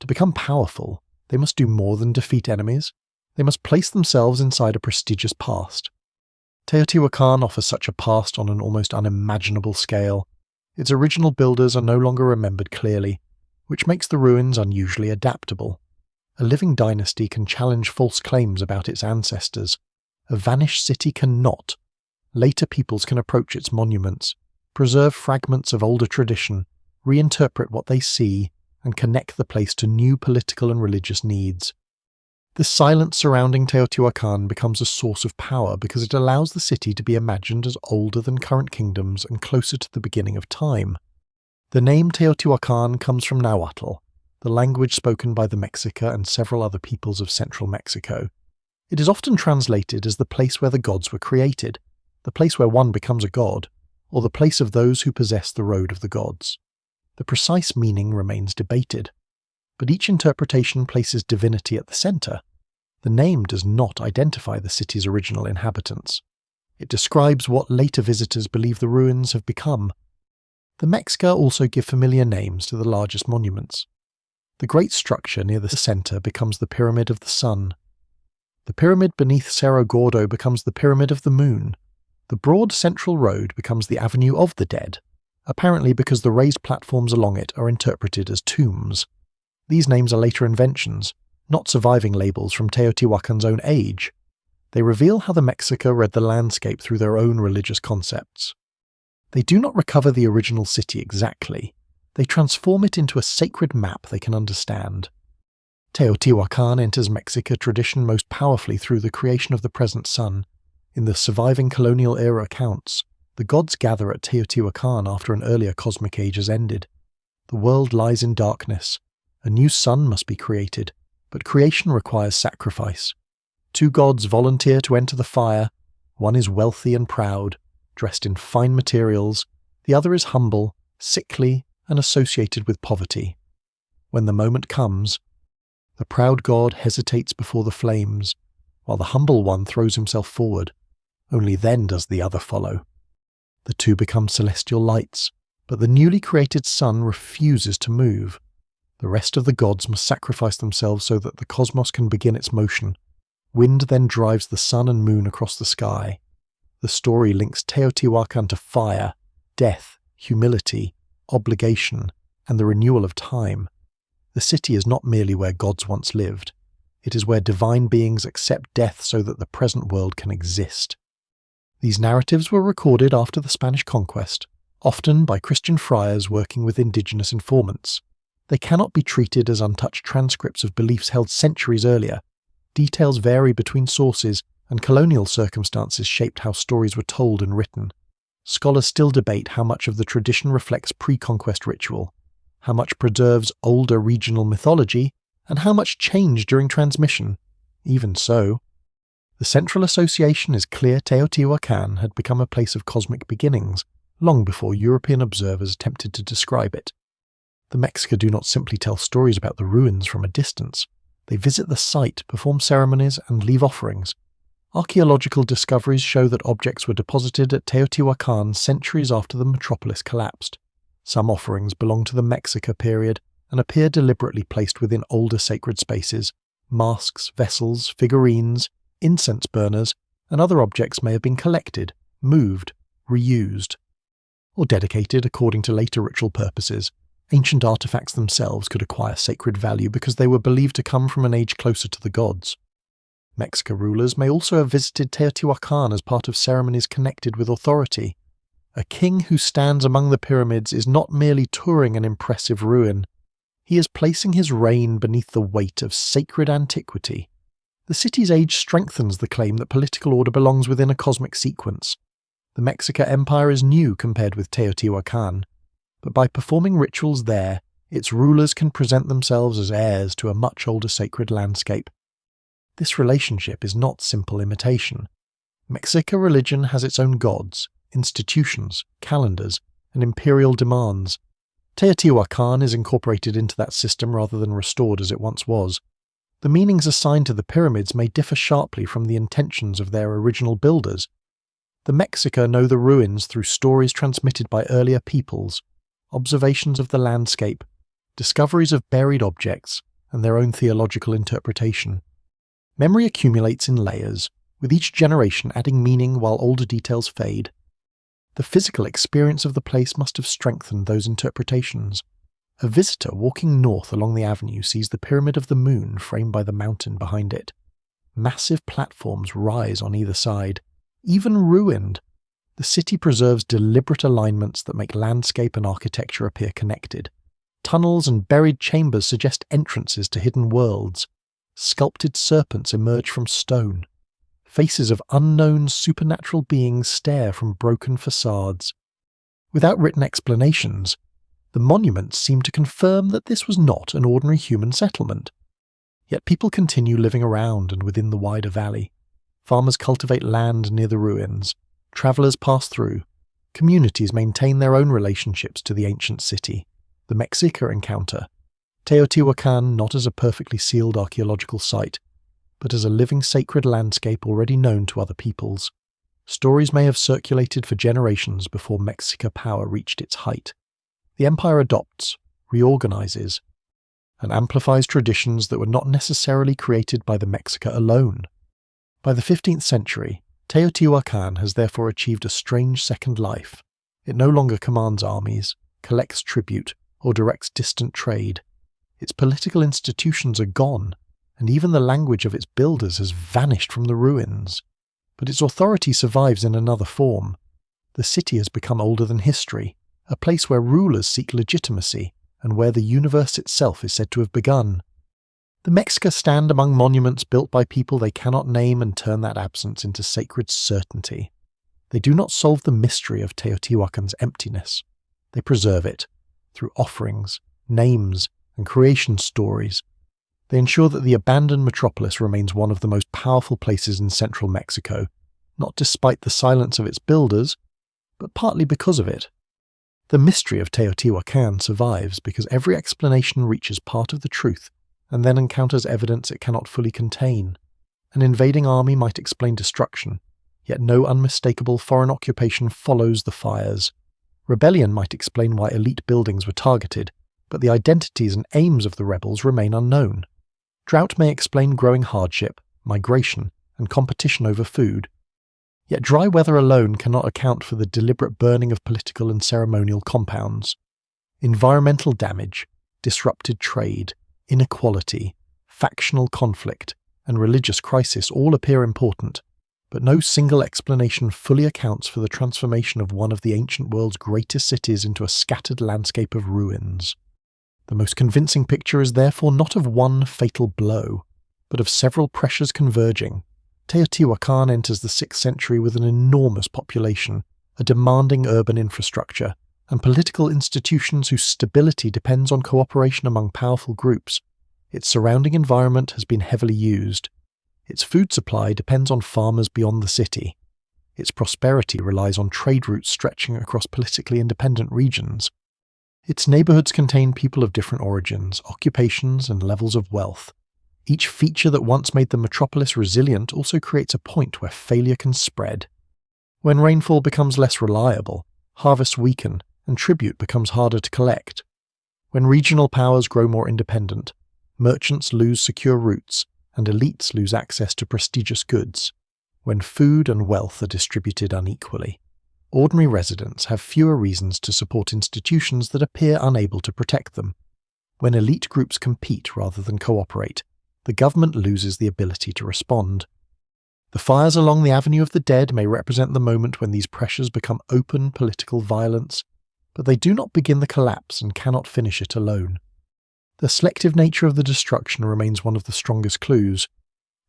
To become powerful, they must do more than defeat enemies. They must place themselves inside a prestigious past. Teotihuacan offers such a past on an almost unimaginable scale. Its original builders are no longer remembered clearly, which makes the ruins unusually adaptable. A living dynasty can challenge false claims about its ancestors. A vanished city cannot. Later peoples can approach its monuments, preserve fragments of older tradition, reinterpret what they see, and connect the place to new political and religious needs. The silence surrounding Teotihuacan becomes a source of power because it allows the city to be imagined as older than current kingdoms and closer to the beginning of time. The name Teotihuacan comes from Nahuatl, the language spoken by the Mexica and several other peoples of central Mexico. It is often translated as the place where the gods were created, the place where one becomes a god, or the place of those who possess the road of the gods. The precise meaning remains debated, but each interpretation places divinity at the center. The name does not identify the city's original inhabitants. It describes what later visitors believe the ruins have become. The Mexica also give familiar names to the largest monuments. The great structure near the center becomes the Pyramid of the Sun. The pyramid beneath Cerro Gordo becomes the Pyramid of the Moon. The broad central road becomes the Avenue of the Dead, apparently because the raised platforms along it are interpreted as tombs. These names are later inventions, not surviving labels from Teotihuacan's own age. They reveal how the Mexica read the landscape through their own religious concepts. They do not recover the original city exactly. They transform it into a sacred map they can understand. Teotihuacan enters Mexica tradition most powerfully through the creation of the present sun. In the surviving colonial era accounts, The gods gather at Teotihuacan after an earlier cosmic age has ended. The world lies in darkness. A new sun must be created, but creation requires sacrifice. Two gods volunteer to enter the fire. One is wealthy and proud, dressed in fine materials. The other is humble, sickly, and associated with poverty. When the moment comes, the proud god hesitates before the flames, while the humble one throws himself forward. Only then does the other follow. The two become celestial lights, but the newly created sun refuses to move. The rest of the gods must sacrifice themselves so that the cosmos can begin its motion. Wind then drives the sun and moon across the sky. The story links Teotihuacan to fire, death, humility, obligation, and the renewal of time. The city is not merely where gods once lived. It is where divine beings accept death so that the present world can exist. These narratives were recorded after the Spanish conquest, often by Christian friars working with indigenous informants. They cannot be treated as untouched transcripts of beliefs held centuries earlier. Details vary between sources, and colonial circumstances shaped how stories were told and written. Scholars still debate how much of the tradition reflects pre-conquest ritual, how much preserves older regional mythology, and how much changed during transmission. Even so, the central association is clear. Teotihuacan had become a place of cosmic beginnings long before European observers attempted to describe it. The Mexica do not simply tell stories about the ruins from a distance. They visit the site, perform ceremonies, and leave offerings. Archaeological discoveries show that objects were deposited at Teotihuacan centuries after the metropolis collapsed. Some offerings belong to the Mexica period and appear deliberately placed within older sacred spaces. Masks, vessels, figurines, incense burners, and other objects may have been collected, moved, reused, or dedicated according to later ritual purposes. Ancient artifacts themselves could acquire sacred value because they were believed to come from an age closer to the gods. Mexica rulers may also have visited Teotihuacan as part of ceremonies connected with authority. A king who stands among the pyramids is not merely touring an impressive ruin. He is placing his reign beneath the weight of sacred antiquity. The city's age strengthens the claim that political order belongs within a cosmic sequence. The Mexica Empire is new compared with Teotihuacan, but by performing rituals there, its rulers can present themselves as heirs to a much older sacred landscape. This relationship is not simple imitation. Mexica religion has its own gods, institutions, calendars, and imperial demands. Teotihuacan is incorporated into that system rather than restored as it once was. The meanings assigned to the pyramids may differ sharply from the intentions of their original builders. The Mexica know the ruins through stories transmitted by earlier peoples, observations of the landscape, discoveries of buried objects, and their own theological interpretation. Memory accumulates in layers, with each generation adding meaning while older details fade. The physical experience of the place must have strengthened those interpretations. A visitor walking north along the avenue sees the Pyramid of the Moon framed by the mountain behind it. Massive platforms rise on either side. Even ruined, the city preserves deliberate alignments that make landscape and architecture appear connected. Tunnels and buried chambers suggest entrances to hidden worlds. Sculpted serpents emerge from stone. Faces of unknown supernatural beings stare from broken facades. Without written explanations, the monuments seem to confirm that this was not an ordinary human settlement. Yet people continue living around and within the wider valley. Farmers cultivate land near the ruins. Travelers pass through. Communities maintain their own relationships to the ancient city. The Mexica encounter Teotihuacan not as a perfectly sealed archaeological site, but as a living sacred landscape already known to other peoples. Stories may have circulated for generations before Mexica power reached its height. The empire adopts, reorganizes, and amplifies traditions that were not necessarily created by the Mexica alone. By the 15th century, Teotihuacan has therefore achieved a strange second life. It no longer commands armies, collects tribute, or directs distant trade. Its political institutions are gone, and even the language of its builders has vanished from the ruins. But its authority survives in another form. The city has become older than history, a place where rulers seek legitimacy, and where the universe itself is said to have begun. The Mexica stand among monuments built by people they cannot name and turn that absence into sacred certainty. They do not solve the mystery of Teotihuacan's emptiness. They preserve it through offerings, names, and creation stories. They ensure that the abandoned metropolis remains one of the most powerful places in central Mexico, not despite the silence of its builders, but partly because of it. The mystery of Teotihuacan survives because every explanation reaches part of the truth and then encounters evidence it cannot fully contain. An invading army might explain destruction, yet no unmistakable foreign occupation follows the fires. Rebellion might explain why elite buildings were targeted, but the identities and aims of the rebels remain unknown. Drought may explain growing hardship, migration, and competition over food. Yet dry weather alone cannot account for the deliberate burning of political and ceremonial compounds. Environmental damage, disrupted trade, inequality, factional conflict, and religious crisis all appear important, but no single explanation fully accounts for the transformation of one of the ancient world's greatest cities into a scattered landscape of ruins. The most convincing picture is therefore not of one fatal blow, but of several pressures converging. Teotihuacan enters the 6th century with an enormous population, a demanding urban infrastructure, and political institutions whose stability depends on cooperation among powerful groups. Its surrounding environment has been heavily used. Its food supply depends on farmers beyond the city. Its prosperity relies on trade routes stretching across politically independent regions. Its neighborhoods contain people of different origins, occupations, and levels of wealth. Each feature that once made the metropolis resilient also creates a point where failure can spread. When rainfall becomes less reliable, harvests weaken, and tribute becomes harder to collect. When regional powers grow more independent, merchants lose secure routes, and elites lose access to prestigious goods. When food and wealth are distributed unequally, ordinary residents have fewer reasons to support institutions that appear unable to protect them. When elite groups compete rather than cooperate, the government loses the ability to respond. The fires along the Avenue of the Dead may represent the moment when these pressures become open political violence, but they do not begin the collapse and cannot finish it alone. The selective nature of the destruction remains one of the strongest clues.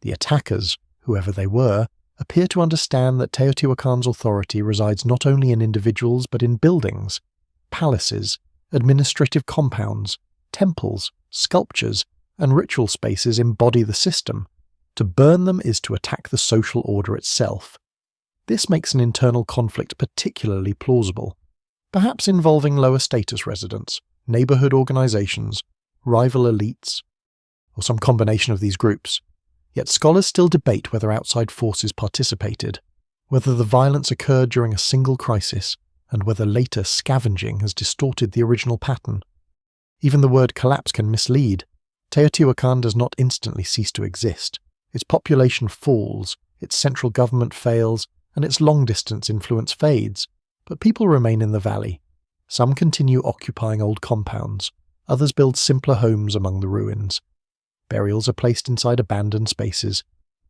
The attackers, whoever they were, appear to understand that Teotihuacan's authority resides not only in individuals but in buildings, palaces, administrative compounds, temples, sculptures, and ritual spaces embody the system. To burn them is to attack the social order itself. This makes an internal conflict particularly plausible, perhaps involving lower status residents, neighborhood organizations, rival elites, or some combination of these groups. Yet scholars still debate whether outside forces participated, whether the violence occurred during a single crisis, and whether later scavenging has distorted the original pattern. Even the word collapse can mislead. Teotihuacan does not instantly cease to exist. Its population falls, its central government fails, and its long-distance influence fades, but people remain in the valley. Some continue occupying old compounds, others build simpler homes among the ruins. Burials are placed inside abandoned spaces.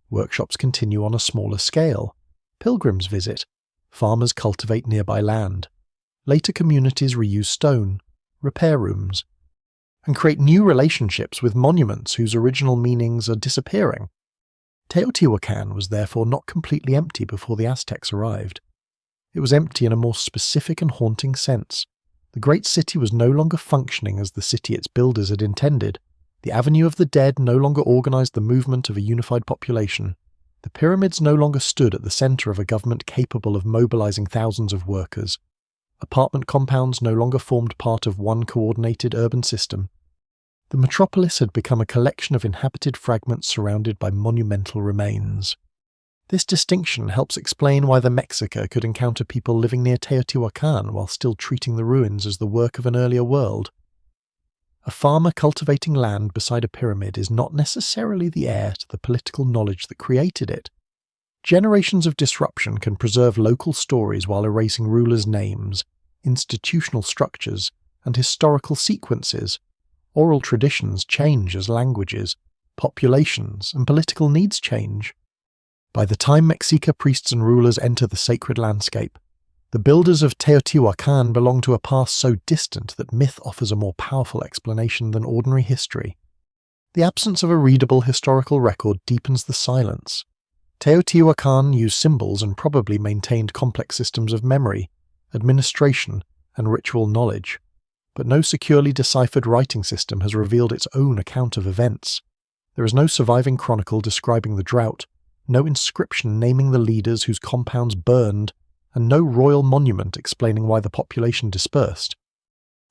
Workshops continue on a smaller scale. Pilgrims visit. Farmers cultivate nearby land. Later communities reuse stone, repair rooms, and create new relationships with monuments whose original meanings are disappearing. Teotihuacan was therefore not completely empty before the Aztecs arrived. It was empty in a more specific and haunting sense. The great city was no longer functioning as the city its builders had intended. The Avenue of the Dead no longer organized the movement of a unified population. The pyramids no longer stood at the center of a government capable of mobilizing thousands of workers. Apartment compounds no longer formed part of one coordinated urban system. The metropolis had become a collection of inhabited fragments surrounded by monumental remains. This distinction helps explain why the Mexica could encounter people living near Teotihuacan while still treating the ruins as the work of an earlier world. A farmer cultivating land beside a pyramid is not necessarily the heir to the political knowledge that created it. Generations of disruption can preserve local stories while erasing rulers' names, institutional structures, and historical sequences. Oral traditions change as languages, populations, and political needs change. By the time Mexica priests and rulers enter the sacred landscape, the builders of Teotihuacan belong to a past so distant that myth offers a more powerful explanation than ordinary history. The absence of a readable historical record deepens the silence. Teotihuacan used symbols and probably maintained complex systems of memory, administration, and ritual knowledge, but no securely deciphered writing system has revealed its own account of events. There is no surviving chronicle describing the drought, no inscription naming the leaders whose compounds burned, and no royal monument explaining why the population dispersed.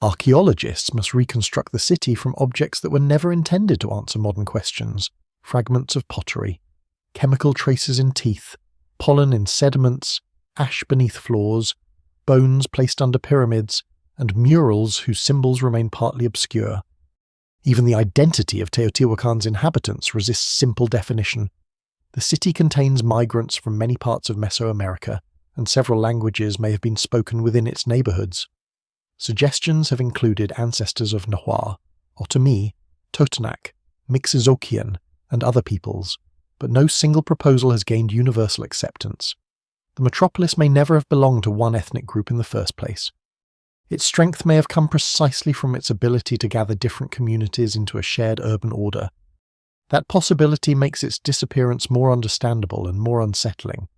Archaeologists must reconstruct the city from objects that were never intended to answer modern questions: fragments of pottery, chemical traces in teeth, pollen in sediments, ash beneath floors, bones placed under pyramids, and murals whose symbols remain partly obscure. Even the identity of Teotihuacan's inhabitants resists simple definition. The city contains migrants from many parts of Mesoamerica, and several languages may have been spoken within its neighborhoods. Suggestions have included ancestors of Nahua, Otomi, Totonac, Mixozoquian, and other peoples, but no single proposal has gained universal acceptance. The metropolis may never have belonged to one ethnic group in the first place. Its strength may have come precisely from its ability to gather different communities into a shared urban order. That possibility makes its disappearance more understandable and more unsettling.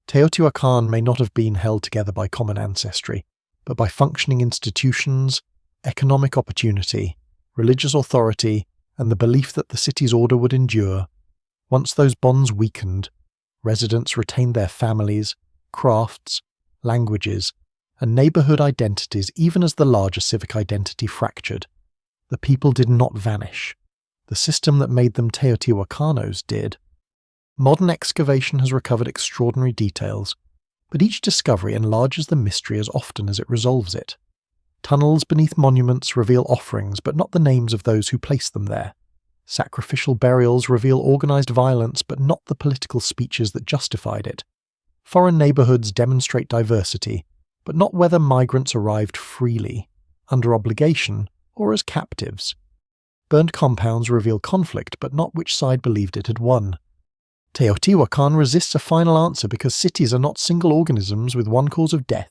Teotihuacan may not have been held together by common ancestry, but by functioning institutions, economic opportunity, religious authority, and the belief that the city's order would endure. Once those bonds weakened, residents retained their families, crafts, languages, and neighborhood identities even as the larger civic identity fractured. The people did not vanish. The system that made them Teotihuacanos did. Modern excavation has recovered extraordinary details, but each discovery enlarges the mystery as often as it resolves it. Tunnels beneath monuments reveal offerings, but not the names of those who placed them there. Sacrificial burials reveal organized violence, but not the political speeches that justified it. Foreign neighborhoods demonstrate diversity, but not whether migrants arrived freely, under obligation, or as captives. Burned compounds reveal conflict, but not which side believed it had won. Teotihuacan resists a final answer because cities are not single organisms with one cause of death.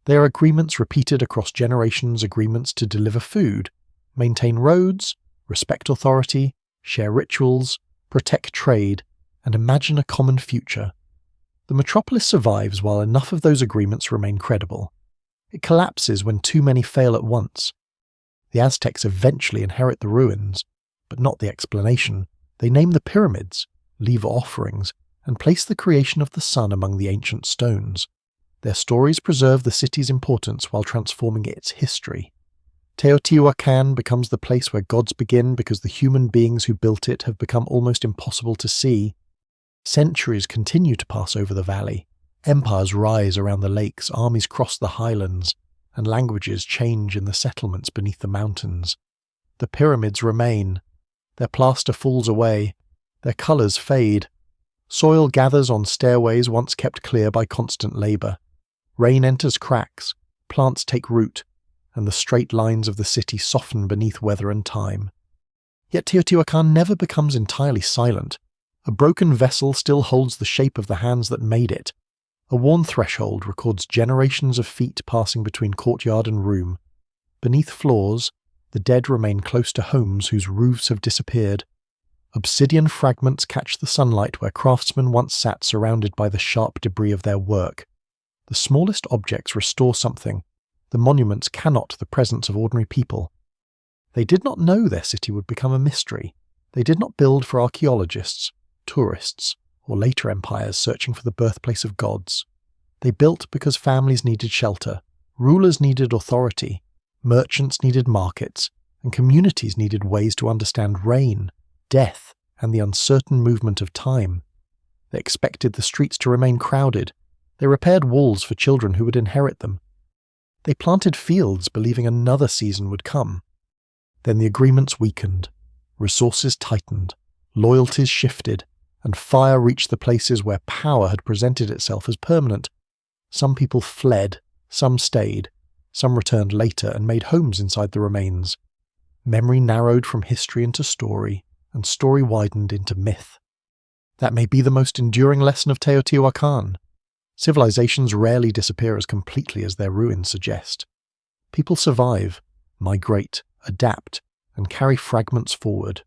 They are agreements repeated across generations, agreements to deliver food, maintain roads, respect authority, share rituals, protect trade, and imagine a common future. The metropolis survives while enough of those agreements remain credible. It collapses when too many fail at once. The Aztecs eventually inherit the ruins, but not the explanation. They name the pyramids, leave offerings, and place the creation of the sun among the ancient stones. Their stories preserve the city's importance while transforming its history. Teotihuacan becomes the place where gods begin because the human beings who built it have become almost impossible to see. Centuries continue to pass over the valley. Empires rise around the lakes, armies cross the highlands, and languages change in the settlements beneath the mountains. The pyramids remain. Their plaster falls away. Their colours fade. Soil gathers on stairways once kept clear by constant labour. Rain enters cracks, plants take root, and the straight lines of the city soften beneath weather and time. Yet Teotihuacan never becomes entirely silent. A broken vessel still holds the shape of the hands that made it. A worn threshold records generations of feet passing between courtyard and room. Beneath floors, the dead remain close to homes whose roofs have disappeared. Obsidian fragments catch the sunlight where craftsmen once sat surrounded by the sharp debris of their work. The smallest objects restore something. The monuments cannot the presence of ordinary people. They did not know their city would become a mystery. They did not build for archaeologists, tourists, or later empires searching for the birthplace of gods. They built because families needed shelter, rulers needed authority, merchants needed markets, and communities needed ways to understand rain, death, and the uncertain movement of time. They expected the streets to remain crowded. They repaired walls for children who would inherit them. They planted fields believing another season would come. Then the agreements weakened, resources tightened, loyalties shifted, and fire reached the places where power had presented itself as permanent. Some people fled, some stayed, some returned later and made homes inside the remains. Memory narrowed from history into story, and story widened into myth. That may be the most enduring lesson of Teotihuacan. Civilizations rarely disappear as completely as their ruins suggest. People survive, migrate, adapt, and carry fragments forward.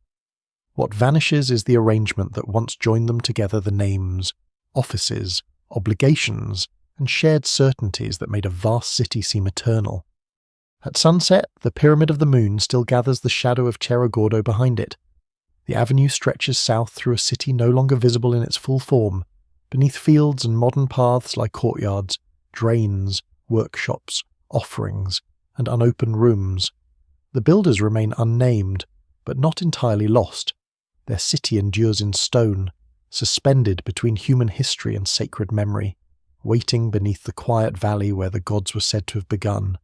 What vanishes is the arrangement that once joined them together: the names, offices, obligations, and shared certainties that made a vast city seem eternal. At sunset, the Pyramid of the Moon still gathers the shadow of Cerro Gordo behind it. The avenue stretches south through a city no longer visible in its full form, beneath fields and modern paths lie courtyards, drains, workshops, offerings, and unopened rooms. The builders remain unnamed, but not entirely lost. Their city endures in stone, suspended between human history and sacred memory, waiting beneath the quiet valley where the gods were said to have begun.